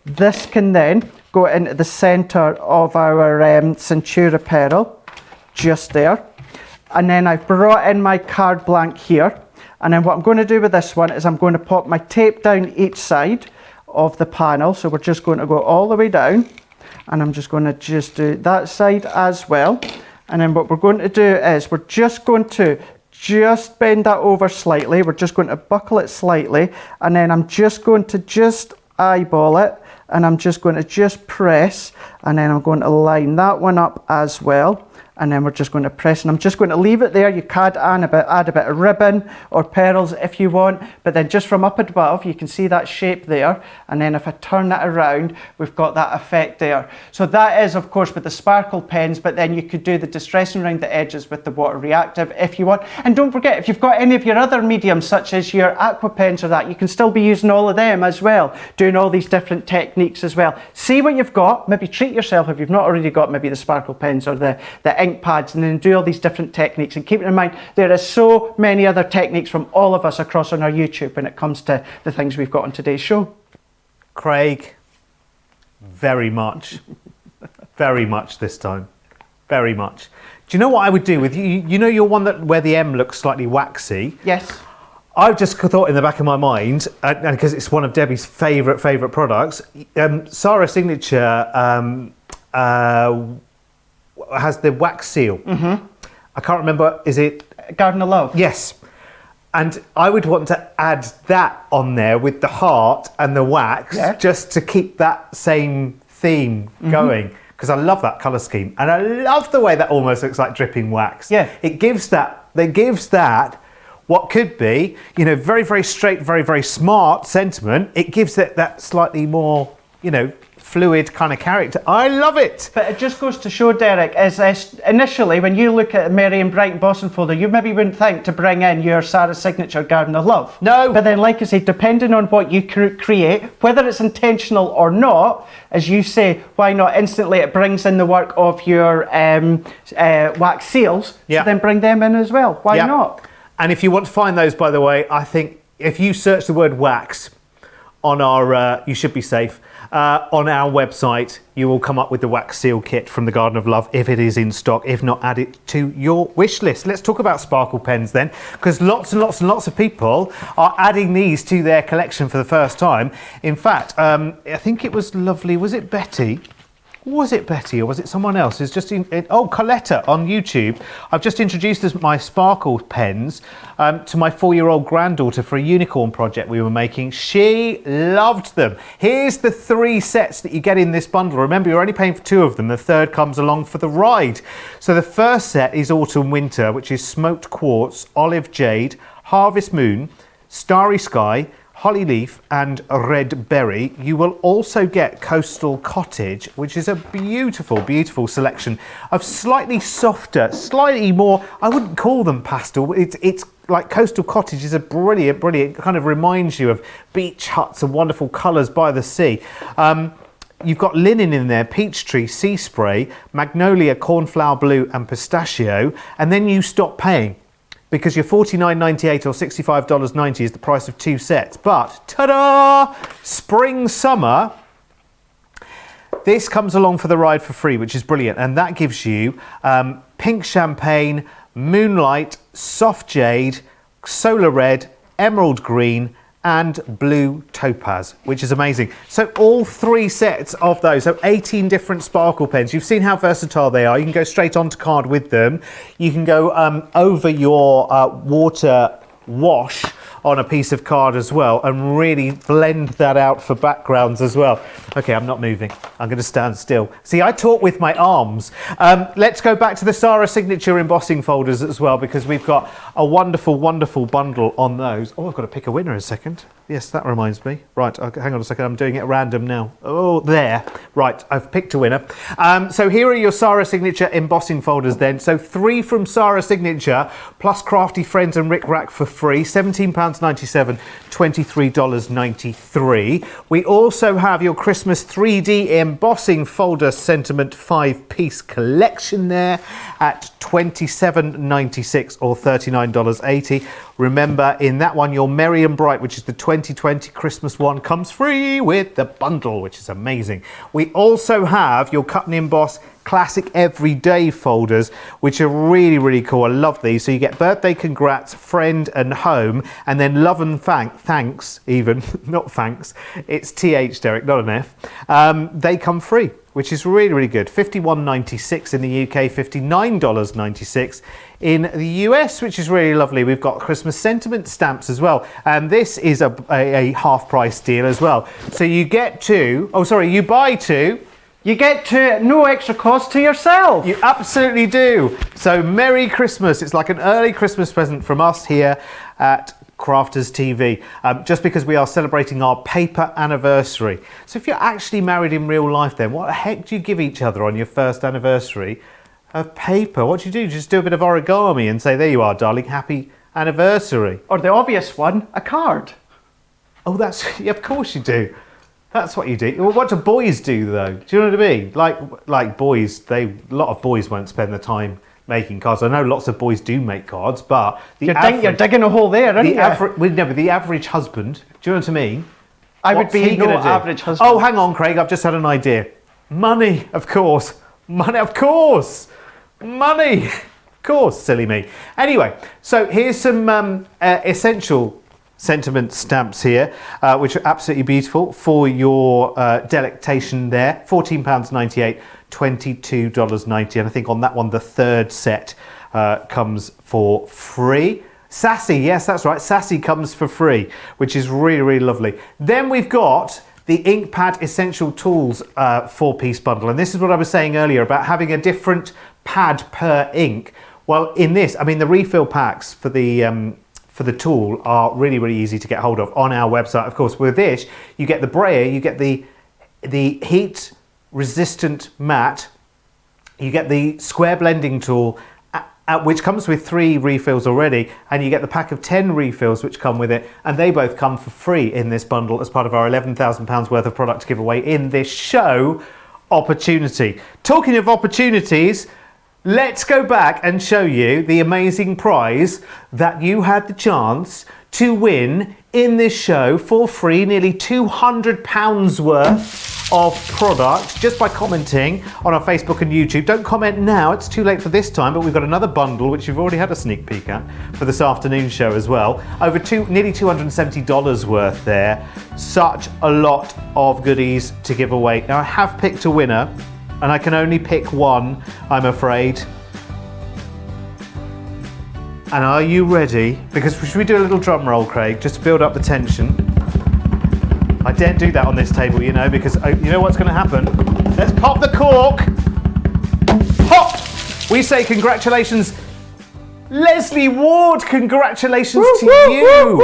This can then go into the center of our Centura Pearl, just there. And then I've brought in my card blank here. And then what I'm going to do with this one is I'm going to pop my tape down each side of the panel. So we're just going to go all the way down. And I'm just going to just do that side as well. And then what we're going to do is we're just going to just bend that over slightly. We're just going to buckle it slightly. And then I'm just going to just eyeball it. And I'm just going to just press. And then I'm going to line that one up as well. And then we're just going to press, and I'm just going to leave it there. You can add a bit of ribbon or pearls if you want, but then just from up above, you can see that shape there. And then if I turn that around, we've got that effect there. So that is, of course, with the sparkle pens, but then you could do the distressing around the edges with the water reactive if you want. And don't forget, if you've got any of your other mediums, such as your aqua pens or that, you can still be using all of them as well, doing all these different techniques as well. See what you've got, maybe treat yourself if you've not already got maybe the sparkle pens or the ink pads, and then do all these different techniques. And keep in mind, there are so many other techniques from all of us across on our YouTube when it comes to the things we've got on today's show. Craig, very much this time. Very much. Do you know what I would do with you? You know your one where the M looks slightly waxy? Yes. I've just thought in the back of my mind, and because it's one of Debbie's favourite products, Sarah Signature has the wax seal. I can't remember, is it Garden of Love? Yes. And I would want to add that on there with the heart and the wax, just to keep that same theme going, because I love that colour scheme, and I love the way that almost looks like dripping wax. Yeah. It gives that what could be, you know, very, very straight, very, very smart sentiment. It gives it that slightly more, you know, fluid kind of character. I love it. But it just goes to show, Derek, is initially when you look at a Merry and Bright embossing folder, you maybe wouldn't think to bring in your Sarah Signature Garden of Love. No. But then, like I say, depending on what you create, whether it's intentional or not, as you say, why not instantly it brings in the work of your wax seals, so then bring them in as well. Why not? And if you want to find those, by the way, I think if you search the word wax on our, you should be safe, on our website. You will come up with the wax seal kit from the Garden of Love if it is in stock. If not, add it to your wish list. Let's talk about sparkle pens then, because lots and lots and lots of people are adding these to their collection for the first time. In fact, I think it was lovely, was it Betty? Was it Betty or was it someone else? It's just Coletta on YouTube. I've just introduced my sparkle pens to my 4-year-old granddaughter for a unicorn project we were making. She loved them. Here's the 3 sets that you get in this bundle. Remember, you're only paying for 2 of them. The third comes along for the ride. So the first set is Autumn Winter, which is Smoked Quartz, Olive Jade, Harvest Moon, Starry Sky, Holly Leaf and Red Berry. You will also get Coastal Cottage, which is a beautiful, beautiful selection of slightly softer, slightly more, I wouldn't call them pastel. It's like Coastal Cottage is a brilliant, brilliant, kind of reminds you of beach huts and wonderful colours by the sea. You've got linen in there, Peachtree, Sea Spray, Magnolia, Cornflower Blue and Pistachio, and then you stop paying, because your $49.98 or $65.90 is the price of 2 sets. But, ta-da! Spring, summer, this comes along for the ride for free, which is brilliant. And that gives you Pink Champagne, Moonlight, Soft Jade, Solar Red, Emerald Green, and Blue Topaz, which is amazing. So all 3 sets of those, so 18 different sparkle pens. You've seen how versatile they are. You can go straight onto card with them. You can go over your water wash on a piece of card as well and really blend that out for backgrounds as well. Okay, I'm not moving. I'm going to stand still. See, I talk with my arms. Let's go back to the Sarah Signature embossing folders as well, because we've got a wonderful, wonderful bundle on those. Oh, I've got to pick a winner in a second. Yes, that reminds me. Right, okay, hang on a second. I'm doing it at random now. Oh, there. Right, I've picked a winner. So here are your Sarah Signature embossing folders then. So 3 from Sarah Signature plus Crafty Friends and Rick Rack for free. £17.97, $23.93. We also have your Christmas 3D embossing folder sentiment 5-piece collection there at $27.96 or $39.80. Remember, in that one, your Merry and Bright, which is the 2020 Christmas one, comes free with the bundle, which is amazing. We also have your Cut and Emboss Classic Everyday folders, which are really, really cool. I love these. So you get birthday, congrats, friend and home, and then love and thanks even, not thanks. It's TH, Derek, not an F. They come free, which is really, really good. $51.96 in the UK, $59.96 in the US, which is really lovely. We've got Christmas sentiment stamps as well. And this is a half price deal as well. So you get 2, you buy 2, you get to no extra cost to yourself. You absolutely do. So Merry Christmas. It's like an early Christmas present from us here at Crafters TV, just because we are celebrating our paper anniversary. So if you're actually married in real life, then what the heck do you give each other on your first anniversary of paper? What do? Just do a bit of origami and say, there you are, darling, happy anniversary. Or the obvious one, a card. Oh, yeah, of course you do. That's what you do. Well, what do boys do though? Do you know what I mean? Like boys, a lot of boys won't spend the time making cards. I know lots of boys do make cards, but you're digging a hole there, aren't you? But the average husband, do you know what I mean? I would be no average husband. Oh, hang on, Craig, I've just had an idea. Money, of course. Money, of course. Money, of course, silly me. Anyway, so here's some essential sentiment stamps here, which are absolutely beautiful for your delectation there. £14.98, $22.90, and I think on that one the third set comes for free. Sassy, yes, that's right, Sassy comes for free, which is really, really lovely. Then we've got the InkPad Essential Tools 4-piece bundle, and this is what I was saying earlier about having a different pad per ink. Well, in this, I mean, the refill packs for the tool are really, really easy to get hold of on our website. Of course, with this, you get the brayer, you get the heat resistant mat, you get the square blending tool, which comes with 3 refills already, and you get the pack of 10 refills which come with it, and they both come for free in this bundle as part of our £11,000 worth of product giveaway in this show opportunity. Talking of opportunities, let's go back and show you the amazing prize that you had the chance to win in this show for free nearly £200 worth of product just by commenting on our Facebook and YouTube. Don't comment now, it's too late for this time, but we've got another bundle which you've already had a sneak peek at for this afternoon show as well. Nearly $270 worth there. Such a lot of goodies to give away. Now I have picked a winner and I can only pick one, I'm afraid. And are you ready? Because should we do a little drum roll, Craig, just to build up the tension? I daren't do that on this table, you know, because you know what's going to happen. Let's pop the cork. Pop! We say congratulations, Leslie Ward, congratulations to you.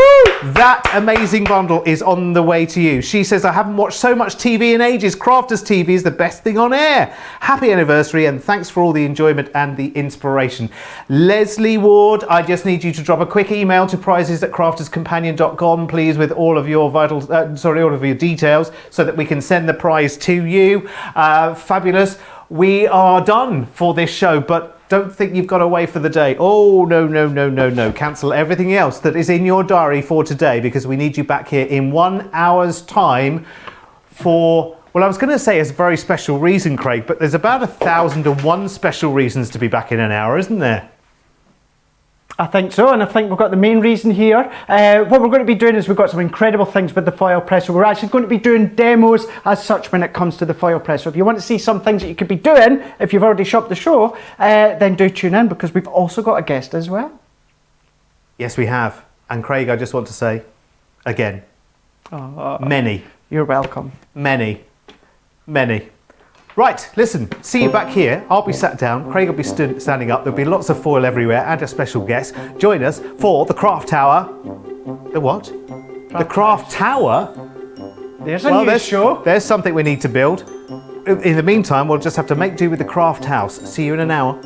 That amazing bundle is on the way to you. She says, I haven't watched so much TV in ages. Crafters TV is the best thing on air. Happy anniversary and thanks for all the enjoyment and the inspiration. Leslie Ward, I just need you to drop a quick email to prizes@crafterscompanion.com, please, with all of your all of your details so that we can send the prize to you. Fabulous. We are done for this show, but don't think you've got away for the day. Oh, no. Cancel everything else that is in your diary for today because we need you back here in 1 hour's time for, well, I was going to say it's a very special reason, Craig, but there's about 1,001 special reasons to be back in an hour, isn't there? I think so, and I think we've got the main reason here. What we're going to be doing is we've got some incredible things with the foil press, so we're actually going to be doing demos as such when it comes to the foil press. So if you want to see some things that you could be doing if you've already shopped the show, then do tune in because we've also got a guest as well. Yes, we have. And Craig, I just want to say, again, many. You're welcome. Many. Right, listen, see you back here. I'll be sat down, Craig will be standing up, there'll be lots of foil everywhere and a special guest. Join us for the Craft Tower. The what? The Craft Tower? There's a new show. There's something we need to build. In the meantime, we'll just have to make do with the Craft House. See you in an hour.